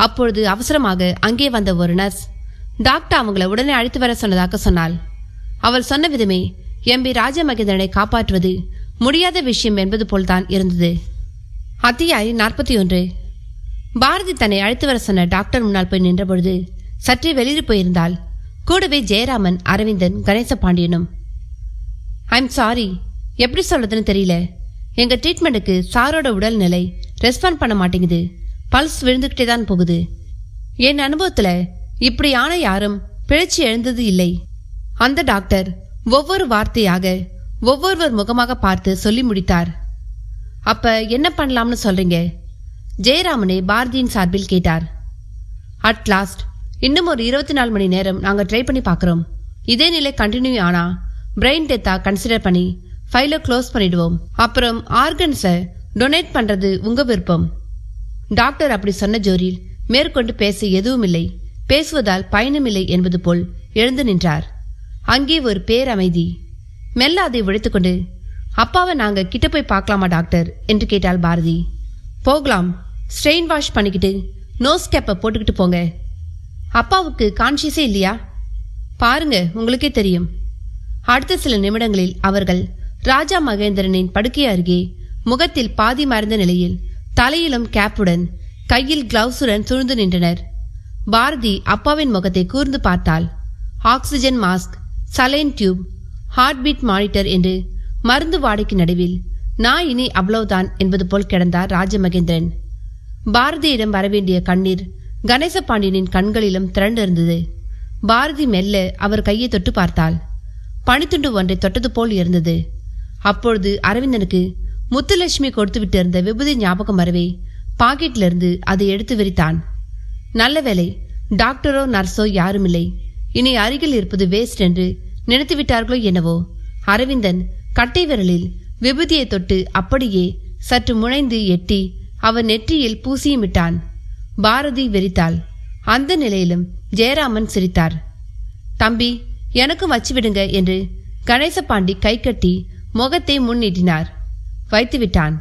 அப்பொழுது அவசரமாக அங்கே வந்த ஒரு நர்ஸ் டாக்டர் அவங்கள உடனே அழைத்து வர சொன்னதாக சொன்னாள். அவள் சொன்ன விதமே எம்பி ராஜமகேந்திரனை காப்பாற்றுவது முடியாத விஷயம் என்பது போல்தான் இருந்தது. அத்தியாயம் 41. பாரதி தன்னை அழைத்து வர சொன்ன டாக்டர் முன்னால் போய் நின்றபொழுது சற்றே வெளியில் போயிருந்தாள். கூடவே ஜெயராமன், அரவிந்தன், கணேசபாண்டியனும். ஐம் சாரி, எப்படி சொல்றதுன்னு தெரியல. எங்க ட்ரீட்மெண்ட்டுக்கு சாரோட உடல்நிலை ரெஸ்பாண்ட் பண்ண மாட்டேங்குது. பல்ஸ் விழுந்துகிட்டே தான் போகுது. என் அனுபவத்துல இப்படியான யாரும் பிழைச்சி எழுந்தது இல்லை. அந்த டாக்டர் ஒவ்வொரு வார்த்தையாக ஒவ்வொருவர் முகமாக பார்த்து சொல்லி முடித்தார். அப்ப என்ன பண்ணலாம்னு சொல்றீங்க? ஜெயராமனே பாரதியின் சார்பில் கேட்டார். அட் லாஸ்ட் இன்னும் ஒரு 24 மணி நேரம் நாங்கள் ட்ரை பண்ணி பார்க்குறோம். இதே நிலை கண்டினியூ ஆனா பிரெயின் டெத்தா கன்சிடர் பண்ணி ஃபைலை க்ளோஸ் பண்ணிடுவோம். அப்புறம் ஆர்கன்ஸை டொனேட் பண்றது உங்க விருப்பம். டாக்டர் அப்படி சொன்ன ஜோரில் மேற்கொண்டு பேச எதுவும் இல்லை, பேசுவதால் பயனுமில்லை என்பது போல் எழுந்து நின்றார். அங்கே ஒரு பேரமைதி. மெல்ல அதை உழைத்துக்கொண்டு, அப்பாவை நாங்க கிட்ட போய் பார்க்கலாமா டாக்டர் என்று கேட்டாள் பாரதி. போகலாம், ஸ்ட்ரெயின் வாஷ் பண்ணிக்கிட்டு நோஸ் கேப்பை போட்டுக்கிட்டு போங்க. அப்பாவுக்கு கான்ஷியஸே இல்லையா? பாருங்க, உங்களுக்கே தெரியும். அடுத்த சில நிமிடங்களில் அவர்கள் ராஜா மகேந்திரனின் படுக்கை அருகே முகத்தில் பாதி மறைந்த நிலையில் தலையிலும் கேப்புடன் கையில் கிளவுஸுடன் சூழ்ந்து நின்றனர். பாரதி அப்பாவின் முகத்தை கூர்ந்து பார்த்தாள். Oxygen mask, saline tube, heart beat monitor என்று மருந்து வாடைக்கு நடுவில் நான் இனி அவ்வளவுதான் என்பது போல் கிடந்தார் ராஜமகேந்திரன். பாரதியிடம் வரவேண்டிய கண்ணீர் கணேசபாண்டியனின் கண்களிலும் திரண்டிருந்தது. பாரதி மெல்ல அவர் கையை தொட்டு பார்த்தாள். பனித்துண்டு ஒன்றை தொட்டது போல் இருந்தது. அப்பொழுது அரவிந்தனுக்கு முத்துலட்சுமி கொடுத்துவிட்டு இருந்த விபூதி ஞாபகம் வரவே பாக்கெட்டிலிருந்து அதை எடுத்து விரித்தான். நல்ல வேலை, டாக்டரோ நர்ஸோ யாருமில்லை. இனி அருகில் இருப்பது வேஸ்ட் என்று நினைத்து விட்டார்களோ என்னவோ. அரவிந்தன் கட்டை விரலில் விபூதியை தொட்டு அப்படியே சற்று முனைந்து எட்டி அவன் நெற்றியில் பூசியும் விட்டான். பாரதி வெறித்தாள். அந்த நிலையிலும் ஜெயராமன் சிரித்தார். தம்பி, எனக்கும் வச்சு விடுங்க என்று கணேசபாண்டி கை கட்டி முகத்தை முன்னீட்டினார். வைத்து விட்டான்.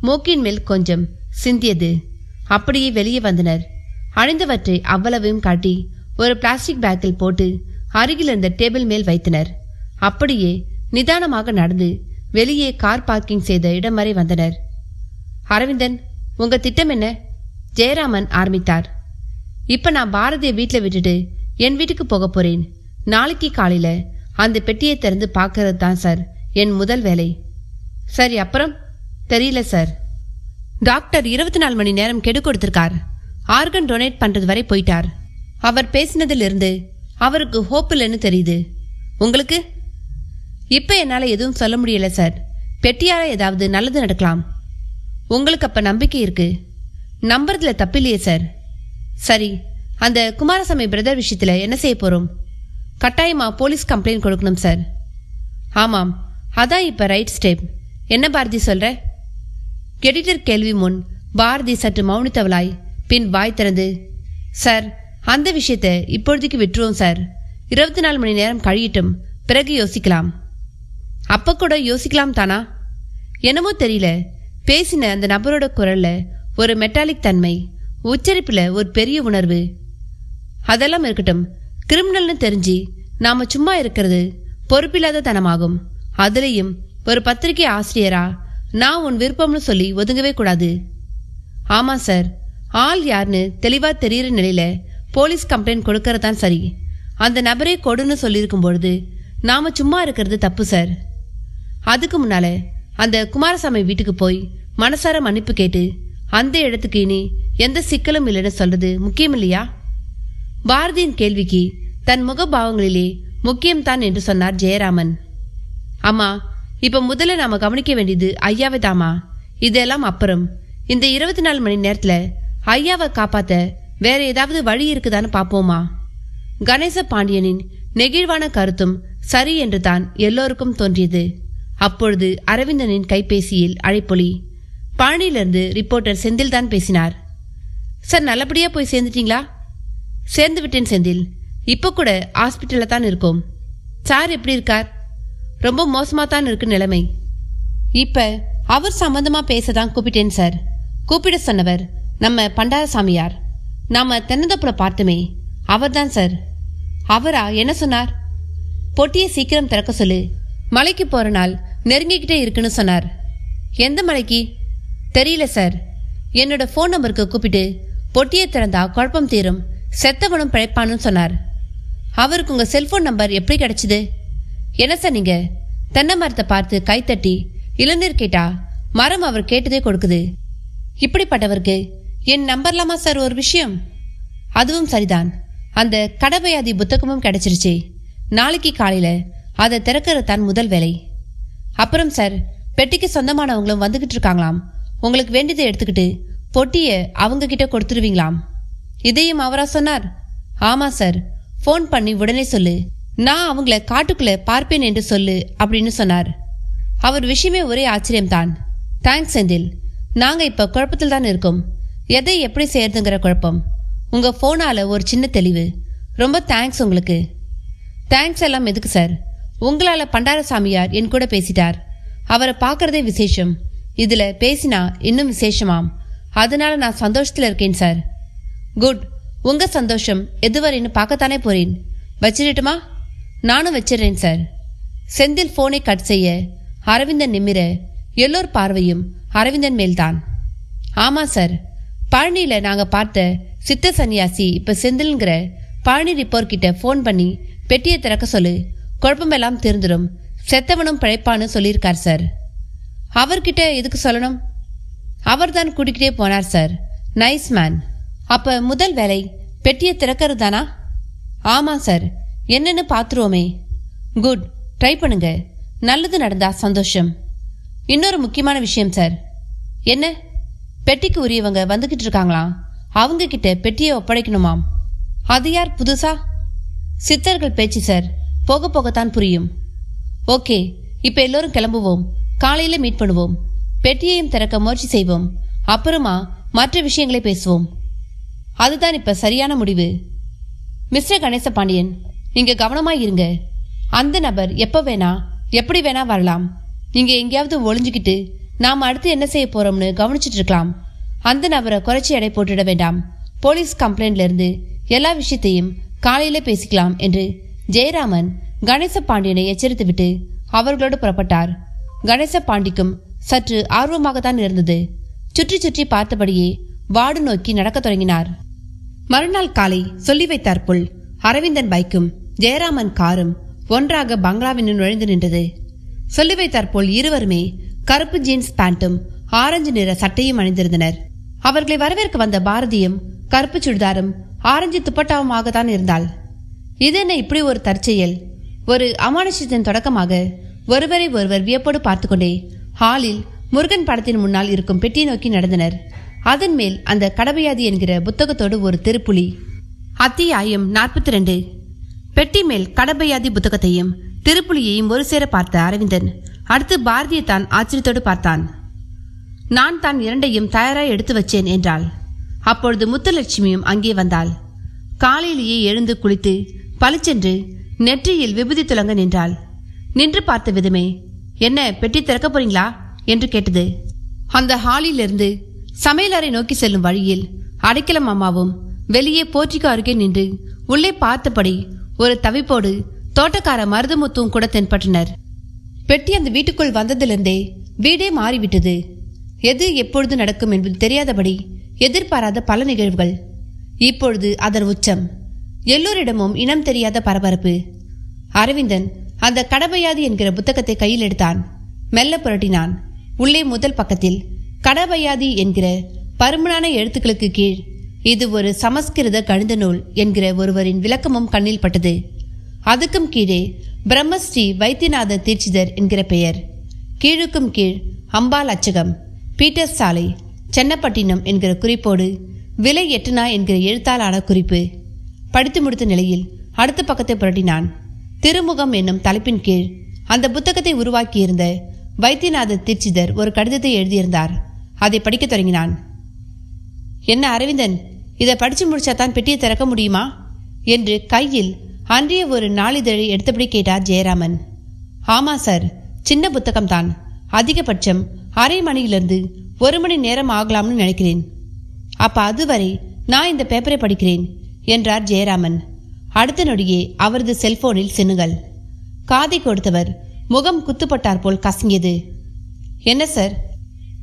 மூக்கின் மேல் கொஞ்சம் சிந்தியது. அப்படியே வெளியே வந்தனர். அழிந்தவற்றை அவ்வளவையும் காட்டி ஒரு பிளாஸ்டிக் பேக்கில் போட்டு அருகில் இருந்த டேபிள் மேல் வைத்தனர். அப்படியே நிதானமாக நடந்து வெளியே கார் பார்க்கிங் செய்த இடம் வரை வந்தனர். அரவிந்தன், உங்க திட்டம் என்ன? ஜெயராமன் ஆரம்பித்தார். இப்ப நான் பாரதியை வீட்டில் விட்டுட்டு என் வீட்டுக்கு போக போறேன். நாளைக்கு காலையில அந்த பெட்டியை திறந்து பார்க்கறது தான் சார் என் முதல் வேலை. சரி, அப்புறம்? தெரியல சார். டாக்டர் 24 மணி நேரம் கெடு கொடுத்திருக்கார். ஆர்கன் டொனேட் பண்றது வரை போயிட்டார். அவர் பேசினதிலிருந்து அவருக்கு ஹோப் இல்லைன்னு தெரியுது. உங்களுக்கு? இப்ப என்னால எதுவும் சொல்ல முடியல சார். பெட்டியால ஏதாவது நல்லது நடக்கலாம். உங்களுக்கு அப்ப நம்பிக்கை இருக்கு? நம்புறதுல தப்பில்லையே சார். சரி, அந்த குமாரசாமி பிரதர் விஷயத்துல என்ன செய்ய போறோம்? கட்டாயமா போலீஸ் கம்ப்ளைண்ட் கொடுக்கணும் சார். ஆமாம், அதான் இப்ப ரைட் ஸ்டெப். என்ன பாரதி சொல்ற? எடிட்டர் கேள்வி முன் பாரதி சற்று மௌனித்தவளாய் பின் வாய் திறந்து, சார், அந்த விஷயத்தை இப்பொழுதுக்கு விட்டுருவோம் சார். 24 மணி நேரம் கழியட்டும், பிறகு யோசிக்கலாம். அப்ப கூட யோசிக்கலாம் தானா? என்னமோ தெரியல, பேசின அந்த நபரோட குரல்ல ஒரு மெட்டாலிக் தன்மை, உச்சரிப்புல ஒரு பெரிய உணர்வு. அதெல்லாம் இருக்கட்டும். கிரிமினல்னு தெரிஞ்சு நாம சும்மா இருக்கிறது பொறுப்பில்லாத தனமாகும். அதுலேயும் ஒரு பத்திரிகை ஆசிரியரா நான் உன் விருப்பம்னு சொல்லி ஒதுங்கவே கூடாது. ஆமா சார், ஆள் யாருன்னு தெளிவா தெரியுற நிலையில போலீஸ் கம்ப்ளைண்ட் கொடுக்கறதான் சரி. அந்த நபரே கொடுன்னு சொல்லியிருக்கும் பொழுது நாம சும்மா இருக்கிறது தப்பு சார். அதுக்கு முன்னால அந்த குமாரசாமி வீட்டுக்கு போய் மனசார மன்னிப்பு கேட்டு அந்த இடத்துக்கு இனி எந்த சிக்கலும் இல்லைன்னு சொல்றது முக்கியம் இல்லையா? பாரதியின் கேள்விக்கு தன் முகபாவங்களிலே முக்கியம்தான் என்று சொன்னார் ஜெயராமன். அம்மா, இப்ப முதல்ல நாம கவனிக்க வேண்டியது ஐயாவை தாமா. இதெல்லாம் அப்புறம். இந்த 24 மணி நேரத்துல ஐயாவை காப்பாத்த வேற ஏதாவது வழி இருக்குதான்னு பாப்போமா? கணேச பாண்டியனின் நெகிழ்வான கருத்தும் சரி என்று தான் எல்லோருக்கும் தோன்றியது. அப்பொழுது அரவிந்தனின் கைபேசியில் அழைப்பொலி. பழனியிலிருந்து ரிப்போர்ட்டர் செந்தில் தான் பேசினார். சார், நல்லபடியா போய் சேர்ந்துட்டீங்களா? சேர்ந்து விட்டேன் செந்தில். இப்ப கூட ஹாஸ்பிட்டல்ல தான் இருக்கோம். சார் எப்படி இருக்கார்? ரொம்ப மோசமா தான் இருக்கு நிலைமை. இப்ப அவர் சம்பந்தமா பேசதான் கூப்பிட்டேன் சார். கூப்பிட சொன்னவர் நம்ம பண்டாரசாமியார். நாம தென்னந்தப்புல பார்த்தோமே, அவர் தான் சார். அவரா? என்ன சொன்னார்? பொட்டியை சீக்கிரம் திறக்க சொல்லு, மலைக்கு போற நாள் நெருங்கிக்கிட்டே இருக்குன்னு சொன்னார். எந்த மலைக்கு? தெரியல சார். என்னோட ஃபோன் நம்பருக்கு கூப்பிட்டு பொட்டியை திறந்தா குழப்பம் தீரும், செத்தவனும் பிழைப்பான்னு சொன்னார். அவருக்கு உங்க செல்போன் நம்பர் எப்படி கிடைச்சிது? என்ன சார் நீங்க? தென்னை மரத்தை பார்த்து கைத்தட்டி இளநீர் கேட்டா மரம் அவர் கேட்டதே கொடுக்குது. இப்படிப்பட்டவருக்கு என் நம்பர்லாமா சார் ஒரு விஷயம்? அதுவும் சரிதான். அந்த கடவையாதி புத்தகமும் கிடைச்சிருச்சு. நாளைக்கு காலையில அதை திறக்கிறது தான் முதல் வேலை. அப்புறம் சார், பெட்டிக்கு சொந்தமானவங்களும் வந்துகிட்டு இருக்காங்களாம். உங்களுக்கு வேண்டியதை எடுத்துக்கிட்டு பொட்டியை அவங்க கிட்ட கொடுத்துருவீங்களாம். இதையும் அவரா சொன்னார்? ஆமாம் சார், ஃபோன் பண்ணி உடனே சொல்லு, நான் அவங்கள காட்டுக்குள்ளே பார்ப்பேன் என்று சொல்லு அப்படின்னு சொன்னார். அவர் விஷயமே ஒரே ஆச்சரியம்தான். தேங்க்ஸ் செந்தில், நாங்கள் இப்போ குழப்பத்தில் தான் இருக்கோம். எதை எப்படி செய்யறதுங்கிற குழப்பம். உங்கள் ஃபோனால் ஒரு சின்ன தெளிவு. ரொம்ப தேங்க்ஸ் உங்களுக்கு. தேங்க்ஸ் எல்லாம் எதுக்கு சார்? உங்களால் பண்டாரசாமியார் என் கூட பேசிட்டார். அவரை பார்க்குறதே விசேஷம். இதில் பேசினா இன்னும் விசேஷமாம். அதனால நான் சந்தோஷத்தில் இருக்கேன் சார். குட், உங்கள் சந்தோஷம் எதுவரைன்னு பார்க்கத்தானே போறேன். வச்சிடட்டுமா? நானும் வச்சிடுறேன் சார். செந்தில் ஃபோனை கட் செய்ய அரவிந்தன் நிமிர எல்லோர் பார்வையும் அரவிந்தன் மேல்தான். ஆமாம் சார், பழனியில் நாங்கள் பார்த்த சித்த சன்னியாசி இப்போ செந்தில்ங்கிற பழனி ரிப்போர்ட் கிட்ட ஃபோன் பண்ணி பெட்டியை திறக்க சொல்லு, குழப்பமெல்லாம் தெரிந்துடும், செத்தவனும் பிழைப்பான்னு சொல்லியிருக்கார் சார். அவர்கிட்ட எதுக்கு சொல்லணும்? அவர் தான் கூட்டிக்கிட்டே போனார் சார். Nice man. அப்போ முதல் வேலை பெட்டியை திறக்கிறது தானா? ஆமாம் சார், என்னன்னு பார்த்துருவோமே. குட், ட்ரை பண்ணுங்க. நல்லது நடந்தா சந்தோஷம். இன்னொரு முக்கியமான விஷயம் சார். என்ன? பெட்டிக்கு உரியவங்க வந்துக்கிட்டு இருக்காங்களாம். அவங்க கிட்ட பெட்டியை ஒப்படைக்கணுமாம். அது யார் புதுசா? சித்தர்கள் பேச்சு சார், போக போகத்தான் புரியும். ஓகே, இப்போ எல்லோரும் கிளம்புவோம். காலையில் மீட் பண்ணுவோம். பெட்டியையும் திறக்க முயற்சி செய்வோம். அப்புறமா மற்ற விஷயங்களை பேசுவோம். அதுதான் இப்போ சரியான முடிவு. மிஸ்டர் கணேச பாண்டியன், நீங்கள் கவனமாக இருங்க. அந்த நபர் எப்போ வேணா எப்படி வேணா வரலாம். நீங்கள் எங்கேயாவது ஒளிஞ்சுக்கிட்டு நாம் அடுத்து என்ன செய்ய போகிறோம்னு கவனிச்சுட்டு இருக்கலாம். அந்த நபரை குறைச்சி எடை போட்டுட வேண்டாம். போலீஸ் கம்ப்ளைண்ட்லேருந்து எல்லா விஷயத்தையும் காலையில் பேசிக்கலாம் என்று ஜெயராமன் கணேச பாண்டியனை எச்சரித்துவிட்டு அவர்களோடு புறப்பட்டார். கணேச பாண்டிக்கும் சற்று ஆர்வமாகத்தான் இருந்தது. சுற்றி சுற்றி பார்த்தபடியே வார்டு நோக்கி நடக்கத் தொடங்கினார். மறுநாள் காலை சொல்லி வைத்தாற்போல் அரவிந்தன் பைக்கும் ஜெயராமன் காரும் ஒன்றாக பங்களாவின் நுழைந்து நின்றது. சொல்லி வைத்தாற்போல் இருவருமே கருப்பு ஜீன்ஸ் பேண்ட்டும் ஆரஞ்சு நிற சட்டையும் அணிந்திருந்தனர். அவர்களை வரவேற்க வந்த பாரதியும் கருப்பு சுடிதாரும் ஆரஞ்சு துப்பட்டாவுமாக தான் இருந்தாள். இது என்ன இப்படி ஒரு தற்செயல்? ஒரு அமானுஷத்தின் தொடக்கமாக ஒருவரை ஒருவர் வியப்போடு பார்த்து கொண்டே ஹாலில் முருகன் படத்தின் முன்னால் இருக்கும் பெட்டியை நோக்கி நடந்தனர். அதன் மேல் அந்த கடபையாதி என்கிற புத்தகத்தோடு ஒரு திருப்புலி. அத்தியாயம் 42. பெட்டி மேல் கடபையாதி புத்தகத்தையும் திருப்புலியையும் ஒரு சேர பார்த்த அரவிந்தன் அடுத்து பாரதியை தான் ஆச்சரியத்தோடு பார்த்தான். நான் தான் இரண்டையும் தயாராக எடுத்து வச்சேன் என்றாள். அப்பொழுது முத்துலட்சுமியும் அங்கே வந்தாள். காலையிலேயே எழுந்து குளித்து பளிச்சென்று நெற்றியில் விபூதி துலங்க நின்றாள். நின்று பார்த்த விதமே, என்ன பெட்டி திறக்க போறீங்களா என்று கேட்டது. அந்த ஹாலிலிருந்து சமையலறை நோக்கி செல்லும் வழியில் அடைக்கலம் அம்மாவும் வெளியே போர்ட்டிக்கு அருகே நின்று உள்ளே பார்த்தபடி ஒரு தவிப்போடு தோட்டக்கார மருதமுத்தும் கூட தென்பட்டனர். பெட்டி அந்த வீட்டுக்குள் வந்ததிலிருந்தே வீடே மாறிவிட்டது. எது எப்பொழுது நடக்கும் என்பது தெரியாதபடி எதிர்பாராத பல நிகழ்வுகள். இப்பொழுது அதன் உச்சம். எல்லோரிடமும் இனம் தெரியாத பரபரப்பு. அரவிந்தன் அந்த கடபையாதி என்கிற புத்தகத்தை கையில் எடுத்தான். மெல்ல புரட்டினான். உள்ளே முதல் பக்கத்தில் கடபையாதி என்கிற பருமனான எழுத்துக்களுக்கு கீழ் இது ஒரு சமஸ்கிருத கணித நூல் என்கிற ஒருவரின் விளக்கமும் கண்ணில் பட்டது. அதுக்கும் கீழே பிரம்மஸ்ரீ வைத்தியநாத தீட்சிதர் என்கிற பெயர். கீழுக்கும் கீழ் அம்பாள் அச்சகம், பீட்டர்ஸ் சாலை, சென்னப்பட்டினம் என்கிற குறிப்போடு விலை 8 என்கிற எழுத்தாலான குறிப்பு. படித்து முடித்த நிலையில் அடுத்த பக்கத்தை புரட்டினான். திருமுகம் என்னும் தலைப்பின் கீழ் அந்த புத்தகத்தை உருவாக்கியிருந்த வைத்தியநாத தீட்சிதர் ஒரு கடிதத்தை எழுதியிருந்தார். அதை படிக்க தொடங்கினான். என்ன அரவிந்தன், இதை படிச்சு முடிச்சாதான் பெட்டியை திறக்க முடியுமா என்று கையில் அன்றைய ஒரு நாளிதழை எடுத்தபடி கேட்டார் ஜெயராமன். ஆமா சார், சின்ன புத்தகம்தான். அதிகபட்சம் அரை மணியிலிருந்து 1 மணி நேரம் ஆகலாம்னு நினைக்கிறேன். அப்ப அதுவரை நான் இந்த பேப்பரை படிக்கிறேன் என்றார் ஜெயராமன். அடுத்த நொடியே அவரது செல்போனில் சினுங்கள். காதை கொடுத்தவர் முகம் குத்துப்பட்டார் போல் கசங்கியது. என்ன சார்,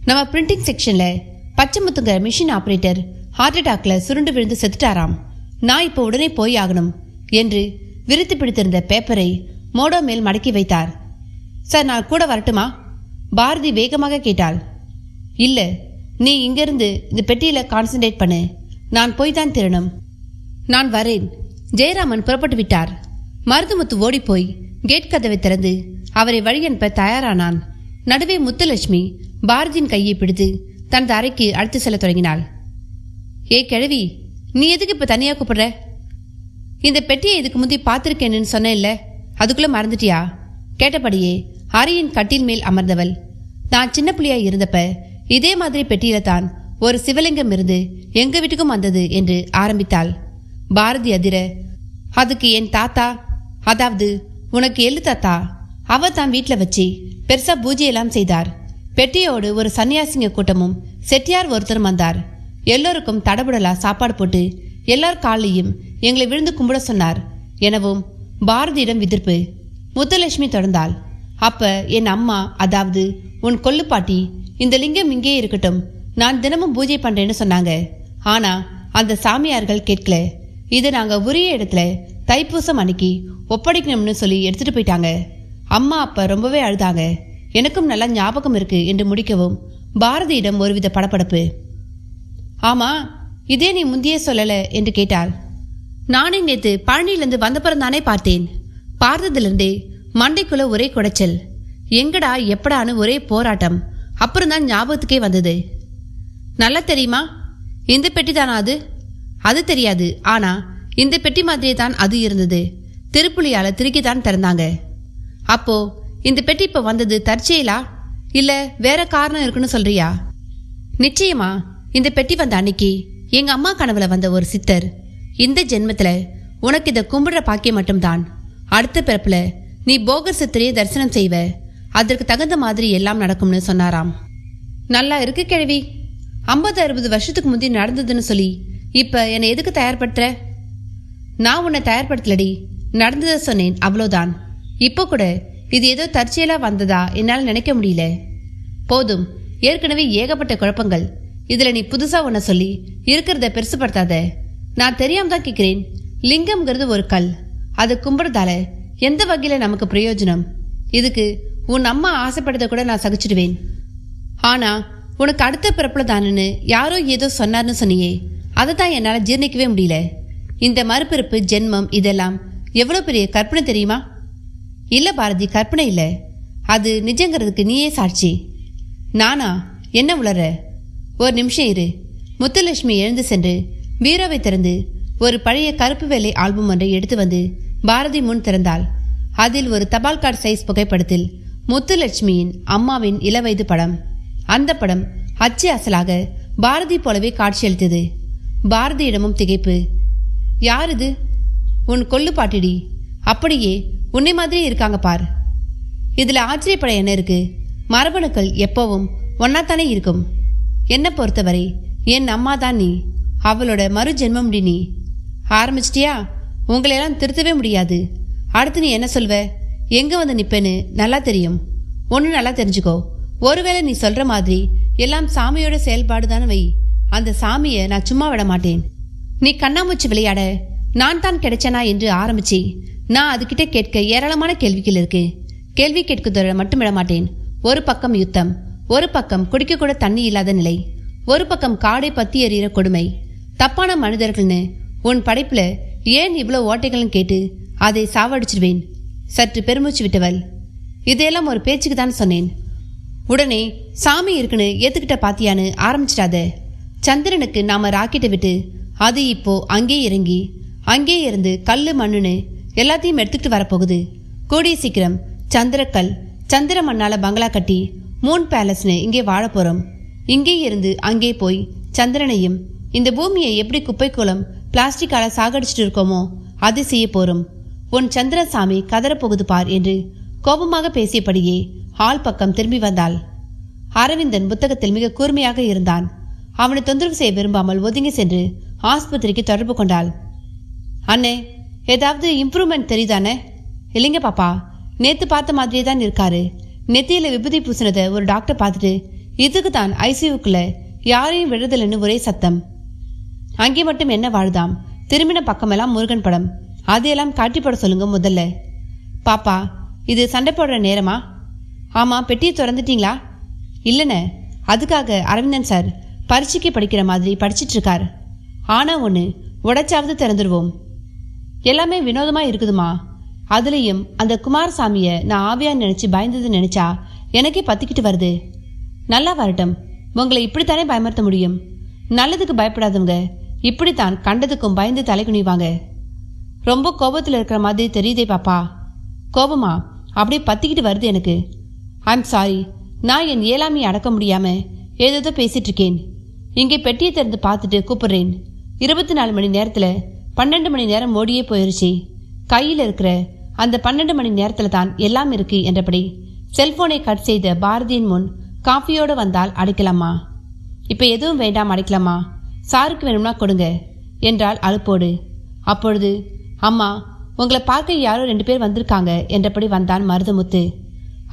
நம்ம பிரிண்டிங் செக்ஷன்ல பச்சைமுத்துங்க மிஷின் ஆபரேட்டர் ஹார்ட் அட்டாக்ல சுருண்டு விழுந்து செத்துட்டாராம். நான் இப்போ உடனே போய் ஆகணும் என்று விரித்து பிடித்திருந்த பேப்பரை மோடோ மேல் மடக்கி வைத்தார். சார், நான் கூட வரட்டுமா? பாரதி வேகமாக கேட்டாள். இல்ல, நீ இங்கிருந்து இந்த பெட்டியில கான்சென்ட்ரேட் பண்ணு. நான் போய் தான் திரணும். நான் வரேன். ஜெயராமன் புறப்பட்டு விட்டார். மருதுமுத்து ஓடிப்போய் கேட் கதவை திறந்து அவரை வழியனுப்ப தயாரானான். நடுவே முத்துலட்சுமி பாரதியின் கையை பிடித்து தனது அறைக்கு அழைத்து செல்ல தொடங்கினாள். ஏ கிழவி, நீ எதுக்கு இப்ப தனியா கூப்பிடுற? இந்த பெட்டியை இதுக்கு முந்தி பார்த்துருக்கேன்னு சொன்னேன்ல, அதுக்குள்ள மறந்துட்டியா? கேட்டபடியே அறையின் கட்டில் மேல் அமர்ந்தவள், நான் சின்ன பிள்ளையா இருந்தப்ப இதே மாதிரி பெட்டியில தான் ஒரு சிவலிங்கம் இருந்து எங்க வீட்டுக்கும் வந்தது என்று ஆரம்பித்தாள். பாரதி அதிர, அதுக்கு என் தாத்தா, அதாவது உனக்கு எள்ளு தாத்தா, அவ தான் வீட்டில் வச்சு பெருசா பூஜையெல்லாம் செய்தார். பெட்டியோடு ஒரு சன்னியாசிங்க கூட்டமும் செட்டியார் ஒருத்தரும் வந்தார். எல்லோருக்கும் தடபுடலா சாப்பாடு போட்டு எல்லார் காலையும் எங்களை விழுந்து கும்பிட சொன்னார் எனவும் பாரதியிடம் விதிர்ப்பு. முத்துலட்சுமி தொடர்ந்தாள், அப்ப என் அம்மா, அதாவது உன் கொள்ளுப்பாட்டி, இந்த லிங்கம் இங்கே இருக்கட்டும், நான் தினமும் பூஜை பண்றேன்னு சொன்னாங்க. ஆனா அந்த சாமியார்கள் கேட்கல. இதை நாங்க உரிய இடத்துல தைப்பூசம் அன்னைக்கு ஒப்படைக்கணும்னு சொல்லி எடுத்துட்டு போயிட்டாங்க. அம்மா அப்ப ரொம்பவே அழுதாங்க. எனக்கும் நல்லா ஞாபகம் இருக்கு என்று முடிக்கவும் பாரதியிடம் ஒருவித படபடப்பு. ஆமா, இதே நீ முந்தியே சொல்லல என்று கேட்டாள். நானே நேத்து பழனியிலிருந்து வந்தப்புறம் தானே பார்த்தேன். பார்த்ததிலிருந்தே மண்டைக்குள்ள ஒரே குடைச்சல், எங்கடா எப்படான்னு ஒரே போராட்டம். அப்புறம் தான் ஞாபகத்துக்கே வந்தது. நல்லா தெரியுமா? இந்த பெட்டி தானா அது? அது தெரியாது, ஆனா இந்த பெட்டி மாதிரியே தான் அது இருந்தது. திருப்புலியால திருக்கித்தான் திறந்தாங்க. அப்போ இந்த பெட்டி இப்ப வந்தது தற்செயலா இல்ல வேற காரணம் இருக்குன்னு சொல்றியா? நிச்சயமா இந்த பெட்டி வந்த அன்னைக்கு எங்க அம்மா கனவுல வந்த ஒரு சித்தர், இந்த ஜென்மத்துல உனக்கு இதை கும்பிடுற பாக்கியம் மட்டும்தான், அடுத்த பிறப்புல நீ போகர் சித்தரையே தரிசனம் செய்வ, அதற்கு தகுந்த மாதிரி எல்லாம் நடக்கும்னு சொன்னாராம். நல்லா இருக்கு கிழவி, 50-60 வருஷத்துக்கு முந்தி நடந்ததுன்னு சொல்லி இப்ப என்னை எதுக்கு தயார்படுத்துற? நான் உன்னை தயார்படுத்தலடி, நடந்ததை சொன்னேன், அவ்வளோதான். இப்போ கூட இது ஏதோ தற்செயலா வந்ததா என்னால் நினைக்க முடியல. போதும், ஏற்கனவே ஏகப்பட்ட குழப்பங்கள். இதுல நீ புதுசா ஒன்ன சொல்லி இருக்கிறத பெருசுப்படுத்தாத. நான் தெரியாம தான் கேட்கிறேன். லிங்கம்ங்கிறது ஒரு கல், அதை கும்பிடுறதால எந்த வகையில நமக்கு பிரயோஜனம்? இதுக்கு உன் அம்மா ஆசைப்பட்டதை கூட நான் சகிச்சிடுவேன். ஆனா உனக்கு அடுத்த பிறப்புல தானுன்னு யாரோ ஏதோ சொன்னார்னு சொன்னியே, அதை தான் என்னால் ஜீர்ணிக்கவே முடியல. இந்த மறுபிறப்பு, ஜென்மம், இதெல்லாம் எவ்வளவு பெரிய கற்பனை தெரியுமா? இல்ல பாரதி, கற்பனை இல்ல, அது நிஜங்கிறதுக்கு நீயே சாட்சி. நானா? என்ன உளற? ஒரு நிமிஷம் இரு. முத்துலட்சுமி எழுந்து சென்று பீரோவை திறந்து ஒரு பழைய கருப்பு வெள்ளை ஆல்பம் ஒன்றை எடுத்து வந்து பாரதி முன் திறந்தாள். அதில் ஒரு தபால் கார்டு சைஸ் புகைப்படத்தில் முத்துலட்சுமியின் அம்மாவின் இளவயது படம். அந்த படம் அச்சு அசலாக பாரதி போலவே காட்சியளித்தது. பாரதியிடமும் திகைப்பு. யார் இது? உன் கொள்ளு பாட்டிடி, அப்படியே உன்னை மாதிரி இருக்காங்க பார். இதுல ஆச்சரியப்பட என்ன இருக்கு? மரபணுக்கள் எப்பவும் ஒன்னாத்தானே இருக்கும். என்ன பொறுத்தவரை என் அம்மா தான் நீ, அவளோட மறு ஜென்மம் நீ. ஆரம்பிச்சிட்டியா? உங்களையெல்லாம் திருத்தவே முடியாது. அடுத்து நீ என்ன சொல்வ? எங்க வந்து நிப்பேன்னு நல்லா தெரியும். ஒன்னு நல்லா தெரிஞ்சுக்கோ, ஒருவேளை நீ சொல்ற மாதிரி எல்லாம் சாமியோட செயல்பாடு தானே வை, அந்த சாமியை நான் சும்மா விட மாட்டேன். நீ கண்ணாமூச்சி விளையாட நான் தான் கிடைச்சனா என்று ஆரம்பிச்சு நான் அதுகிட்ட கேட்க ஏராளமான கேள்விகள் இருக்கு. கேள்வி கேட்குதோட மட்டும் விட மாட்டேன். ஒரு பக்கம் யுத்தம், ஒரு பக்கம் குடிக்க கூட தண்ணி இல்லாத நிலை, ஒரு பக்கம் காடை பத்தி எறிகிற கொடுமை, தப்பான மனிதர்கள்னு உன் படைப்புல ஏன் இவ்வளவு ஓட்டைகளும் கேட்டு அதை சாவடிச்சிடுவேன். சற்று பெருமூச்சு விட்டவள், இதையெல்லாம் ஒரு பேச்சுக்கு தான் சொன்னேன். உடனே சாமி இருக்குன்னு ஏத்துக்கிட்ட பாத்தியான்னு ஆரம்பிச்சிடாத. சந்திரனுக்கு நாம ராக்கெட்டை விட்டு அது இப்போ அங்கே இறங்கி அங்கே இருந்து கல்லு மண்ணுன்னு எல்லாத்தையும் எடுத்துக்கிட்டு வரப்போகுது. கூடிய சீக்கிரம் சந்திரக்கல், சந்திர மண்ணால பங்களா கட்டி மூன் பேலஸ்னு இங்கே வாழ போறோம். இங்கே இருந்து அங்கே போய் சந்திரனையும் இந்த பூமியை எப்படி குப்பை கூலம் பிளாஸ்டிக்கால சாகடிச்சிட்டு இருக்கோமோ அது செய்ய போறோம். உன் சந்திரசாமி கதறப்போகுது பார் என்று கோபமாக பேசியபடியே ஹால் பக்கம் திரும்பி வந்தாள். அரவிந்தன் புத்தகத்தில் மிக கூர்மையாக இருந்தான். அவனை தொந்தரவு செய்ய விரும்பாமல் ஒதுங்கி சென்று ஆஸ்பத்திரிக்கு தொடர்பு கொண்டாள். அண்ணே, ஏதாவது இம்ப்ரூவ்மெண்ட் தெரியுதானே? இல்லைங்க பாப்பா, நேத்து பார்த்த மாதிரியே தான் இருக்காரு. நெத்தியில விபூதி பூசினதை ஒரு டாக்டர் பார்த்துட்டு இதுக்கு தான் ஐசியூக்குள்ள யாரையும் விடுதலைன்னு ஒரே சத்தம். அங்கே மட்டும் என்ன வாழுதாம். திரும்பின பக்கமெல்லாம் முருகன் படம், அதையெல்லாம் காட்டி போட சொல்லுங்க முதல்ல. பாப்பா, இது சண்டை போடுற நேரமா? ஆமா, பெட்டியை திறந்துட்டீங்களா? இல்லைண்ணே, அதுக்காக அரவிந்தன் சார் பரீட்சைக்கு படிக்கிற மாதிரி படிச்சிட்டு இருக்கார். ஆனா ஒன்று, உடைச்சாவது திறந்துருவோம். எல்லாமே வினோதமா இருக்குதுமா. அதுலேயும் அந்த குமாரசாமியை நான் ஆவியா நினைச்சு பயந்தது நினைச்சா எனக்கே பத்திக்கிட்டு வருது. நல்லா வரட்டும், உங்களை இப்படித்தானே பயமுறுத்த முடியும். நல்லதுக்கு பயப்படாதவங்க இப்படித்தான் கண்டதுக்கும் பயந்து தலை குனிவாங்க. ரொம்ப கோபத்தில் இருக்கிற மாதிரி தெரியுதே பாப்பா. கோபமா? அப்படியே பத்திக்கிட்டு வருது எனக்கு. ஐம் சாரி, நான் என் இயலாமையை அடக்க முடியாம ஏதோ பேசிட்டு இருக்கேன். இங்கே பெட்டியை திறந்து பார்த்துட்டு கூப்பிடுறேன். 24 மணி நேரத்தில் 12 மணி நேரம் ஓடியே போயிருச்சு. கையில் இருக்கிற அந்த 12 மணி நேரத்தில் தான் எல்லாம் இருக்கு என்றபடி செல்போனை கட் செய்த பாரதியின் முன் காஃபியோடு வந்தால் அடைக்கலாமா? இப்போ எதுவும் வேண்டாம், அடைக்கலாமா? சாருக்கு வேணும்னா கொடுங்க என்றாள் அலுப்போடு. அப்பொழுது அம்மா, உங்களை பார்க்க யாரோ 2 பேர் வந்திருக்காங்க என்றபடி வந்தான் மருதமுத்து.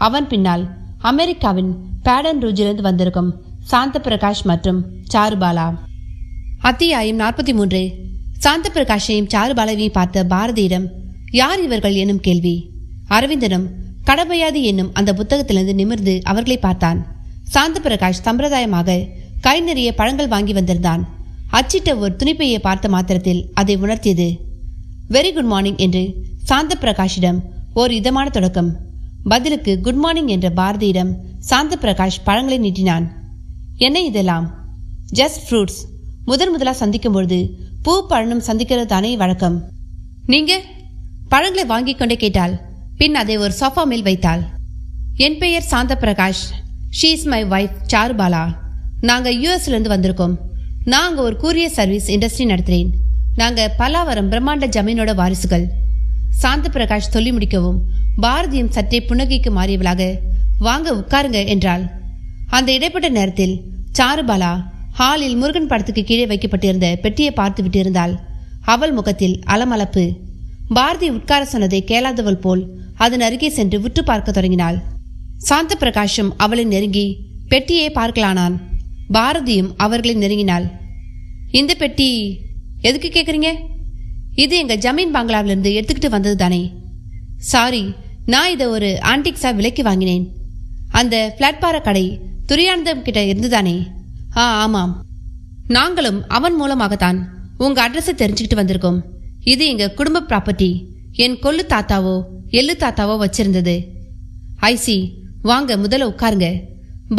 அவன் பின்னால் அமெரிக்காவின் பேடன் ரூஜிலிருந்து வந்திருக்கும் சாந்த பிரகாஷ் மற்றும் சாருபாலா. அத்தியாயம் 43. சாந்த பிரகாஷையும் சாருபாலாவையும் பார்த்த பாரதியிடம் யார் இவர்கள் எனும் கேள்வி. அரவிந்தனும் கடமையாது என்னும் அந்த புத்தகத்திலிருந்து நிமிர்ந்து அவர்களை பார்த்தான். சாந்த பிரகாஷ் சம்பிரதாயமாக கை நிறைய பழங்கள் வாங்கி வந்திருந்தான். அச்சிட்ட ஒரு துணிப்பையை பார்த்த மாத்திரத்தில் அதை உணர்த்தியது. வெரி குட் மார்னிங் என்று சாந்த பிரகாஷிடம் ஓர் இதமான தொடக்கம். பதிலுக்கு குட் மார்னிங் என்ற பாரதியிடம் சாந்த பிரகாஷ் பழங்களை நீட்டினான். என்ன இதெல்லாம்? Just fruits. முதலா சந்திக்கும் பொழுது பூ பழனும் சந்திக்கிறது தானே வழக்கம். நீங்க? பழங்களை வாங்கி கொண்டே கேட்டாள். பின் அதை ஒரு சோஃபா மேல் வைத்தாள். என் பெயர் சாந்த Prakash. She is my wife Charubala. நாங்கள் யூஎஸ்லேருந்து வந்திருக்கோம். நான் அங்கே ஒரு கூரியர் சர்வீஸ் இண்டஸ்ட்ரி நடத்துகிறேன். நாங்கள் பல்லாவரம் பிரம்மாண்ட ஜமீனோட வாரிசுகள். சாந்த பிரகாஷ் சொல்லி முடிக்கவும் பாரதியும் சற்றே புன்னகைக்கு மாறியவளாக வாங்க உட்காருங்க என்றாள். அந்த இடைப்பட்ட நேரத்தில் சாருபாலா ஹாலில் முருகன் படத்துக்கு கீழே வைக்கப்பட்டிருந்த பெட்டியை பார்த்து விட்டிருந்தாள். அவள் முகத்தில் அலமளப்பு. பாரதி உட்கார சொன்னதை கேளாதவள் போல் அதன் அருகே சென்று உற்று பார்க்க தொடங்கினாள். சாந்த பிரகாஷும் அவளை நெருங்கி பெட்டியை பார்க்கலானான். பாரதியும் அவர்களை நெருங்கினாள். இந்த பெட்டி எதுக்கு கேட்குறீங்க? இது எங்க ஜமீன் பங்களாவிலிருந்து எடுத்துக்கிட்டு வந்தது தானே. சாரி, நான் இதை ஒரு ஆன்டிக்ஸா விலைக்கு வாங்கினேன். அந்த பிளாட்பார கடை துரியானந்தம் கிட்ட இருந்துதானே? ஆமாம். நாங்களும் அவன் மூலமாகத்தான் உங்க அட்ரஸை தெரிஞ்சுக்கிட்டு வந்திருக்கோம். இது எங்க குடும்ப ப்ராப்பர்ட்டி. என் கொள்ளு தாத்தாவோ எள்ளு தாத்தாவோ வச்சிருந்தது. ஐசி, வாங்க முதல்ல உட்காருங்க.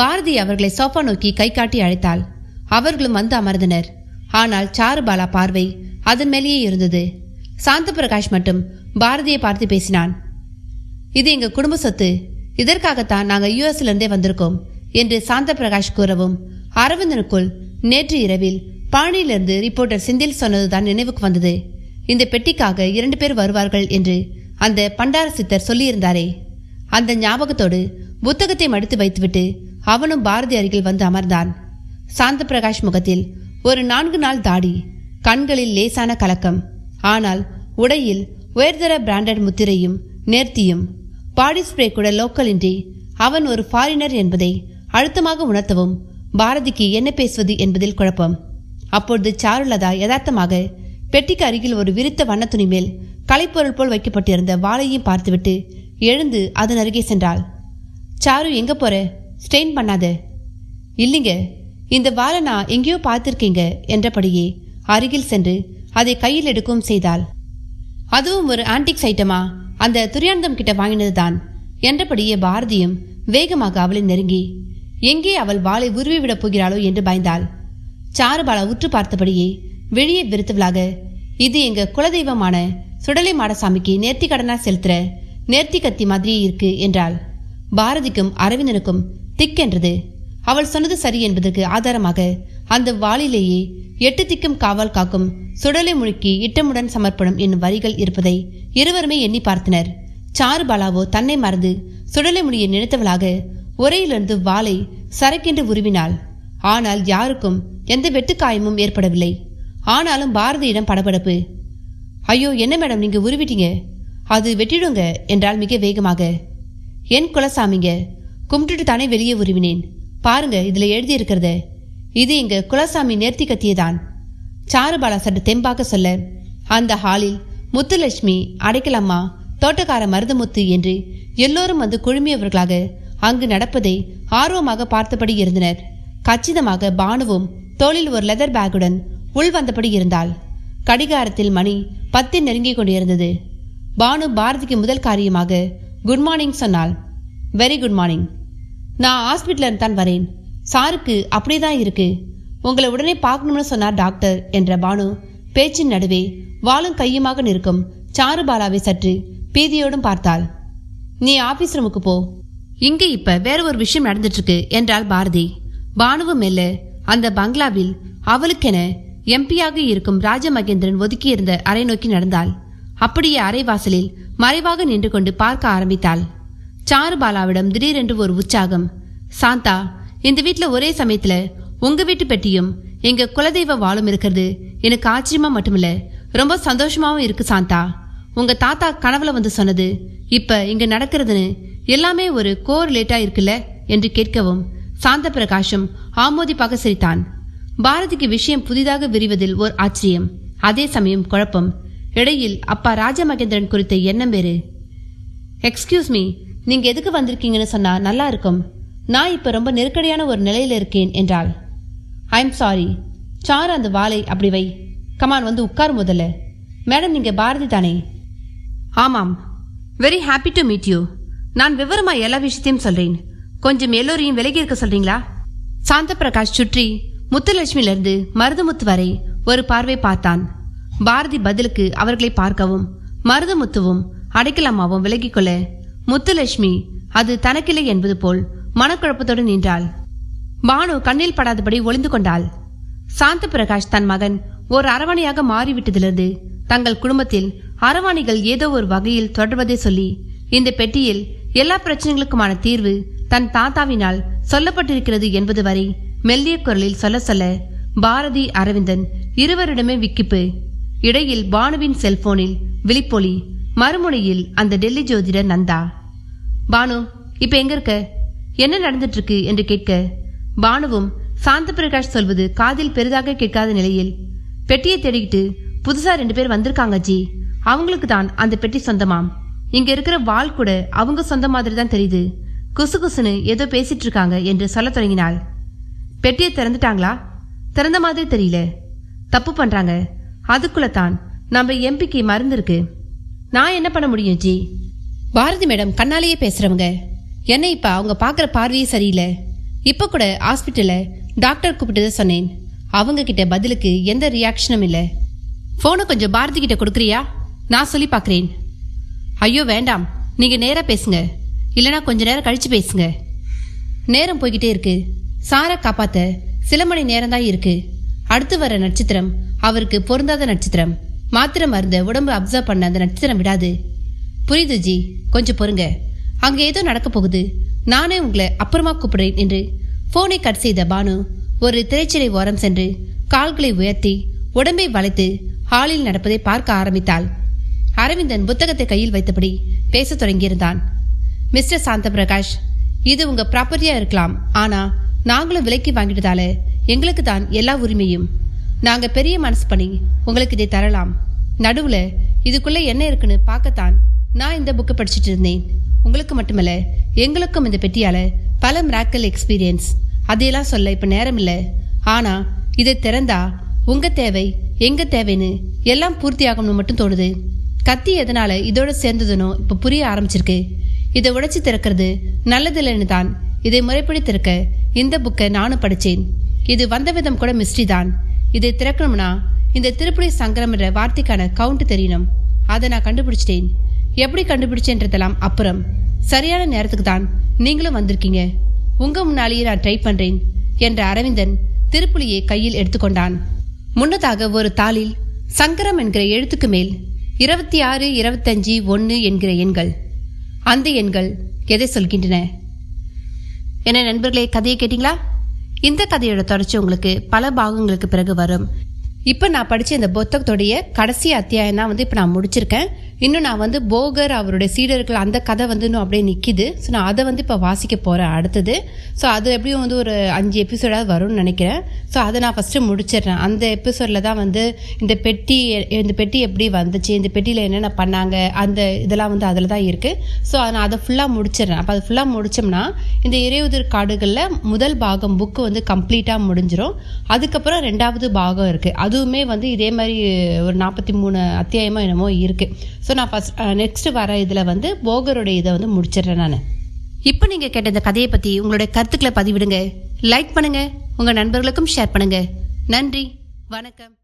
பாரதி அவர்களை சோஃபா நோக்கி கை காட்டி அழைத்தாள். அவர்களும் வந்து அமர்ந்தனர். ஆனால் சாருபாலா பார்வை அதன் மேலேயே இருந்தது. சாந்த பிரகாஷ் மட்டும் பாரதியை பார்த்து பேசினான். இது எங்க குடும்ப சொத்து. இதற்காகத்தான் நாங்கள் யூஎஸ்ல இருந்தே வந்திருக்கோம் என்று சாந்த பிரகாஷ் கூறவும் அரவிந்தனுக்குள் நேற்று இரவில் பாணியிலிருந்து ரிப்போர்ட்டர் செந்தில் சொன்னதுதான் நினைவுக்கு வந்தது. இந்த பெட்டிக்காக 2 பேர் வருவார்கள் என்று அந்த பண்டார சித்தர் சொல்லியிருந்தாரே. அந்த ஞாபகத்தோடு புத்தகத்தை மடித்து வைத்துவிட்டு அவனும் பாரதி அருகில் வந்து அமர்ந்தான். சாந்த பிரகாஷ் முகத்தில் ஒரு 4 நாள் தாடி, கண்களில் லேசான கலக்கம். ஆனால் உடையில் உயர்தர பிராண்டட் முத்திரையும் நேர்த்தியும். பாடி ஸ்ப்ரே கூட லோக்கல் இன்றி அவன் ஒரு ஃபாரினர் என்பதை அழுத்தமாக உணர்த்தவும் பாரதிக்கு என்ன பேசுவது என்பதில் குழப்பம். அப்பொழுது சாருலதா யதார்த்தமாக பெட்டிக்கு அருகில் ஒரு விரித்த வண்ண துணி மேல் கலைப்பொருள் போல் வைக்கப்பட்டிருந்த வாளையும் பார்த்துவிட்டு எழுந்து அதன் அருகே சென்றாள். சாரு, எங்க போற? ஸ்டெயின் பண்ணாத. இல்லைங்க, இந்த வாளை நான் எங்கேயோ பார்த்திருக்கீங்க என்றபடியே அருகில் சென்று அதை கையில் எடுக்கவும் செய்தாள். அதுவும் ஒரு ஆன்டிக்ஸ் ஐட்டமா? அந்த துரியானந்தம் கிட்ட வாங்கினதுதான் என்றபடியே பாரதியும் வேகமாக அவளை நெருங்கி எங்கே அவள் வாளை உருவிவிடப் போகிறாளோ என்று பயந்தாள். சாருபாலா உற்று பார்த்தபடியே வெளியே விருத்தவளாக, இது எங்க குலதெய்வமான சுடலை மாடசாமிக்கு நேர்த்தி கடனா செலுத்துற நேர்த்தி கத்தி மாதிரியே இருக்கு என்றாள். பாரதிக்கும் அரவிந்தனுக்கும் திக்கென்றது. அவள் சொன்னது சரி என்பதற்கு ஆதாரமாக அந்த வாளிலேயே 8 திக்கும் காவல் காக்கும் சுடலை முழுக்கி இட்டமுடன் சமர்ப்பணம் என்னும் வரிகள் இருப்பதை இருவருமே எண்ணி பார்த்தனர். சாருபாலாவோ தன்னை மறந்து சுடலை முடியை நினைத்தவளாக உரையிலிருந்து வாளை சரக்கென்று உருவினாள். ஆனால் யாருக்கும் எந்த வெட்டுக்காயமும் ஏற்படவில்லை. ஆனாலும் பாரதியிடம் படபடப்பு. ஐயோ, என்ன மேடம், நீங்க உருவிட்டீங்க, அது வெட்டிடுங்க என்றால் மிக வேகமாக. என் குலசாமிங்க, கும்பிட்டுட்டு தானே வெளியே உருவினேன். பாருங்க, இதுல எழுதி இருக்கிறத. இது எங்க குலசாமி நேர்த்தி கத்தியதான். சாருபாலா சற்று தெம்பாக சொல்ல அந்த ஹாலில் முத்துலட்சுமி, அடைக்கலம்மா, தோட்டக்கார மருதமுத்து என்று எல்லோரும் வந்து குழுமியவர்களாக அங்கு நடப்பதை ஆர்வமாக பார்த்தபடி இருந்தனர். கச்சிதமாக பானுவும் தோளில் ஒரு லெதர் பேக்குடன் உள் வந்தபடி இருந்தாள். கடிகாரத்தில் மணி 10 நெருங்கிக் கொண்டிருந்தது. பானு பாரதிக்கு முதல் காரியமாக குட் மார்னிங் சொன்னாள். Very good morning. நான் ஹாஸ்பிட்டலில் தான் வரேன். சாருக்கு அப்படிதான் இருக்கு. உங்களை உடனே பார்க்கணும்னு சொன்னார் டாக்டர் என்ற பானு பேச்சின் நடுவே வாளும் கையுமாக நிற்கும் சாருபாலாவை சற்று பீதியோடும் பார்த்தாள். நீ ஆபீஸ் ரூமுக்கு போ, இங்க இப்ப வேற ஒரு விஷயம் நடந்துட்டு இருக்கு என்றாள் பாரதி. பானுவும் மெல்ல அந்த பங்களாவில் அவளுக்கென எம்பியாக இருக்கும் ராஜமகேந்திரன் ஒதுக்கியிருந்த அறை நோக்கி நடந்தாள். அப்படியே அரைவாசலில் மறைவாக நின்று கொண்டு பார்க்க ஆரம்பித்தாள். சாருபாலாவிடம் திடீரென்று ஒரு உற்சாகம். சாந்தா, இந்த வீட்டுல ஒரே சமயத்துல உங்க வீட்டு பெட்டியும் எங்க குலதெய்வ வாளும் இருக்கிறது எனக்கு ஆச்சரியமா மட்டுமில்ல, ரொம்ப சந்தோஷமாவும் இருக்கு சாந்தா. உங்க தாத்தா கனவுல வந்து சொன்னது இப்ப இங்க நடக்கிறதுன்னு எல்லாமே ஒரு கோரிலேட்டா இருக்குல்ல என்று கேட்கவும் சாந்த பிரகாஷும் ஆமோதிப்பாக சிரித்தான். பாரதிக்கு விஷயம் புதிதாக விரிவதில் ஓர் ஆச்சரியம், அதே சமயம் குழப்பம். இடையில் அப்பா ராஜமகேந்திரன் குறித்த எண்ணம் வேறு. எக்ஸ்கியூஸ் மீ, நீங்க எதுக்கு வந்திருக்கீங்கன்னு சொன்னா நல்லா இருக்கும். நான் இப்ப ரொம்ப நெருக்கடியான ஒரு நிலையில இருக்கேன் என்றாள். I am sorry. சாரு அந்த வாளை அப்படி வை. கமான், வந்து உட்காரும் முதல்ல. மேடம், நீங்க பாரதி தானே? ஆமாம். Very happy to meet you. நான் விவரமா எல்லா விஷயத்தையும் சொல்றேன். கொஞ்சம் எல்லோரையும் விலகி இருக்க சொல்றீங்களா? சாந்த பிரகாஷ் சுற்றி முத்துலட்சுமியிலிருந்து மருதமுத்து வரை ஒரு பார்வை பார்த்தான். பாரதி பதிலுக்கு அவர்களை பார்க்கவும் மருதமுத்துவும் அடைக்கலாமாவும் விலகிக்கொள்ள முத்துலட்சுமி அது தனக்கில்லை என்பது போல் மனக்குழப்பத்தோடு நின்றாள். பானு கண்ணில் படாதபடி ஒளிந்து கொண்டாள். சாந்த பிரகாஷ் தன் மகன் ஒரு அரவணையாக மாறிவிட்டதிலிருந்து தங்கள் குடும்பத்தில் அரவாணிகள் ஏதோ ஒரு வகையில் தொடர்வதை சொல்லி இந்த பெட்டியில் எல்லா பிரச்சனைகளுக்குமான தீர்வு தன் தாத்தாவினால் சொல்லப்பட்டிருக்கிறது என்பது வரை மெல்லிய குரலில் சொல்ல சொல்ல பாரதி அரவிந்தன் இருவரிடமே விக்கிப்பு. இடையில் பானுவின் செல்போனில் விழிப்பொலி, மறுமுனையில் அந்த டெல்லி ஜோதிடர் நந்தா. பானு, இப்ப எங்க இருக்க, என்ன நடந்துட்டு இருக்கு என்று கேட்க பானுவும் சாந்த பிரகாஷ் சொல்வது காதில் பெரிதாக கேட்காத நிலையில், பெட்டியை தேடிக்கிட்டு புதுசா 2 பேர் வந்திருக்காங்க ஜி. அவங்களுக்கு தான் அந்த பெட்டி சொந்தமாம். இங்க இருக்கிற வாள் கூட அவங்க சொந்த மாதிரி தான் தெரியுது. குசு குசுன்னு ஏதோ பேசிட்டு இருக்காங்க என்று சொல்ல தொடங்கினாள். பெட்டியை திறந்துட்டாங்களா? திறந்த மாதிரி தெரியல. தப்பு பண்றாங்க. அதுக்குள்ளதான் நம்ம எம்பிக்கு மருந்து இருக்கு. நான் என்ன பண்ண முடியும் ஜி? பாரதி மேடம் கண்ணாலேயே பேசுறவங்க. என்ன இப்ப அவங்க பாக்குற பார்வையே சரியில்லை. இப்ப கூட ஹாஸ்பிட்டல்ல டாக்டர் கூப்பிட்டு சொன்னேன். அவங்க கிட்ட பதிலுக்கு எந்த ரியாக்ஷனும் இல்லை. போனை கொஞ்சம் பாரதி கிட்ட கொடுக்குறியா? நான் சொல்லி பாக்குறேன். ஐயோ வேண்டாம், நீங்க நேரா பேசுங்க, இல்லனா கொஞ்ச நேரம் கழிச்சு பேசுங்க. நேரம் போய்கிட்டே இருக்கு. சாரை காப்பாத்த சில மணி நேரம் தான் இருக்கு. அடுத்து வர நட்சத்திரம் அவருக்கு பொருந்தாத நட்சத்திரம். மாத்திரை மருந்த உடம்பு அப்சர்வ் பண்ண அந்த நட்சத்திரம் விடாது. புரியுது ஜி, கொஞ்சம் பொறுங்க. அங்க ஏதோ நடக்க போகுது. நானே உங்களை அப்புறமா கூப்பிடுறேன் என்று போனை கட் செய்த பானு ஒரு திரைச்சிலை ஓரம் சென்று கால்களை உயர்த்தி உடம்பை வளைத்து ஹாலில் நடப்பதை பார்க்க ஆரம்பித்தாள். அரவிந்தன் புத்தகத்தை கையில் வைத்தபடி பேச தொடங்கியிருந்தான். மிஸ்டர் சாந்த பிரகாஷ், இது உங்க ப்ராப்பர்ட்டியா இருக்கலாம். ஆனா நாங்களும் விலைக்கு வாங்கிட்டதால எங்களுக்கு தான் எல்லா உரிமையும். நாங்க பெரிய மனசு பண்ணி உங்களுக்கு இதை தரலாம். நடுவுல இதுக்குள்ள என்ன இருக்குன்னு பார்க்கத்தான் நான் இந்த புக்கை படிச்சுட்டு இருந்தேன். உங்களுக்கு மட்டுமல்ல, எங்களுக்கும் இந்த பெட்டியால பல மிராக்கல் எக்ஸ்பீரியன்ஸ். அதையெல்லாம் சொல்ல இப்ப நேரம் இல்லை. ஆனா இதை திறந்தா உங்க தேவை எங்க தேவைன்னு எல்லாம் பூர்த்தியாகும்னு மட்டும் தோணுது. கத்தி எதனால இதோட சேர்ந்ததுனோ இப்ப புரிய ஆரம்பிச்சிருக்கு. இதை உடைச்சு திறக்கிறது நல்லதில்லைன்னு தான் இதை முறைப்படி திறக்க இந்த புக்கை நானும் படிச்சேன். இது வந்த விதம் கூட மிஸ்ட்ரி தான். இதை திறக்கணும்னா இந்த திருப்பதி சங்கரம்ன்ற வார்த்தைக்கான கவுண்ட் தெரியணும். அதை நான் கண்டுபிடிச்சிட்டேன். எப்படி கண்டுபிடிச்சேன்றதெல்லாம் அப்புறம். சரியான நேரத்துக்கு தான் நீங்களும் வந்திருக்கீங்க. உங்க முன்னாலேயே நான் ட்ரை பண்றேன் என்ற அரவிந்தன் திருப்புலியை கையில் எடுத்துக்கொண்டான். முன்னதாக ஒரு தாளில் சங்கரம் என்கிற எழுத்துக்கு மேல் 26, 25, 1 என்கிற எண்கள். அந்த எண்கள் எதை சொல்கின்றன? என்ன நண்பர்களே, கதையை கேட்டீங்களா? இந்த கதையோட தொடர்ச்சி உங்களுக்கு பல பாகங்களுக்கு பிறகு வரும். இப்போ நான் படித்த இந்த புத்தகத்துடைய கடைசி அத்தியாயம் தான் இப்போ நான் முடிச்சிருக்கேன். இன்னும் நான் போகர் அவருடைய சீடர்கள் அந்த கதை இன்னும் அப்படியே நிற்கிது. ஸோ நான் அதை இப்போ வாசிக்க போகிறேன் அடுத்தது. ஸோ அது எப்படியும் ஒரு 5 எபிசோடாவது வரும்னு நினைக்கிறேன். ஸோ அதை நான் ஃபஸ்ட்டு முடிச்சிடுறேன். அந்த எபிசோடில் தான் இந்த பெட்டி எப்படி வந்துச்சு, இந்த பெட்டியில் என்னென்ன பண்ணாங்க, அந்த இதெல்லாம் அதில் தான் இருக்குது. ஸோ நான் அதை ஃபுல்லாக முடிச்சிடுறேன். அப்போ அதை ஃபுல்லாக முடித்தோம்னா இந்த இறையுதிர் காடுகளில் முதல் பாகம் புக்கு கம்ப்ளீட்டாக முடிஞ்சிடும். அதுக்கப்புறம் 2வது பாகம் இருக்குது. அதுவுமே இதே மாதிரி ஒரு 43 அத்தியாயமாக என்னமோ இருக்குது. ஸோ நான் ஃபஸ்ட் நெக்ஸ்ட் வர இதில் போகருடைய இதை முடிச்சிடுறேன் நான். இப்போ நீங்கள் கேட்ட இந்த கதையை பற்றி உங்களுடைய கருத்துக்களை பதிவிடுங்க, லைக் பண்ணுங்கள், உங்கள் நண்பர்களுக்கும் ஷேர் பண்ணுங்கள். நன்றி, வணக்கம்.